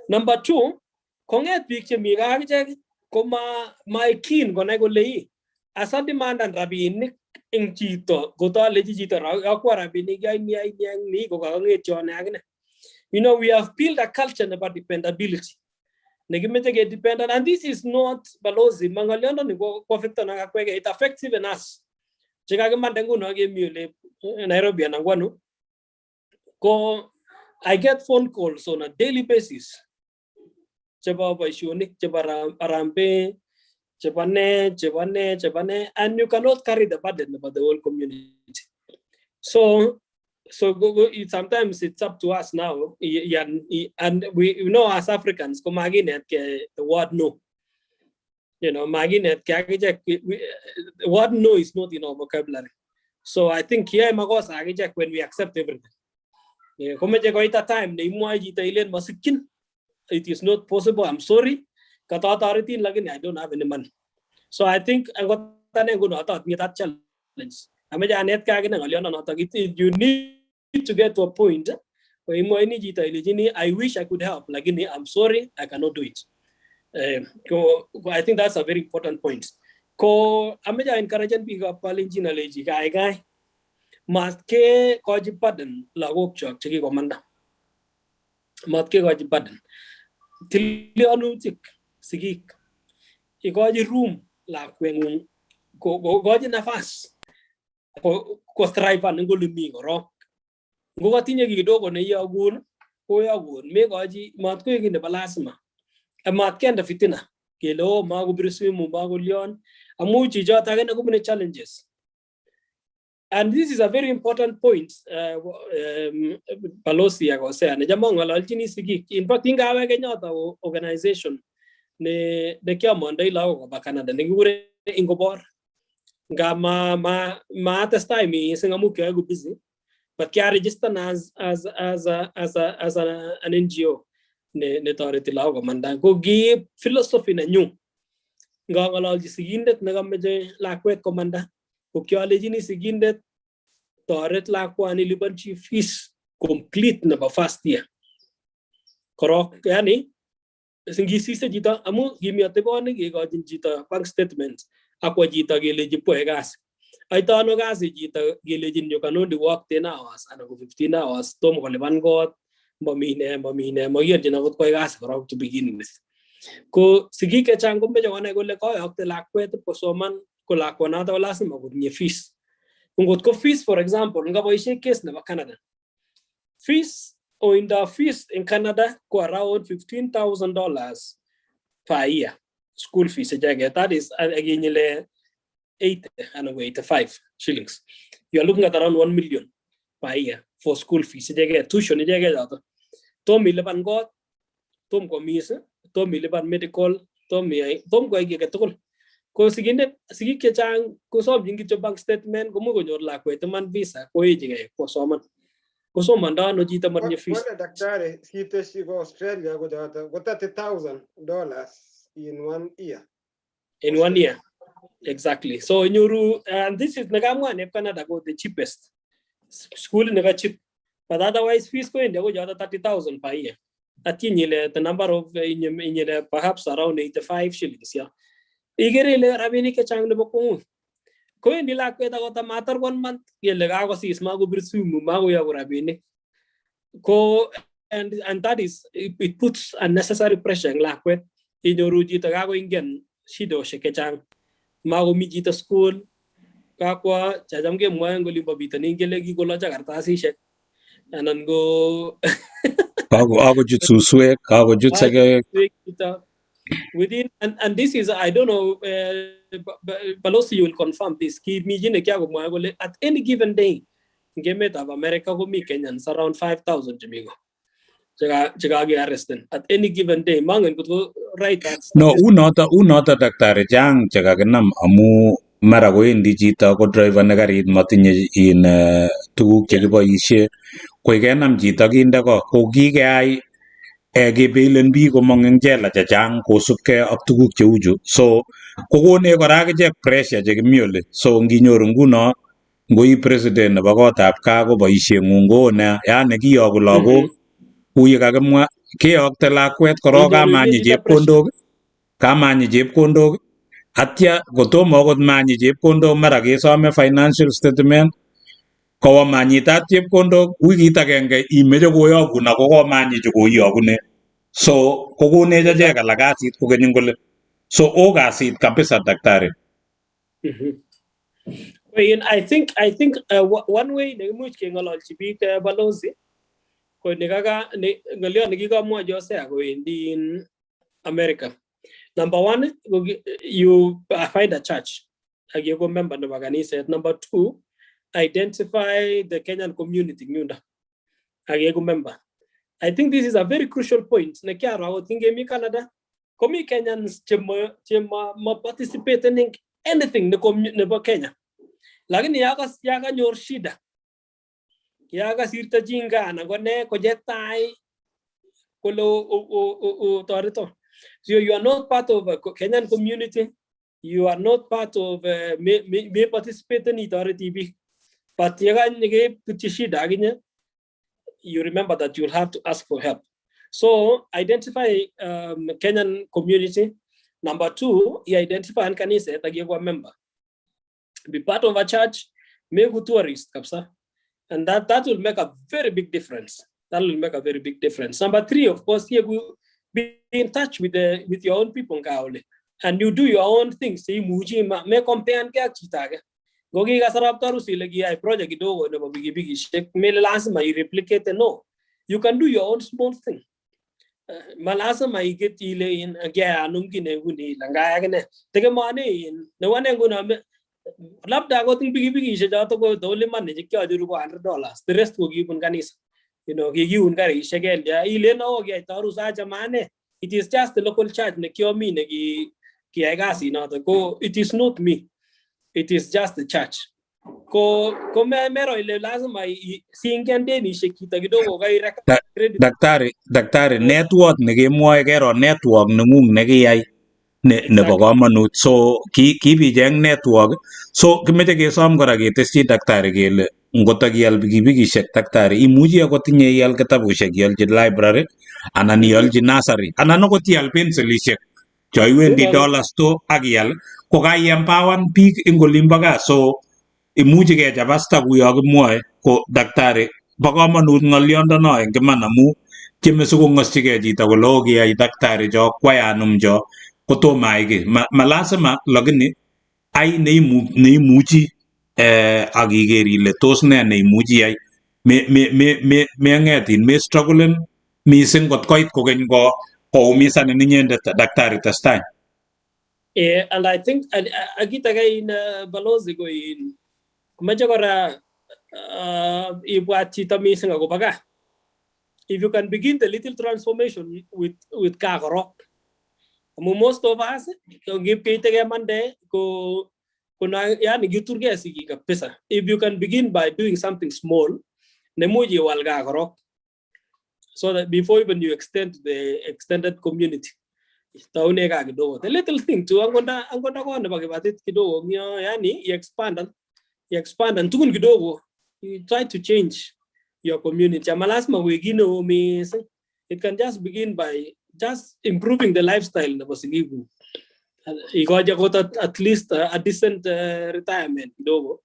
Number two, konget picture miga je koma my keen gonna go lay. Asa demand and rabin in chito gota legito akwa rabin ni go agne. You know, we have built a culture about dependability. Negimete get dependent, and this is not balozi. Mangaliano ni go perfect na kwege. It affects even us. Chikaga mandengu no ge mule Nairobi anangwanu. Ko I get phone calls on a daily basis. Cheba Bashunik, Cheba Arambe, Chebane, and you cannot carry the burden about the whole community. So sometimes it's up to us now, and we know as Africans, the word no. You know, the word no is not in our vocabulary. So I think here when we accept everything. Time it is not possible. I'm sorry. I don't have any money. So I think I got that challenge. You need to get to a point where I wish I could help. I'm sorry, I cannot do it. I think that's a very important point. I'm encouraging people Kalenjin must ke koji padan lagok chok chiki komanda mat ke koji padan tilionu sigik ikoji room la kwengun koji nafas ko strive an ngolu mi goro ngo tinye kidogo ne yagun ko yagun me koji mat ko yine balasma amat kenda fitina kelo mago brisimu mago lion amu chichot age na kubune challenges. And this is a very important point. Balozi yakosea ne jamong ngalaljini sigik. In fact ingawe Kenyatta organization ne kya mondai lao ko ba Canada ne gure ingobor nga ma testai mi singamu kya go busy but kya register as an NGO ne toreti lao ko manda go gi philosophy na new nga ngalalji sigindet ne gameje lakwet ko manda ko kya lejini sigindet toret lakwani liban chi fees complete na ba first year korok yani singi sisa jita amu gimi atebone ge ga jita bank statement akwa jita geleji poegas ai tano gasi jita gelejin yo kanu di work 10 hours ana ko 15 hours tom ko leban got mamine mo yer jina ko poegas korok to begin with ko sigi ke chang ko mejo ane ko le ko yakte lakwet po soman ko lakwana ta lasima ko ni fees ngot ko fees for example nga boishe case na Canada fees or in the fees in Canada go around $15,000 per year school fees that is again 85 shillings. You are looking at around 1 million per year for school fees tuition to mi leban got tom ko mis to mi leban medical to ko ge tokol ko sigi ke chang ko som jingi cho bank statement ko mo ko nyor la ko man visa ko ejige ko soman da no jita man ni fees wala daktari site go Australia go data go $30,000 in 1 year in 1 year exactly. So nyuru and this is nagamwa ne Canada go the cheapest school ne cheap but otherwise fees ko India go jata 30,000 per year at the number of perhaps around 85 shillings yeah. Igere le rabini ke chang le boko ko indi la ko ta ko matter 1 month yele ga ko sis ma go birsumu ma go ya go rabini ko and that is it puts unnecessary pressure en la ko inyoru jita ga go ingen shido sheke chang ma go mi jita school ka kwa jajam ke mo ngo limba bitani ngele gi go la jakarta si shek anan go Ako jutsu swek, ako jutsake. Within and this is I don't know Balosi you will confirm this at any given day Gemet of America go mi Kenyans around 5,000 Jamigo Chagagi arrested at any given day mangan could go right at No unota daktari jang chagaganam amu mara go indi jita ko driver nagarit matinye in tuguk chekiboishe ko kenam jita kinde ko kikeyai kebelen biik komong eng jela chechang kosubkei ak tuguk cheu chu so kokone kora akichek pressure chekimi so nginyoru nguno ngoi president nebo kotab kaa ko boisieng'ung ko ne yani kiyoku lagok uye kakimwa keyokte lakwet korok kamanyi chepkondok atya kotomo akot manyi chepkondok mara kesome financial statement kowo manyitat chepkondok wikit agenge imeche koyokun ako komanyi chekoiyokune so kokonech achek alak kasit kokenyin kole so o kasit kabisa daktari. I think one way ne much ke ngololchi biik Balozi ko nikaga ngolio nikikamwa Jose ako in America. Number one, you find a church. You go member of kanisa. Number two, identify the Kenyan community. You go member. I think this is a very crucial point. Nekiara o tinge mi Canada. Komi Kenyans chema participate in anything ne Kenya. Lakini yaga nyor shida. Yaga sirta jinga na gone ko jetai kolo torito. So you are not part of a Kenyan community. You are not part of may participate in authority. But you remember that you'll have to ask for help. So identify Kenyan community. Number two, you identify and kanisa that you are a member. Be part of a church, make a tourist, and that will make a very big difference. That will make a very big difference. Number three, of course, you will be in touch with your own people, and you do your own things. Say muji me compare and get chitaga. Gogi gasarap Tarus ilagi I project do no big shake me last my replicate no. You can do your own small thing. malasa maiget ile in agya numkine guni langa agne tege mane in ne wane guna labda go ting bigi she jato go dole man je kya juru ko $100 the rest go give un kanis gigi un kari shegel ya ile no ge Tarus aja mane it is just the local church ne kyo mi ne ki agasi no go it is not me, it is just the church ko mero ile lazima singende ni shekita kidogo ga iraka credit daktari network nekemwoe kero network nengung nekiyai nebo komonut so kibijeng network so kimeche kesom kora ketesyi daktari kele ngotakial pikipikishek daktari imuchi akot inye ial kitabushek ialchi library anan ialchi nursery anan akot ial pensilishek cho iwendi dollar store ak ial ko kaiempowan biik ing olimbo gaa so imuchi kechapasta kuyo kimwoe ko daktari bo komonut ng'oliondono eng iman amu tieme sikong'osyigei chito kole okiyai daktari cho kwayanum cho kotomo ai ki malasima lakini ai neimuchi ak iker ile tos ne neimuchi ai meng'etin me strugglen mising kot koit kokeny koumisanin inyendet daktari testai. And I think agita in balozi go in kumacha kora ibwat chito mising akobo gaa. If you can begin the little transformation with kakorok. Most of us give Peter Monday go yani giturge sigi kapesa. If you can begin by doing something small, nemuji walga kakorok. So that before even you extend to the extended community. The little thing too, I'm gonna go on about it kidogo yani you expand and tukun kidogo you try to change your community. Amalasma wegino means it can just begin by just improving the lifestyle na basigigu. Ikaja got at least a decent retirement kidogo.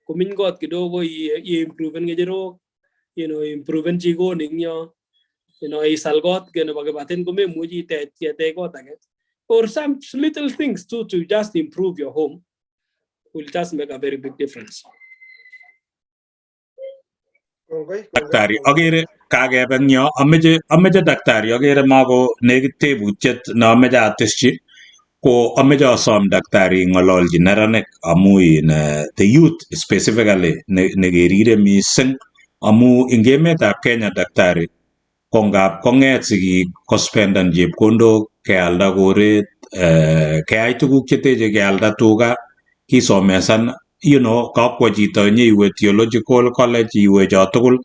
Kumin got kidogo improve ngejero improve jigo ninyo isal got gena bagabaten kume muji te got again. Or some little things too to just improve your home will just make a very big difference. Daktari agere kakeben yo ameche daktari agere mako nekit tebutiet na ameche atesyi ko ameche asom daktari ng'ololji neranik amu the youth specifically nekerire mising amu ing emetab Kenya daktari ko ngap kong'et sigik kospendan chepkondok kealda koret keyai tuguk cheteche kealda tuga kisomesan kakwo chito nyeiwe theological college iwe cho tugul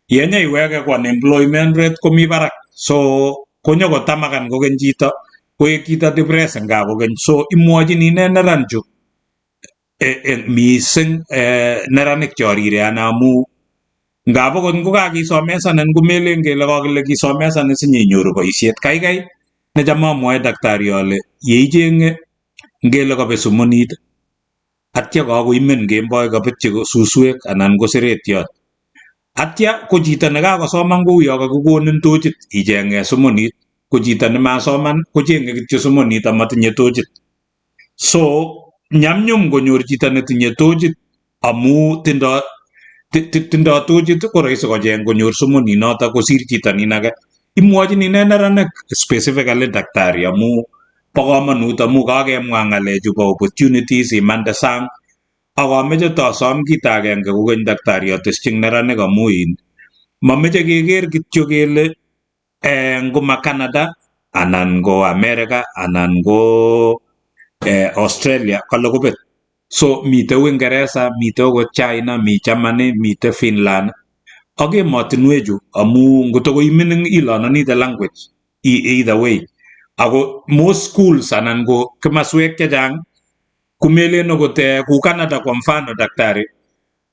yenyeiweke ko unemployment rate komi barak so konyokotamakan kokeny chito koek chito depressed nga kokeny so imwochini ne neran chu mising neranik chorire ana amu ngap akot ngokakisomesanin komelen kele kakile kisomesanin sinyeinyoru boisiet kaikai necham amwoe daktari ale yeicheng'e ngele kabet sumunit atya kakoimen kemboi kabetchi suswek anan ko seretyot atya ko chito nekakosoman kouyo kakikonin tochit icheng'e sumunit ko chito nemasoman kocheng'e kityo sumunit amatinye tochit so nyamnyum konyor chito netinye tochit amu tindoi tochit ko rahisi kocheng konyor sumunit noto kosir chito nin age imwochini ne neranik specifically daktari amu bo komonut amu kakemwa ng'alechu bo opportunities imande sang ak ameche tosom kito agenge kokeny daktari atesyin neranik amu mameche keker kityo kele ngoma Canada anan ko America anan ko Australia kale kobet so mite Uingereza mite okot China mi Germany mite Finland ak emotinwechu amu ngotokoi mining ilononi the language either way ako most schools anan ko kimaswek chechang kumelen okot ku Canada kwa mfano daktari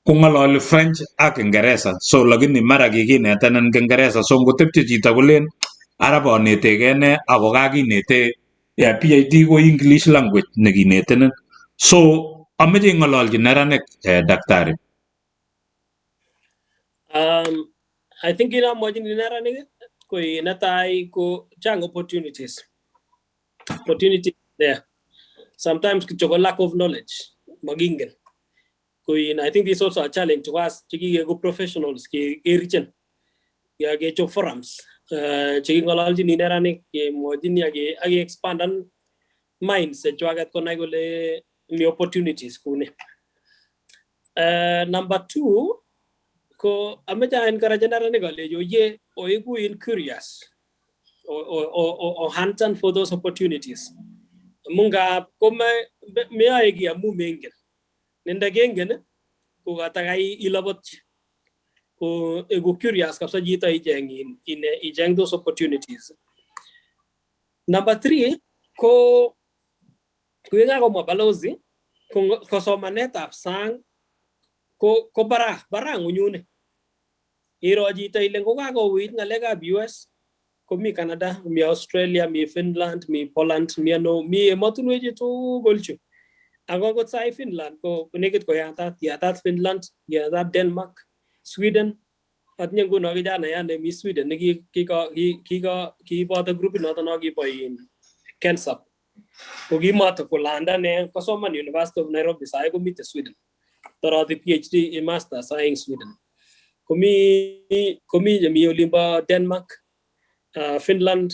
kong'ololi French ak Ingereza so lakini mara kikinetanin Kingereza so ngotepche chito kolen ara bonetegei ne ako kakinete PhD ko English language nekinetenin so ameche ng'ololchi neranik daktari. I think watching the neranik ko natai ko chang opportunities there. Sometimes it's a lack of knowledge magingen I think this is also a challenge to us to go professionals ke region ya get your forums cheking'ololjin neranik kemwochin ak expandan mindset chwaket konai kole mi opportunities kuni. Number 2 ko ameche encourage neranik alejo ye oiku in curious or hunting for those opportunities. Munga kome meae ki amu mengen. Nenda gengen ko katakai ilabot ko ego curious kapsa jita ijeng those opportunities. Number 3 ko kuyenga ko mabalozi ko somanetab sang ko bara ngunyune. Iro jita ile ko kakouit ngalekab US ko mi Canada, mi Australia, mi Finland, mi Poland, mi emotinwek tugul chu. Ako kot sai Finland ko nekit ko yatat Finland, yatat Denmark, Sweden. At niya nguno kijana yan mi Sweden kiboto grupit noto no kibo in Kensap. Ko kimato kolanda ne kosoman University of Nairobi sai ko mite Sweden. Tarati PhD in master sai in Sweden. Komi olimbo Denmark, Finland,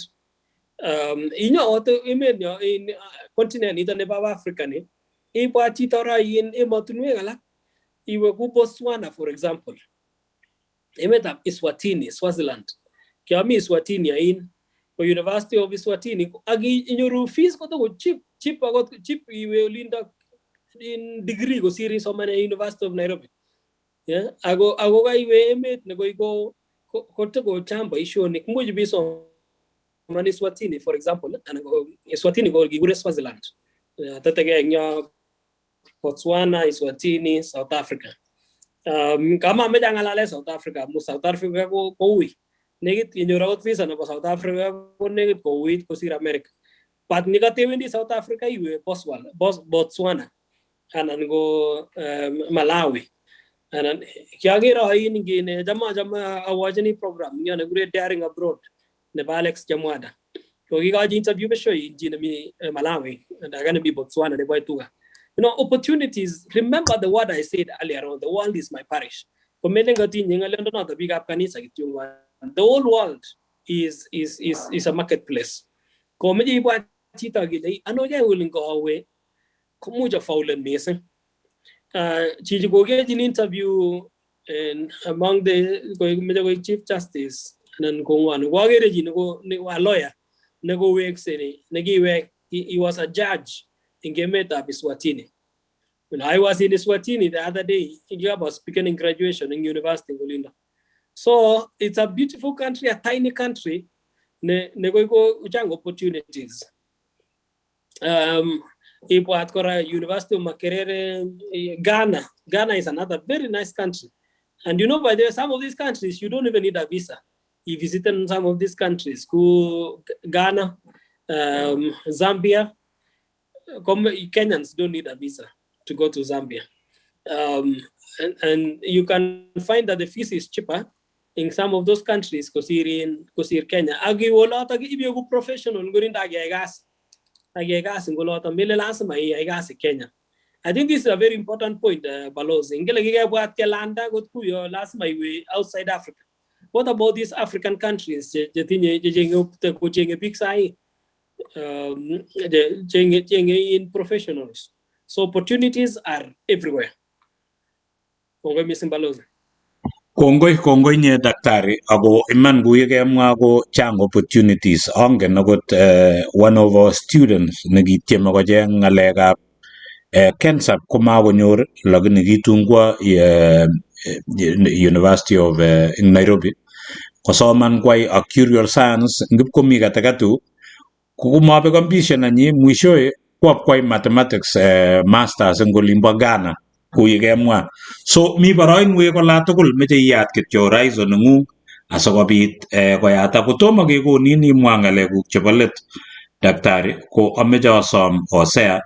inyo oto imenyo in continent ito ne Baba Africa ni ipa chitara in emotunwek alak iwe ku Botswana for example emetab Eswatini Swaziland kiami Eswatini in ko University of Eswatini agi inyoru fees ko to cheap iwe olinda in degree ko siri somane University of Nairobi. Yeah, ago kaiwe emet ne ko to chamba ishonik muji biso mani Eswatini for example anago Eswatini ko gigure Swaziland tatege nya Botswana Eswatini South Africa kama meja ngalale South Africa South Africa ko wi negit inyoragot visa na South Africa ko negit ko wi ko sir America pat negative South Africa iwe Botswana anan go Malawi anan kiagira hayin ngine jama awajani program yana gure daring abroad ne Alex Jamwada ko gigaji interview be show injina mi Malawi and I'm gonna be Botswana de boytuga. You know, opportunities. Remember the word I said earlier on. The world is my parish. The whole world is a marketplace. Interview and among the Chief Justice and lawyer. He was a judge in Gemeta, Eswatini. When I was in Eswatini the other day, I was speaking in graduation in University in Golinda. So it's a beautiful country, a tiny country. Opportunities. University of Makerere, Ghana. Ghana is another very nice country. And you know, by the way, some of these countries, you don't even need a visa. You visited some of these countries, Ghana, Zambia. Kenyans don't need a visa to go to Zambia. And you can find that the fees is cheaper in some of those countries, Kosir Kenya. Agi wala tagi ibiyogu professional ngurinda agiagas ngolota milelansa mai agas Kenya. I think this is a very important point, Balos. Ingelagiga buat kelanda got kuyo last my way outside Africa. What about these African countries? Jenge big sai. In professionals. So opportunities are everywhere. Kongoi nye daktari ago iman guye mwa go chang opportunities ongen agot one of our students negitieme ko je ngalekab Kensap kuma konyor lakini kitungwa University of in Nairobi kosoman kwai a curious science ngip komi katakatu kukumabe competition nanyi mwishoe kwai mathematics masters ngolimbo Ghana kuyikemwa so mi boroinwe kola tugul meche iyat kityo horizon ngung asokobit koyata kotomo kekonin imwa ngalekuk chebo let daktari ko ameche asom osea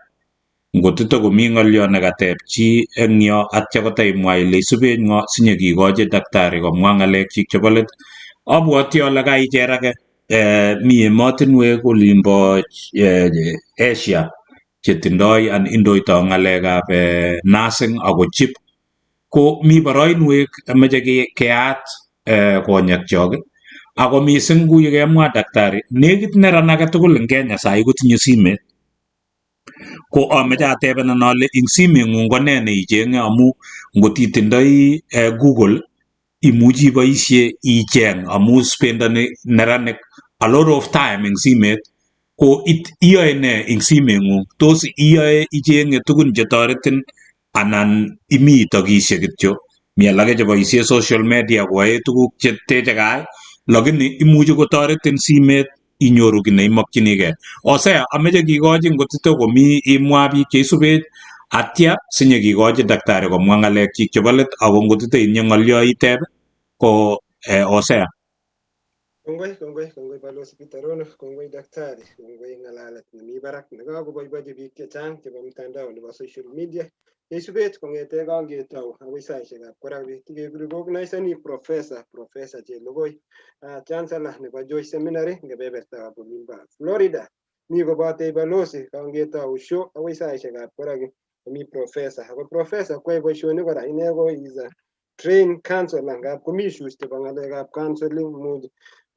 ngotito komi ngolyo nekateb chi eng yo atya kotaimwa ile isubet ngo sinyekikochi daktari komwa ngalekchik chebo let abwoti ale kaicherake mi emotinwek olimbo Asia chetindoi an indoito ngalekab nursing ako chip ko mi boroinwek meche keat konyekchok ako mising ku ye kemwa daktari nekit neran age tugul eng Kenya sai kotinye simet ko ameche atebenan ale ing simeng'ung ko ne neicheng'e amu ngot itindoi Google imuchi iboisie icheng amu spendani neranik a lot of time eng simet ko iyoe ne ing simeng'ung tos iyoe icheng'e tugun chetoretin anan imi itokishe kityo mi alake cheboisie social media koae tuguk cheteche gai lakini imuchi kotoretin simet inyoru ki neimokchinigei osea ameche kikochi ngotito komi imwa biik cheisubech atya sinyekikochi daktari komwa ng'alekchik chebo let ako ngotito inye ng'olyo iteb ko osea Kongoi Balozi Peter Rono, kongoi daktari, kongoi ng'alalet nemi barak nekakoboibochi biik chechang chebo mtandao nebo social media. Yeisubet kong'ete kangetou akoi saishekab kora kirecognizeni professor Chelogoi, chancellor nebo Joy Seminary kebebertab Olimba Florida. Mi kobote Balozi kangetou show akoi saishekab kora komi professor. Ako professor koyoe boisionik kora ine ko is a trained counselor ngap komi issues chebo ng'alekab counseling much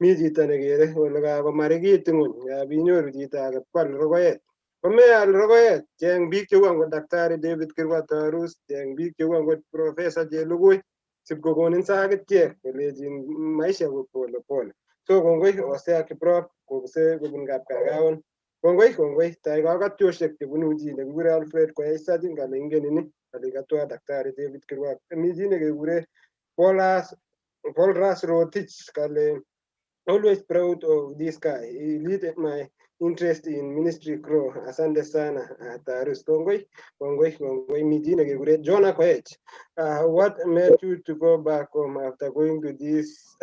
mi chito nekere kole kakomarikit ng'ony ngap inyoru chito age kwal rogoet komeal rogoet cheng biik cheu angot daktari David Kirwa Tarus cheng biik cheu angot professor Chelugui sipkokonin sakitiek kolechin maisha ko pole pole so kongoi Osea Kiprop kokuse kobun kapkagaon kongoi tai kakatyoshek chebunu chi nekikure Alfred koyai research ngale ingen ini kale katwa daktari David Kirwa mi chi nekekure Paul Rotich kale always proud of this guy. He lead my interest in ministry grow. Asante sana, Tarus. Kongoi mijine kekure Jonah Koech. What made you to go back home after going to these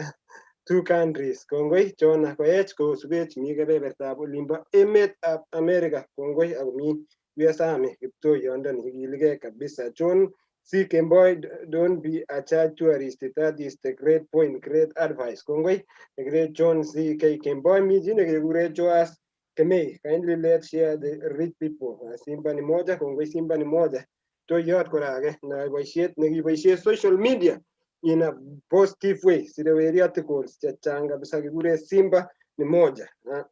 two countries? Kongoi Jonah Koech ko subech mi kebebertab olimbo emetab America. Kongoi ako mi US Army kiptoyondon ikiligei kabisa. John C. Kemboy, don't be a child tourist. That is the great point, great advice. Kongoi, the great John C. K. Kemboy, mijine kekure Joas Kemei. Kindly let's share the rich people. Simba ni moja, kongoi Simba ni moja. Toyot korage na boisiet nekiboisie social media in a positive way. Sideweri articles chechang kabisa kekure Simba ni moja.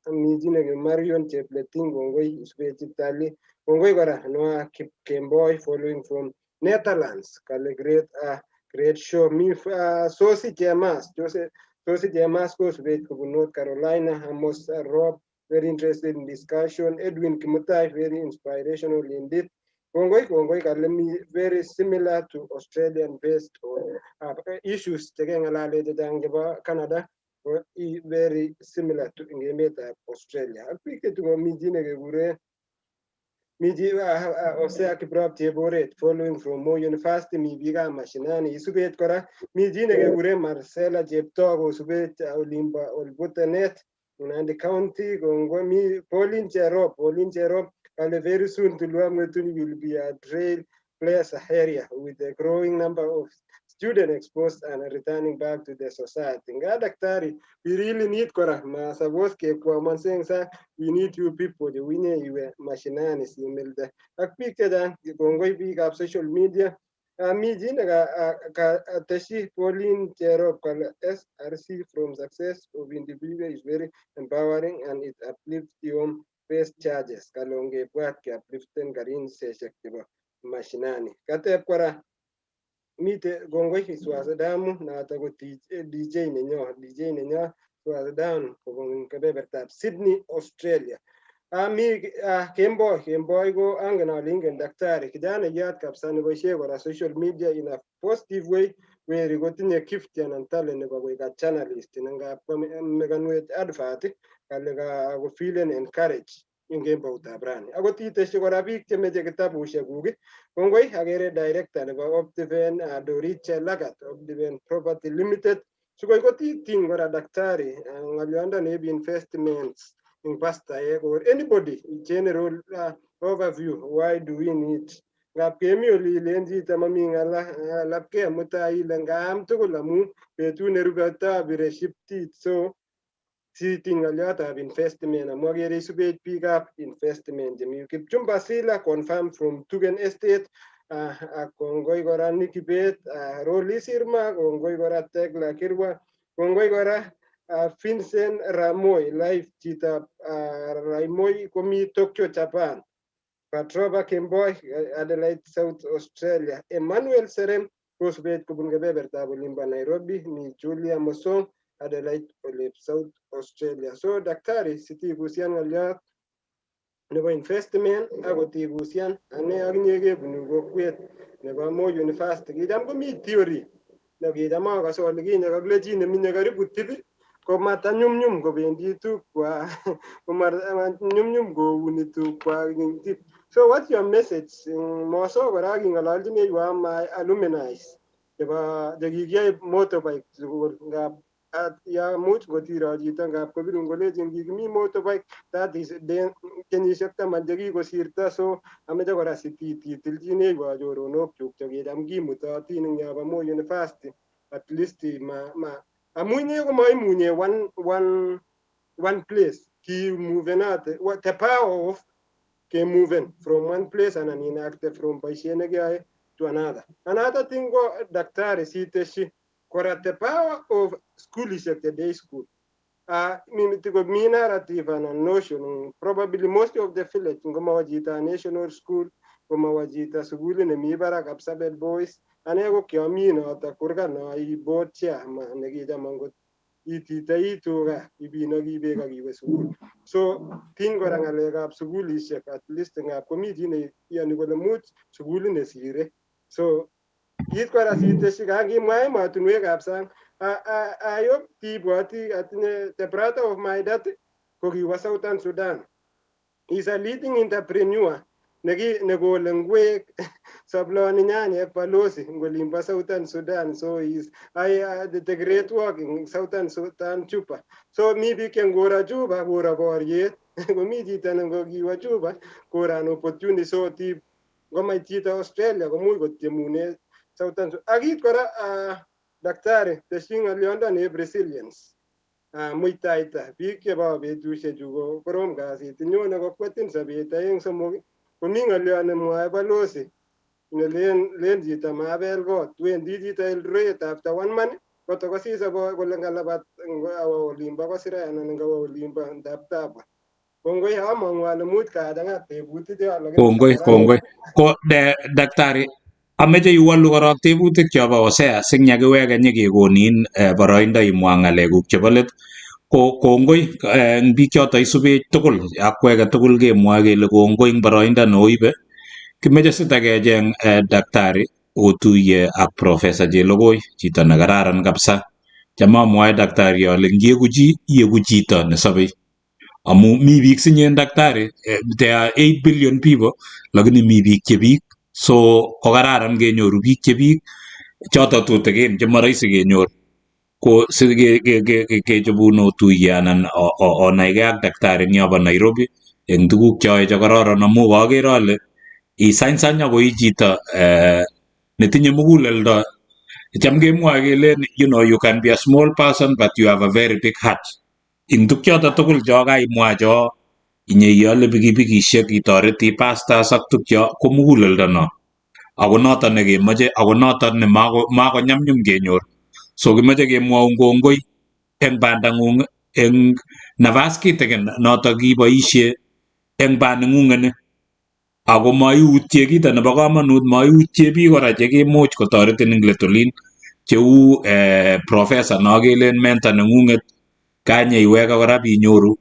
Mijine ke Marion Chepleting, kongoi Isubechitali. Kongoi kora Noah Kemboy following from Netherlands, kale great show. Me Sosi Jamas, Sosi Jamas goes with North Carolina. Amos Rob, very interested in discussion. Edwin Kimutai, very inspirational indeed. Kongoi kale me very similar to Australian based on issues taking a lot of Canada. Very similar to in Australia. I picked it to me miji Osea Kiprop Cheboret following from Mo University mi biga mashinani isubet kora miji nekekure Marcela Chepto subet Olimba Olbutenet Nandi County kongwa mi Pauline Cherop and very soon Tuluamwetuni will be a trail place area with a growing number of students exposed and returning back to the society. Nga daktari, we really need kora masaboske kwa mansensa. We need you people. The winner you were machinani similde. Akpike dan kongoi big up social media. Mi jina ka tashi Pauline Cherop kala SRC from success of individual is very empowering and it uplifts you face charges. Kalonge buat ke uplifting karin seshek tiba machinani. Kate kwara mite gongoi iswaza damu na atago DJ nenyo swaza down kogong kebebertab Sydney, Australia. Kemboy go angana lingen daktari kijana yat kabisa negoishe kora social media in a positive way where you gotinye gift and talent nebo koika channelist nanga meganwet advert kalega go feeling encouraged ingen bautab rani ako titeshi kora biik chemeche kitabushek kuk kongoi agere director nebo Optiven Doriche Lagat Optiven Property Limited sukoi kotiting kora daktari ng'olyondo neibi investments in pastor or anybody in general overview why do we need ngap kemi oli lenji tamami ngala lapke mutai lengam tugul amu betu nerubata bire shiftit so sitting a lot of investment amu agere isubech biikab investment chemi Kipchumba Sila confirmed from Tugen Estate kongoi kora Nikibet Rolis Irma kongoi kora Tekla Kirwa kongoi kora Vincent Ramoy live Chitab Ramoy komi Tokyo Japan. Patroba Kimboy Adelaide South Australia. Emmanuel Serem Rosebet kubun kebeberta Bulimba Nairobi ni Julia Mosong Adelaide Olip South Australia. So daktari siti kuhusiana ngaliat nebo investment akoti kuhusian ane akinyeke bunu kokwet nebo Moi University. Kicham komi theory ne kicham akase ole kinye kakile chi neminye karibu tibi ko matanyumnyum kobendi tukwa komanyumnyum kouni tukwa tip. So what's your message? Moso kora king'ololjini my alumni chebo chekikiyai motorbike ngap ya much kotiro chito ngap kobirun kolejin kikimi motorbike that is kenyisiek 10 chekikosirto, so ameche kora sititiljineiwo choronokchuk chekicham kimutotin eng yobo Moi University at least amu inye komaimunye one place kimuvenate the power of moving from one place and inakte from boisiet nekeyoe to another. Another thing ko daktari siteshi kora the power of schoolishek the day school. Mi narrative and notion probably most of the village ngomawa chito national school ngomawa chito sukuli nemi barak Kapsabet boys ane ko kiami noto kurgan no I board chair nekicham angot ititei tuga ibinoki beek ak iwe sukul. So tin kora ng'alekab sukulishek at least ngap komi chi ne iyoni kole much sukulit nesire. So kiit kora siteshi kakimwa emotinwekab sang ayop tibwoti atinye the brother of my dad ko kiwo Southern Sudan. He's a leading entrepreneur nekole ngwek sabloni nyanyek balozi ngolimbo Southern Sudan. So he's the great work in Southern Sudan Juba. So mi biik chengoro Juba koro boriet komi chito nengokiwo Juba koro an opportunity. So tip ngomait chito Australia komuch kotiemune Southern Sudan. Akit kora daktari teshin ng'olyondoni resilience. Muitaita biik chebo betusiechu ko korom kasit inyone kokwetin sobet aeng somok komi ng'olyon nemwoe balozi len chito mabel kot wendi chito Eldoret after 1 month kotokosise kole ngalabat awo olimbo Kosire anan ngawo olimbo Ndaptapa. Kongoi among'u ale much kachang'a tebutik Kongoi. Ko daktari ameche iwolu korok tebutik chobo Hosea sing yakiweke nyikekonin boroindo imwa ng'alekuk chebo let. Ko kongoi eng biik choto isubech tugul akweke tugul kemwoe kele kongoi eng boroindo neoibe. Kimeche sitakecheng daktari otuye ak Professor Chelogoi chito nekararan kabisa. Cham amwoe daktari ale ngieku chi ieku chito nesobei. Amu mi biik sinyen daktari there are 8 billion people lakini mi biik che biik. So kokararan kenyoru biik che biik choto tutikin chemoroisi kenyor. Ko sikechobun otuye anan onaigei ak daktari nyobo Nairobi eng tuguk choe chekororon amu kakere ale isansany akoi chito netinye muguleldo. Cham kemwoe kelen you can be a small person but you have a very big heart. Ing tukchoto tugul cho kaimwa cho inyeiole pikipikishek itoreti pastors ak tukcho ko muguleldo no. Ako noto nekemoche ako noto ne makonyamnyum kenyor. So kimeche kemwoun kongoi eng bandang'ung eng nafas kitikin noto kiboisie eng banding'ung'eni. Ako maiutye kito nebo komonut maiutye biik kora chekimuch kotoretin eng let olin cheu professor nokelen mentor neng'ung'et kanyeiweke kora binyoru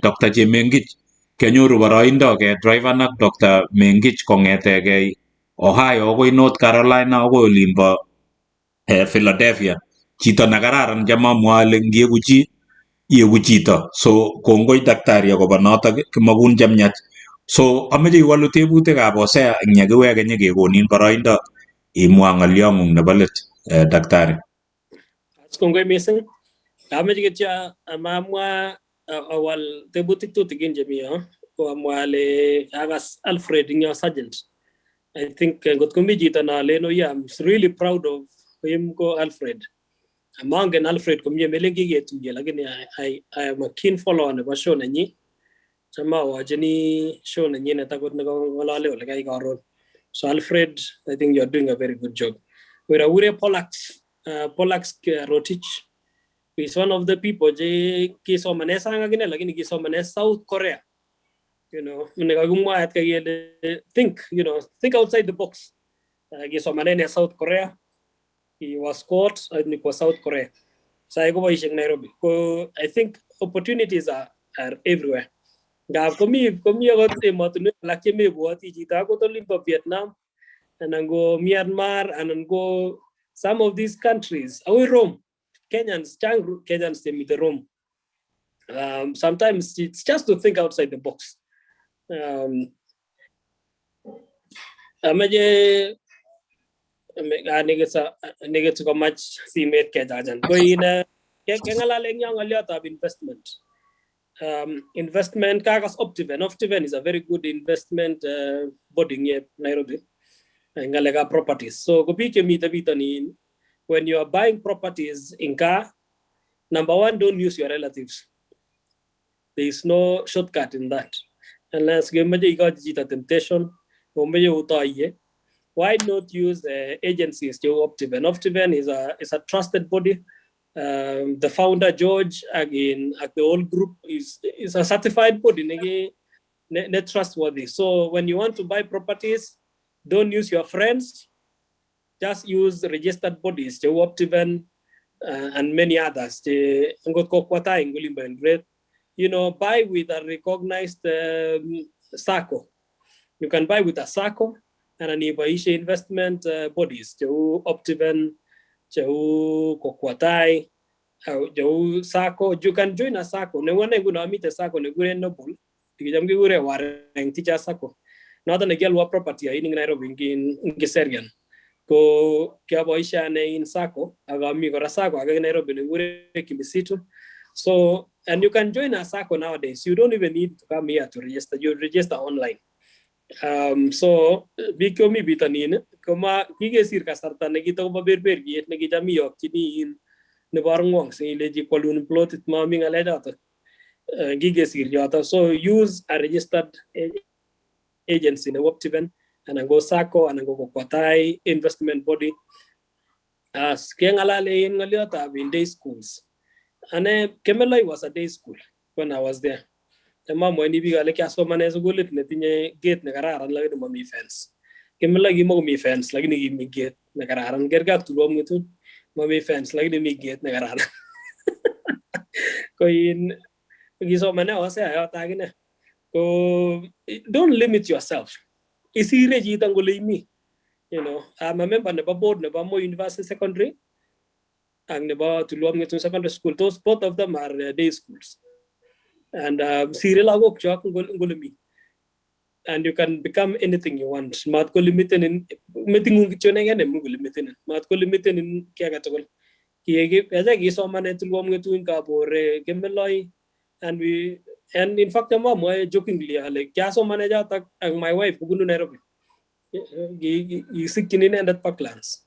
Dr. Chemengich kenyoru boroindo kedrivan ak Dr. Mengich kong'etegei Ohio akoi North Carolina akoi olimbo Philadelphia. Chito nekararan cham amwoe ale ngieku chi ieku chito. So kongoi daktari akobo notok kimakun chemyach. So ameche iwolu tebutikab Hosea eng yekiweke nyikekonin boroindo imwa ng'olyong'ung nebo let daktari. Kongoi mising. Ameche kityo amamwa awal tebutik tutikin chemi yo ko amwa ale akas Alfred ing yo sergeant. I think ngot komi chito nalen I'm really proud of him ko Alfred. Amangen Alfred komye melen kiketuye lakini I am a keen follower nebo show nenyi. Chama wacheni show nenyi netakot nekang'olole ole kai karon. So Alfred, I think you're doing a very good job. We're Polax Rotich. He's one of the people je kisomane sang agine lakini kisomane South Korea. You know, think outside the box. Kisomane South Korea. He was caught in South Korea. So I go in Nairobi. So I think opportunities are everywhere. Gab komi agot matunu laki me buati jita ko to limpa Vietnam and then go Myanmar and then go some of these countries. Awi Rome. Kenyans they meet the Rome. Sometimes it's just to think outside the box. Amaje nigga go much see made kejajan. Go in kengala lengyang aliot of investment. Investment kagas Optiven is a very good investment body in Nairobi. Ngalega properties. So go pick me the bitanin. When you are buying properties in car, number one, don't use your relatives. There is no shortcut in that. Unless you got temptation, why not use agencies? Optiven is a trusted body. The founder George again, the whole group is a certified body. Not trustworthy. So when you want to buy properties, don't use your friends. Just use registered bodies, Optiven and many others. Buy with a recognized SACCO. You can buy with a SACCO and an investment bodies, Optiven, Kokwatai, SACCO. You can join a SACCO. No one will meet a SACCO, no good noble. You teach a SACCO. Not an girl property in Nairobi in Giserian. Ko kya boisha ne in SACCO agami ko SACCO aga Nairobi ngure kimisitu. So and you can join a SACCO nowadays. You don't even need to come here to register. You register online. So bikomi bitanin koma kige sirka sarta negito ba berber giet negita miyok kini in ne barngong se leji kwalun plot it maming aleda to gige sir jota. So use a registered agency in Optiven and I go SACCO and I go Kokwatai investment body. As Kengalale in Galiota in day schools. And Kemelai was a day school when I was there. The mom when you be like Asman as a good gate Nagara and like the mummy fence. Kemela give me fence, like give me gate Nagara and get got to Lomutun, mummy fence, like the me gate Nagara. Coin Gisomane was a so don't limit yourself. Is he ready to me? I'm a member of the board of Bamo University Secondary and about to Luam secondary school. Those both of them are day schools. And serial work job me. And you can become anything you want. Mat ko limited in meeting choneng and limited. Mat ko limited in Kagatol. He as I guess on man to Luam in Kabore, Gemeloi, and in fact, I'm jokingly like Kaso manager and my wife who go to Nairobi. You sick in that parklands.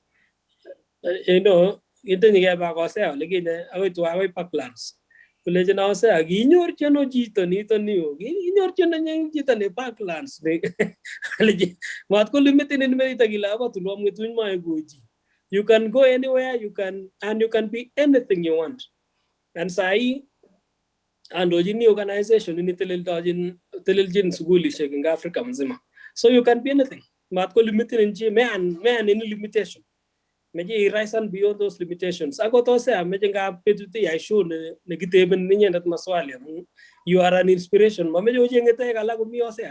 It didn't get back ourselves again. I went to our parklands. Legend now say, Ginor Chano Jita Nita new, Ginor Chana Jita parklands. What could limited in Meritagilava to long with my Guji. You can go anywhere, you can be anything you want. And say, and Ojini organization in Intelligent Schoolish in Africa. So you can be anything. Matko limited in man in limitation. Maybe rise and beyond those limitations. I got to say, I'm making a petty. I show negative and minion at Maswalia. You are an inspiration. Mamajo Jengate, I like me or say,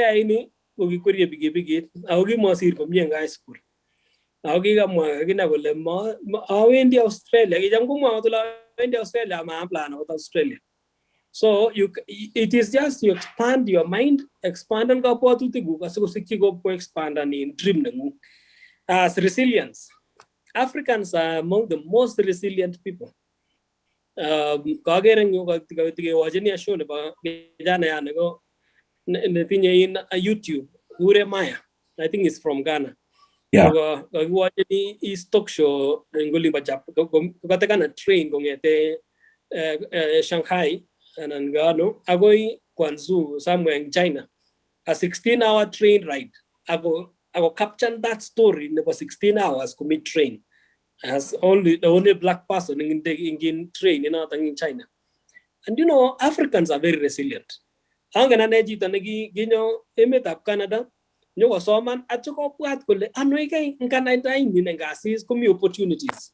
I need we could be it. I'll give more seed from young high school. I'll give them again. I will more India, Australia. India, Australia, I'm plan out Australia. So it is just you expand your mind, expand and go to the Google. So go expand and in dream as resilience. Africans are among the most resilient people. Kagering you show about in YouTube. Ure Maya, I think it's from Ghana. Yeah. Is talk show in Gulimba Jap. Got a train going at Shanghai and Gano. I go Guangzhou somewhere in China. A 16-hour train ride. I go capture that story in about 16 hours commit train. as the only black person in train in China. And Africans are very resilient. Angana neji tanagi emet of Canada nyo soman atchoko puat kole anoi kai ngana dai ni ngasis kumi opportunities.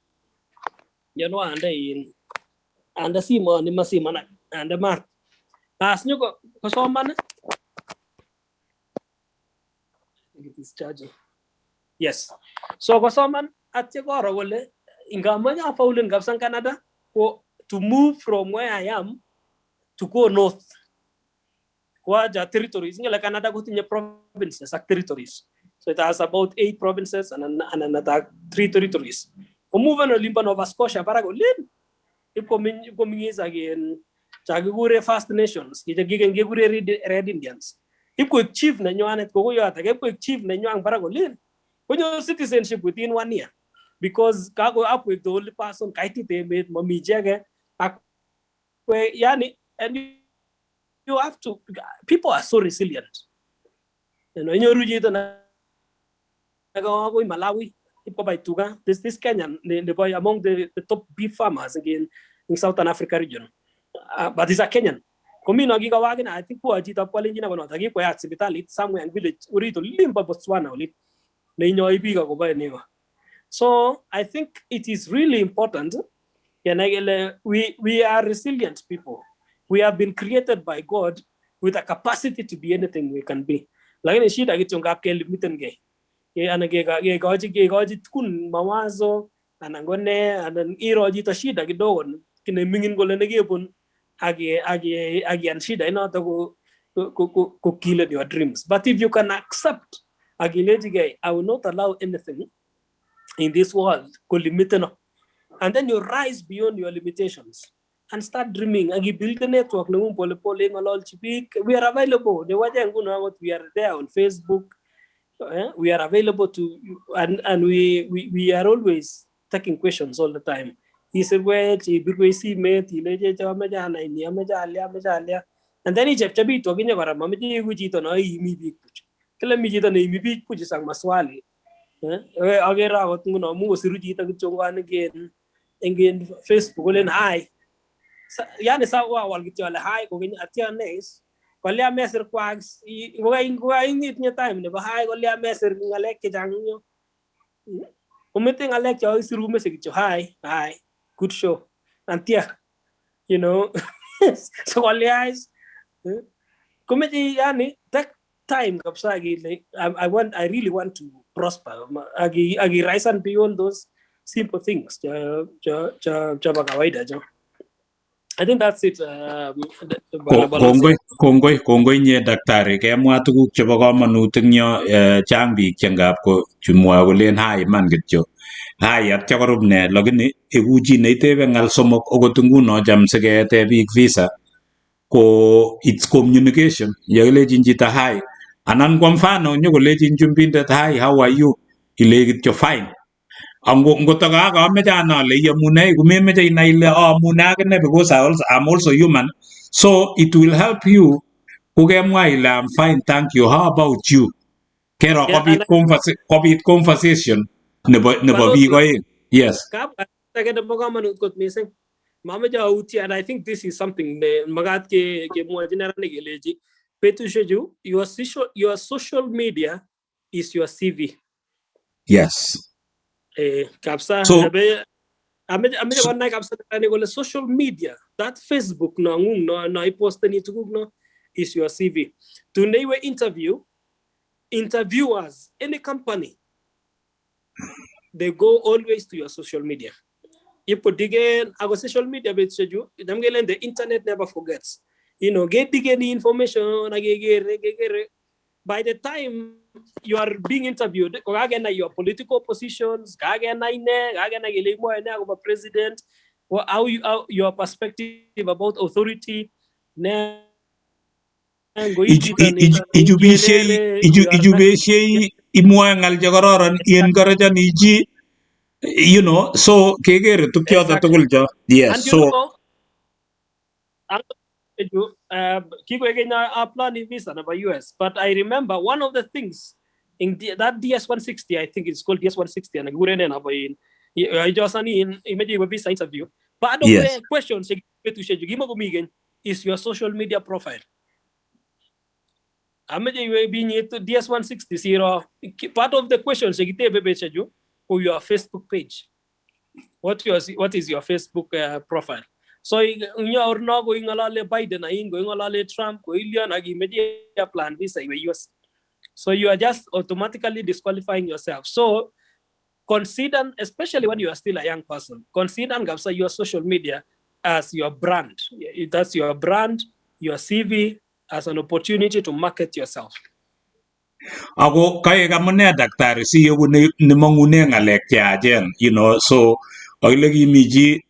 Anda simo ni masima anda mar. As nyo ko soman it is charging. Yes. So ko soman atchoko ro kole ingamanya faulin gapsan Canada to move from where I am to go north. Kwaja territories, like Canada got in provinces, like territories. So it has about 8 provinces and another 3 territories. Move on Olympia Nova Scotia, Paragolin. If coming is again, Chagure First Nations, it's a gig and Gigure Red Indians. If we achieve Nanyuan, Kogoyata, if we achieve Nanyuan Paragolin, when your citizenship within 1 year, because Kago up with the only person, Kaiti, they made Mami Jagger, Yani, and you have to, people are so resilient. In your region, Malawi, this Kenyan, the boy among the top beef farmers again in Southern Africa region. But he's a Kenyan. Komino Gigawagan, I think poor Chitab Kalenjin about a gipo at Civitali, somewhere in village, Urito Limba Botswana, so I think it is really important. We are resilient people. We have been created by God with a capacity to be anything we can be. Like in shida gitunga limited gay. Gaji kun mawazo anangone anan iroji ta shida kidogo kine mingin gole negepun agi an shida ina to go kill your dreams. But if you can accept agi gay, I will not allow anything in this world go limit. And then you rise beyond your limitations and start dreaming. Agi build a network. We are available. We are there on Facebook. We are available to, and we are always taking questions all the time. He said, "Where we see mate, and then he just be talking about mamma. Which is on me Kila me jita na imi puji sang maswali. Agera wat nguno mu siruji ta gichongwan again Facebook ulen hi. Yani sa wal gitwala hi ko gin atya nes. Kolya meser kwags ngwa init nya time ne ba hi kolya meser ngalek ke jangyo. Umete ngalek jo siru meser gicho hi good show. Antia so kolya is committee yani that time kapsa like I really want to prosper. Agi rise and beyond those simple things. I think that's it. Kongoi nye daktari kemwa tuguk chebo kamanut eng yo chang biik chengap ko chumwa kolen hai man kityo hai atya korup ne lakini eku chi neitebe ngal somok okot nguno cham sikete biik visa ko it's communication yelechin chito hai anan kwa mfano nyokolechin chumbindet hai how are you ile kityo fine ngotaka ameche anale yamune kumemeche inai ile amune akine because I'm also human so it will help you kukemwa ile I'm fine thank you how about you kero kobit conversation nebo biik oeng yes and I think this is something magat ke petusheju your social media is your CV. Yes. Kapsa So social media that Facebook no post ni no is your CV. To neighbor interviewers any company they go always to your social media. You put again our social media the internet never forgets. Get any information by the time you are being interviewed, your political positions, president, or how your perspective about authority. Ijubishei imwa ngal chekororon ien korochon iji so kekere tukyoto tugul cho yes so planning visa by US, but I remember one of the things in that DS-160, I think it's called DS-160, and I just in imagine a visa interview. Part of the questions is your social media profile. Imagine being it DS160 part of the questions for your Facebook page. What is your Facebook profile? So in your no going alale Biden, going alale Trump, going media plan visa US. So you are just automatically disqualifying yourself. So consider, especially when you are still a young person, consider your social media as your brand. That's your brand, your CV as an opportunity to market yourself. Ako kaya kamune daktari si yogu ni mangune ngalek tiajen, so oile kimiji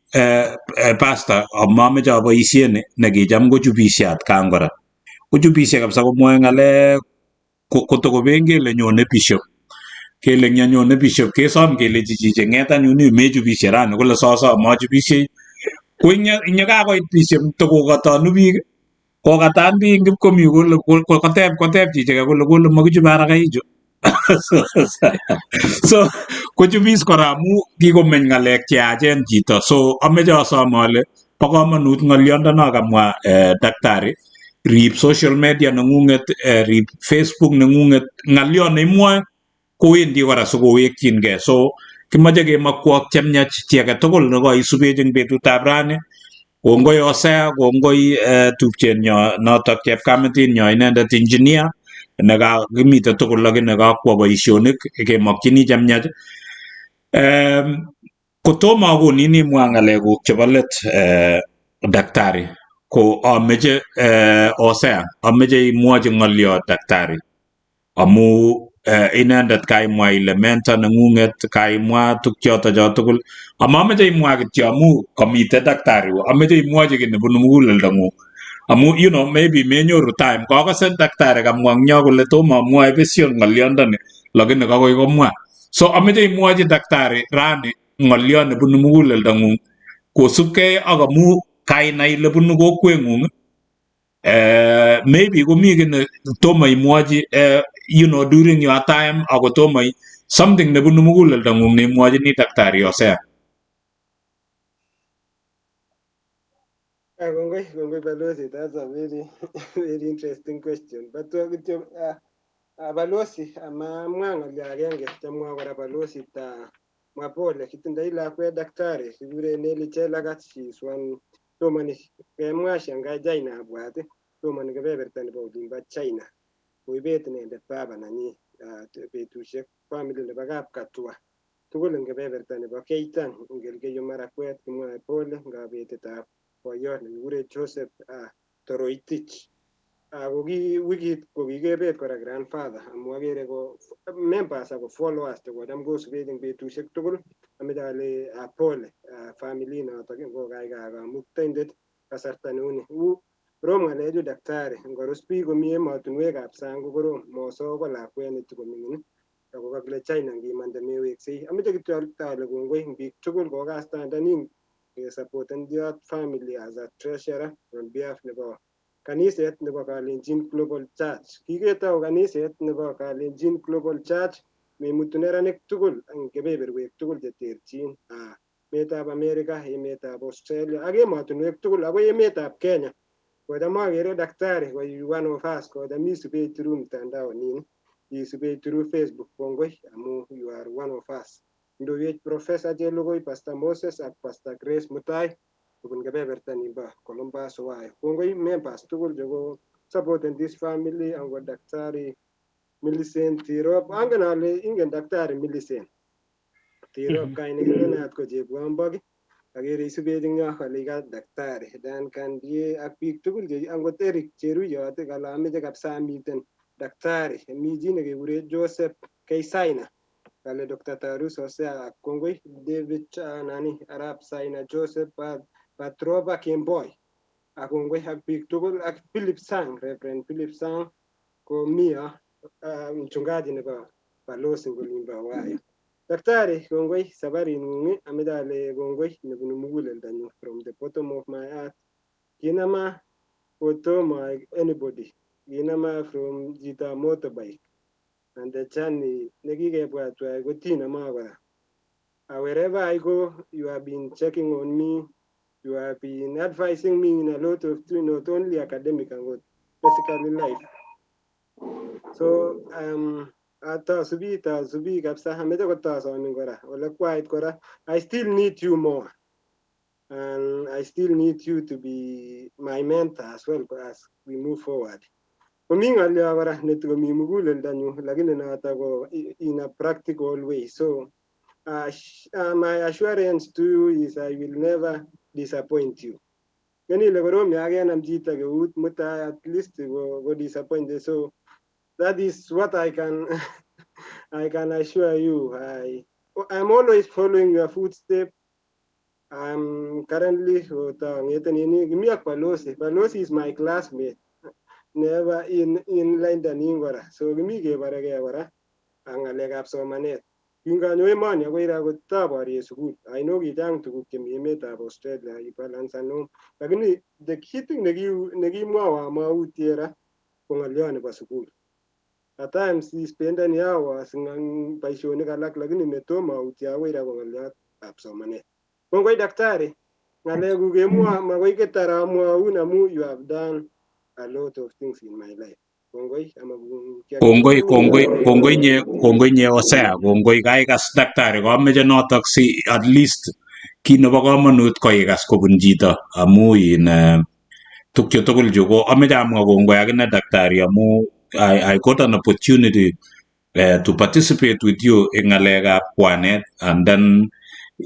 pastor mama cha boisiene nekijam kochubisiat kangora. Kochubisia kabisa komwoe ngale kotoko bengele nyone bishop. Kele nyone bishop kesom kele chichi ngeta nyuni mechubisia rani kole soso machubisia. Ko inya kakoit bishop toko katanu biik kokatan biik ngip komi kole koteb chichi kole makichube haraka hicho. So kochubis kora amu kikomeny ngalek cheyachen chito, so ameche asom ale bo komonut ng'oliondono kamwa daktari, rib social media neng'ung'et, rib Facebook neng'ung'et, ng'aliot neimwoe kowendi kora sikowekyingei. So kimoche kemakwok chemiach chi age tugul nekoisubech eng betutab rani. Kongoi Hosea, kongoi tupchenyo notok chepkamitinyo inendet engineer nekakimite tugul lakini kakwo boisionik kemokyini chemiach. Kotomo akonin imwa ng'alekuk chebo let daktari, ko ameche Hosea, ameche imwochi ng'oliot daktari amu inendet kaimwa ile mentor neng'ung'et, kaimwa tuk choto tugul. Amameche imwa kityo amu kamite daktari, ameche imwochi kiy nebunu muguleldong'ung. Amu maybe menyoru time. Kakase daktari kamwa ng'yo kole tomo amwoe besio ng'oliondoni, lakini kakoi komwa. So ameche imwochi daktari rani ng'oliot nebunu muguleldong'ung kosubkei ak amu kainai ile bunu kokweng'ung. Maybe komi kiy tomo imwochi during your time ako tomo something nebunu muguleldong'ung neimwochini daktari Hosea. Kongoi Balozi, that's a very interesting question. But Balozi, amamwa ng'olyo agenge chamwa kora Balozi ta mwapole kitindoi lakwet daktari kikure Nelly Chelagat, she's one somani kemwa shangai China abwat somani kebeberta nebo olimbo China koibet inendet baba nanyi betusiek family nebo kapkatua tugul eng kebeberta nebo Keitan eng Elgeyo Marakwet. Kimwae pole ngabetetab boyot nekikure Joseph Toroitich. Ako wikit kokikebet kora grandfather amu agere ko members ako followers chekocham kosubech eng betusiek tugul. Ameche ale pole family notok kokaikai kamuktaindet kasarta neuni. Korom ng'alechu daktari, ngorus biik komi emotinwekab sang ko korom, moso ko lakwet netikoming'in ako kakile China ngimande meweksei. Ameche kityo ale kongoi eng biik tugul kokastandanin supporten your family as a treasurer on behalf nebo kaniset nebo Kalenjin Global Church. Kiketou kaniset nebo Kalenjin Global Church meimutu neranik tugul eng kebeberwek tugul cheterchin, emetab Amerika, emetab Australia ak emotinwek tugul ako emetab Kenya. Kocham akere daktari ko one of us, kocham isubech through mtandao nin, isubech through Facebook. Kongoi amu you are one of us. Ndoiwech Professor Chelugui, Pastor Moses ak Pastor Grace Mutai kobun kebeberta nimbo Columbus, Ohio. Kongoi members tugul cheko supporten this family ango daktari Millicent Tirop. Angen ale ingen daktari Millicent Tirop kainekinenat ko Chepwambok. Agere isubech eng yo ale ka daktari Dan Kandie ak biik tugul che angot Eric Cheruyot kala ameche kabisa miten daktari. Mi chi nekekure Joseph Keisaina kale Dr. Tarus Hosea. Kongoi David Arap Saina, Joseph Patroba Kemboi. Akongoi ak biik tugul ak Philip Sang, Reverend Philip Sang komi mchungaji nebo Balozi ngolimbo Ohio. Daktari, kongoi sabarit ng'ung, ameche ale kongoi nebunu muguleldonyu from the bottom of my heart. Kinama kotomo anybody, kinama from chito motorbike and the journey nekikebwa tuwai kotinama kora. Wherever I go, you have been checking on me. You have been advising me in a lot of things, not only academic and basically life. So subi kabisa hameta kota sa ngora wala quiet kora. I still need you more, and I still need you to be my mentor as well as we move forward. Kumi ngali agora netu mi mugule ndanyu lakini na go in a practical way. So my assurance to you is I will never disappoint you. Kani le goro mi again am jita ge ut muta at least go disappointed. So that is what I can I can assure you. I'm always following your footsteps. I'm currently Palosi is my classmate. Never in London Ingora. So Gimi gave a leg up so manet. Kinga no man, ya wait, I would tabari is good. I know you down to cook me met of Australia, you balance and no. Lakini the key thing Negimwa Mautiera, Pongalian was good. At times he spent an hour singing by showing a lack like in the Toma, Utia, wait, I will up so manet. Pongway Dactari, Nalegu Gemua, Mawaketara, Unamu, you have done a lot of things in my life. Kongoi nye osea kongoi kaikas daktari ko ameche notok si at least kit nebo komonut ko ikas kobun chito amu in tukche tugul chu ko ameche amwa kongoi akine daktari amu I got an opportunity to participate with you in ngalekab kwanet and then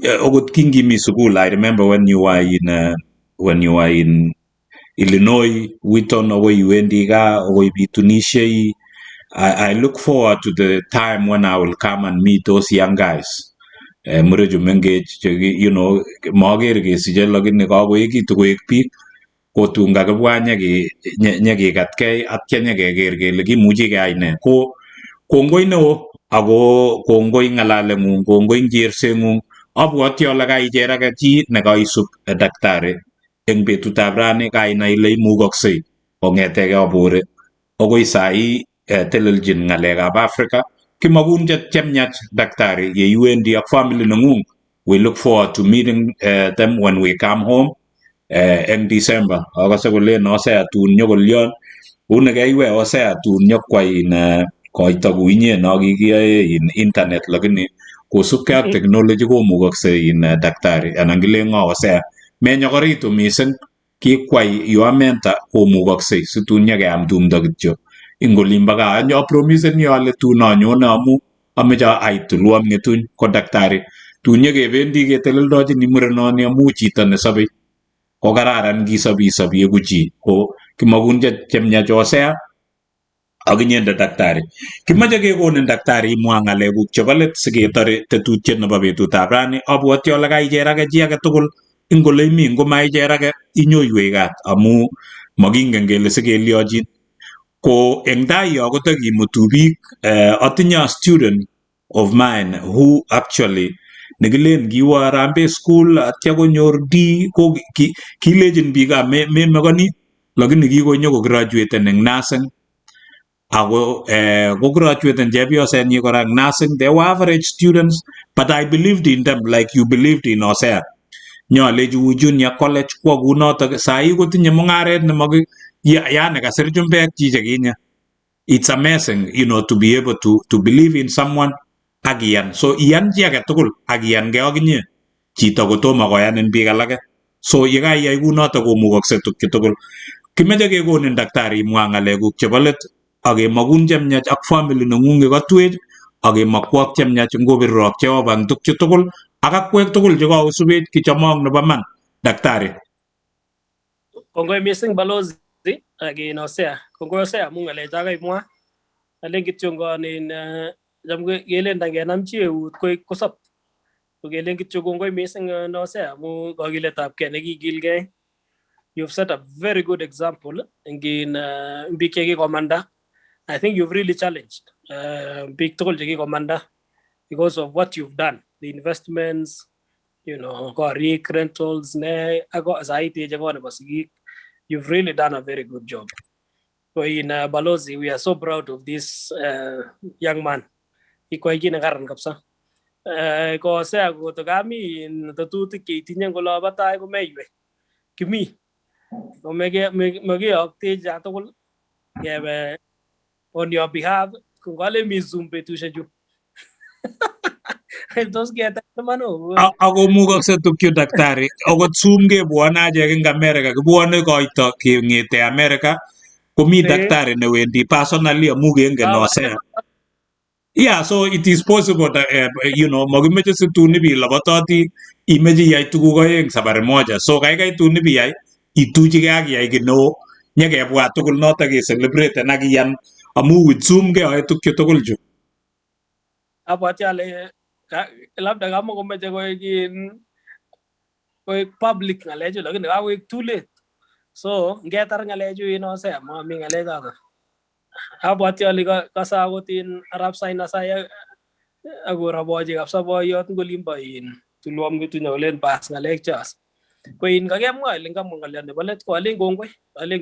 okot kingimi sukul I remember when you were in Illinois Wheaton away iwendi gaa away bitunishei. I look forward to the time when I will come and meet those young guys. Mureju mengech, you know, mager kesije lakini kakoekitu koek biik kotun kakibwa nyekekatkei atya nyekeker kele kimuchi keyai ne. Ko kongoi neo ako kongoi ng'alaleng'ung, kongoi ngerseng'ung. Abwoti ale kaicher ake chi nekaisub daktari eng betutab rani kainai ile imukoksei kong'eteke abore akoi sai teleljin ng'alekab Africa. Kimakun chemiach daktari yeiwendi ak family neng'ung. We look forward to meeting them when we come home eng December. Akase kolen osea tun nyokolyon unekeiwe osea tun nyokwai in koito kuinye no kikiyoe in internet lakini kosubkei ak technology komukoksei in daktari anan kilen ng'o osea menyokoritu mising kikwai your mentor komukoksei situn nyekeam tumdo kityo ing olimbo gaa apromiseni ale tun anyone amu ameche ait tulwom ng'etuny ko daktari tun nyekebendi keteleldojini murenoni amu chito nesobei ko kararan ngisob ieku chi ko kimakun chemiach osea ak inyende daktari. Kimache kekonin daktari imwa ng'alekuk chebo let siketore tetutiet nebo betutab rani. Abwoti ale kaicher ake chi age tugul ing ole imi ngomaicher ake inyoiwech kat amu makingen kele sikeliochin. Ko eng tai yo kotakimutu biik atinye a student of mine who actually nekilen kiwo Harambee School atya konyor D ko kilejin biik memekani lakini kikonyo ko graduaten eng nursing ako ko graduaten chepyosenyi kora eng nursing. They were average students but I believed in them like you believed in osea. Nyalechi u junior college kwa kunotok sai kotinye mung'aret nemaki yani kasir chumbek chi chekinye. It's amazing, you know, to be able to believe in someone ak iyan. So iyan chi age tugul ak iyan ke akinye chito kotomo koyanin biik alake. So yekaiyai kunotok komukoksei tukche tugul. Kimeche kekonin daktari imwa ng'alekuk chebo let ak kemakun chemiach ak family neng'ung yekatwech ak kemakwok chemiach ngobirrok Jehova eng tukche tugul ak akwek tugul chekaosubech kichomok nebo man daktari. Kongoi missing balozi again osea. Kongoi osea amu ng'alecho kaimwa. Alen kityo ngonin cham kelen tangenam chi eut kosop. Ko kelen kityo kongoi missing osea amu kakiletabkei nekikilgei. You've set a very good example in biik chekikomanda. I think you've really challenged big tugul chekikomanda because of what you've done, the investments, you know, korik, rentals, you've really done a very good job. So in Balozi, we are so proud of this young man. kosea kotokami tetutik cheitinye ngolo batai komeiywei kimi komakiyoktechi chatugul kebe on your behalf kongale mi Zoom betushechu tos ketar iman Ako mukakse tukyo daktari. Akot Zoom kebwone achek eng America. Kibwone koito keng'ete America. Komi daktari newendi personally amu kengen osea. Yeah, so it is possible that, makimeche situn ibilobototi imeche iyai tuguk oeng sabari moja. So kaikai tun ibiyai ituchigei ak iyai ki neo nyekebwa tugul noto ke celebrate ak iyan amu with Zoom keyoe tukyo tugul chu. abwati ale labda kama komeche koek public ng'alechu lakini kakoek too late. So ngetar ng'alechu osea mami ng'alechoto. Abwati ale kasa akot Arap Sainasai akorabochi kabisa boiyot ngolimbo tulwom ng'utuny olen pas ng'alek chas. Ko kakemwa ile ngamwa ng'oliot nebo let ko alen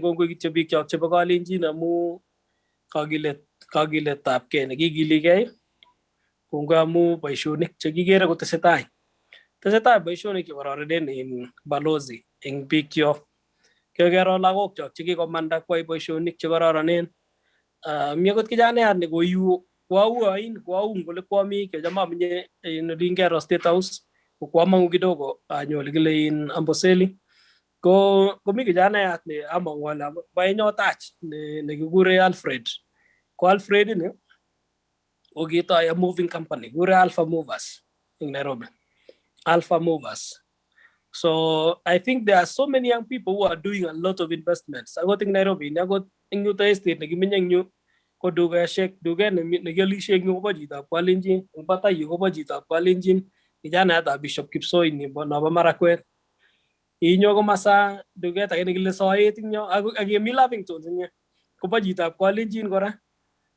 kongoi kityo biik chok chebo Kalenjin amu kagiletabgei nekigiligei kongoi amu boisionik chekigere kotesetai boisionik chekororonen en balozi eng biik chok. Kekero lagok chok chekikomanda kwai boisionik chekororonen. Mi akot kijanayat nekoiu kwaun kole kwami kecham amenye Igere State House kwamang'u kidogo anyo ole kile Amboseli komi kijanayat ne amang'u ale boenyo tach nekikure Alfred. Ko Alfred ini kokitoi a moving company kure Alpha Movers in Nairobi. Alpha Movers. So I think there are so many young people who are doing a lot of investments. Akot in Nairobi, akot ing yuto estate nekimenye eng yu ko duket nekialishe eng yu kobo chitab Kalenjin, eng batai yu kobo chitab Kalenjin, kijanayatab Bishop Kipsoi nobo Marakwet. Inyo komasa duket age nekile soet eng yo ak yemi Lavington eng yo kobo chitab Kalenjin kora.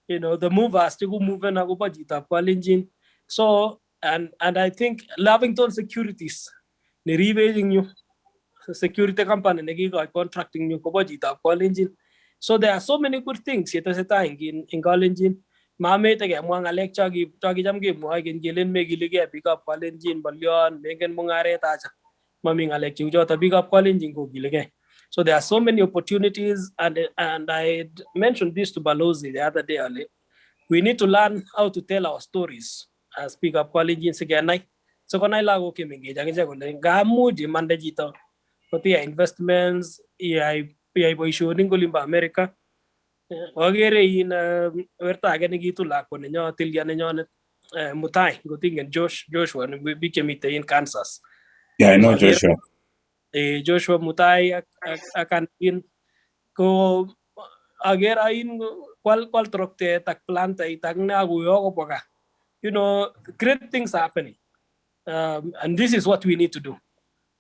The movers cheku moven akobo chitab Kalenjin. So and I think Lavington Securities neribe eng yu security company nekikoi contracting yu kobo chitab Kalenjin. So there are so many good things chetesetai eng Kalenjin. Mamete kemwa ng'alek chokicham kemwoe keny kelen mekiligei biikab Kalenjin bolyon mengen mung'aret acha. Mami ng'alek cheu choto biikab Kalenjin kokiligei. So there are so many opportunities and I mentioned this to Balozi the other day. We need to learn how to tell our stories as biikab Kalenjin sikenai. So konai lagok chemengech akichek kole ngamuch imande chito kotiya investments iyai boisionik kolimbo America. Agere werto age nekiitu lakwa nenyo tilia nenyonet mutai ngotingen Joshua biik chemite in Kansas. Yeah, I know Joshua. Joshua Mutai ak Kalenjin ko agera kwal troktet ak plantait ak nakuyo kobwa ka. Great things happening. And this is what we need to do.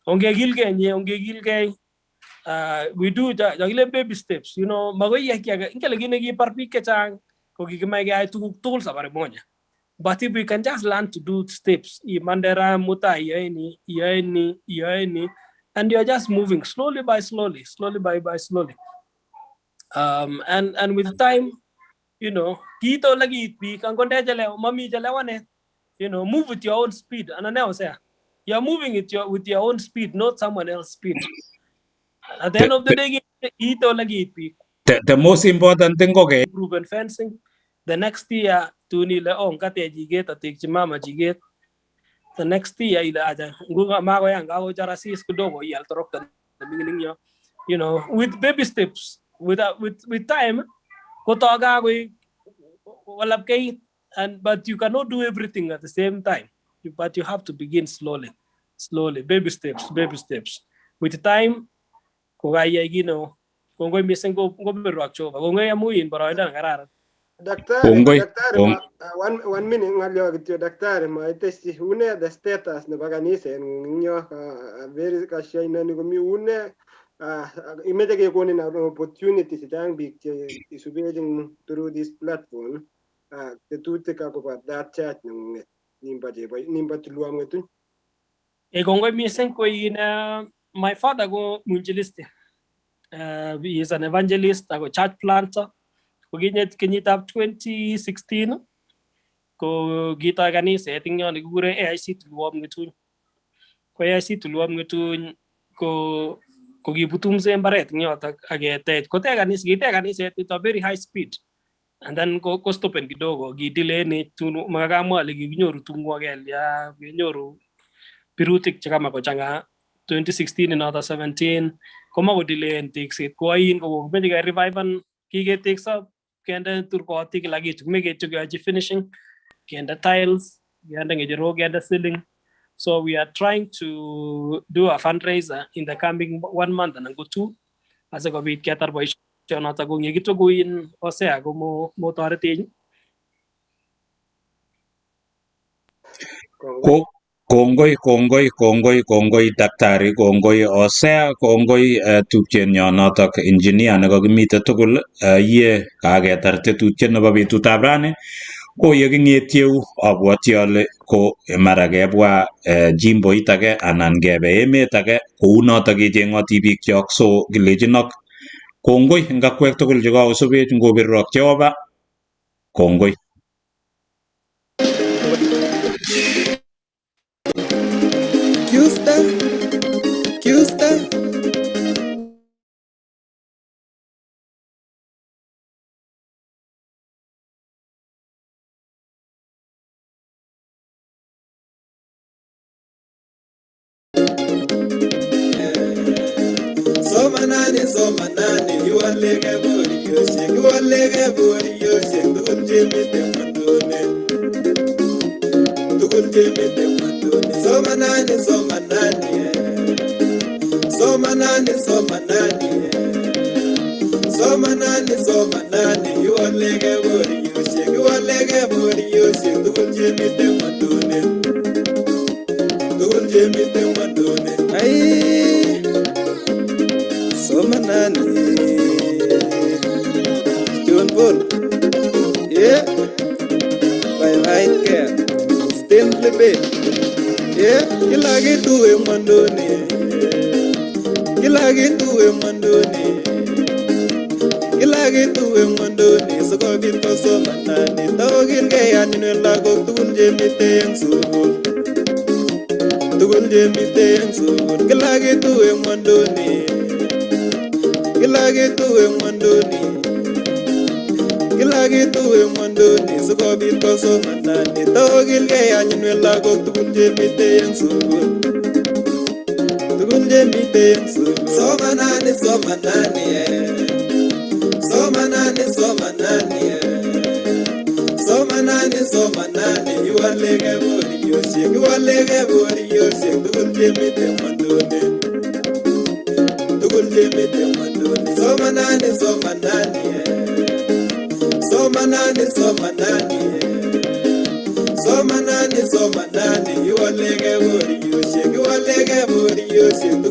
Ongegilgei we do jakile baby steps. Magoi ingele gine kipar biik chechang ko kikimai keyai tuguk tugul sabari moja. But if we can just learn to do steps, Mandera Muta Yaini, and you're just moving slowly by slowly. And with time, kito lagi pi kan konde jale mami jalewane, move with your own speed. And I now say, you're moving with your own speed, not someone else's speed. At the end of the day, kito lagi pi. The most important thing okay. Proven fencing. The next year, tunile ngate jiget atikchi mama jiget. The next year ila aja nguga mago yang gawo jarasis kidogo yal torokta beginning yo. With baby steps, with time, kotoga walap kay but you cannot do everything at the same time. But you have to begin slowly, baby steps. With time, kogaya kongoi missing go berwak choba. Kongoi amuin baraida ngararan. Daktari, one minute ngalyo kityo daktari maitesti une the status nebo kanisa nyo very kasya inani komi une imeche kekonin opportunity chechang biik che isubeching through this platform tetutik akobo that church nengunget nimbo tulwam ng'etuny. Kongoi missing ko my father go mwinjilisti. He is an evangelist, a church planter. Kenyitab 2016 ko kitoi kaniset ing yon kikure AIC Tulwom Ng'etuny. Ko AIC Tulwom Ng'etuny ko kibutumse mbaret ing yotok ak ketech. Kitech kaniset ito very high speed. And then ko stopen kidogo, kidelay ni tun makakamwa ale kikinyoru tungwa kelya, kinyoru pirutik chekama kochanga 2016 inoto 17 komako delay en tekset ko ain ko meche ke revivan kiketekso kende turkoti kila kitu meche keyochi finishing kende tiles kende ngecherok kende ceiling. So we are trying to do a fundraiser in the coming 1 month anan ko 2 asikobit ketar boisionoto ko yekitukuin Hosea ko mo toretech. Kongoi daktari, kongoi Hosea, kongoi tupchenyo notok engineer nekakimite tugul ye kaketar tetutiet nebo betutab rani. Ko yeking'etyeu abwoti ale ko mara kebwa jimboit age anan kebe emet age kou notok kecheng'oti biikchok, so kilechinok kongoi eng akwek tugul chekakosubech ngobirrok Jehova, kongoi. Kyusta Somanani, you are like a body, you are like a body, you shake the good Jimmy Demandone. The good Jimmy Demandone. Somanani, you are like a body, you are like a body, you shake the good Jimmy Demandone. The good Jimmy Demandone. Aye. Somanani, John Bull, yeah, by right care, still living, yeah, you like it to him, Mandoni, you like it to him, Mandoni, you like it to him, Mandoni, so go get for Somanani, dog in gay and in Lago to Jimmy Tang Soul, to Jimmy Tang Soul, you like it to him, Mandoni. Kilage tuwe mwandoni Suko bito so manani Togil ke anyinwe lago Tukunje mite yang sugun Tukunje mite yang sugun Somanani You are lege bori yoshik You are lege bori yoshik Tukunje mite mwandoni Somanani, you are like a body, you shake, you are like a body, you shake,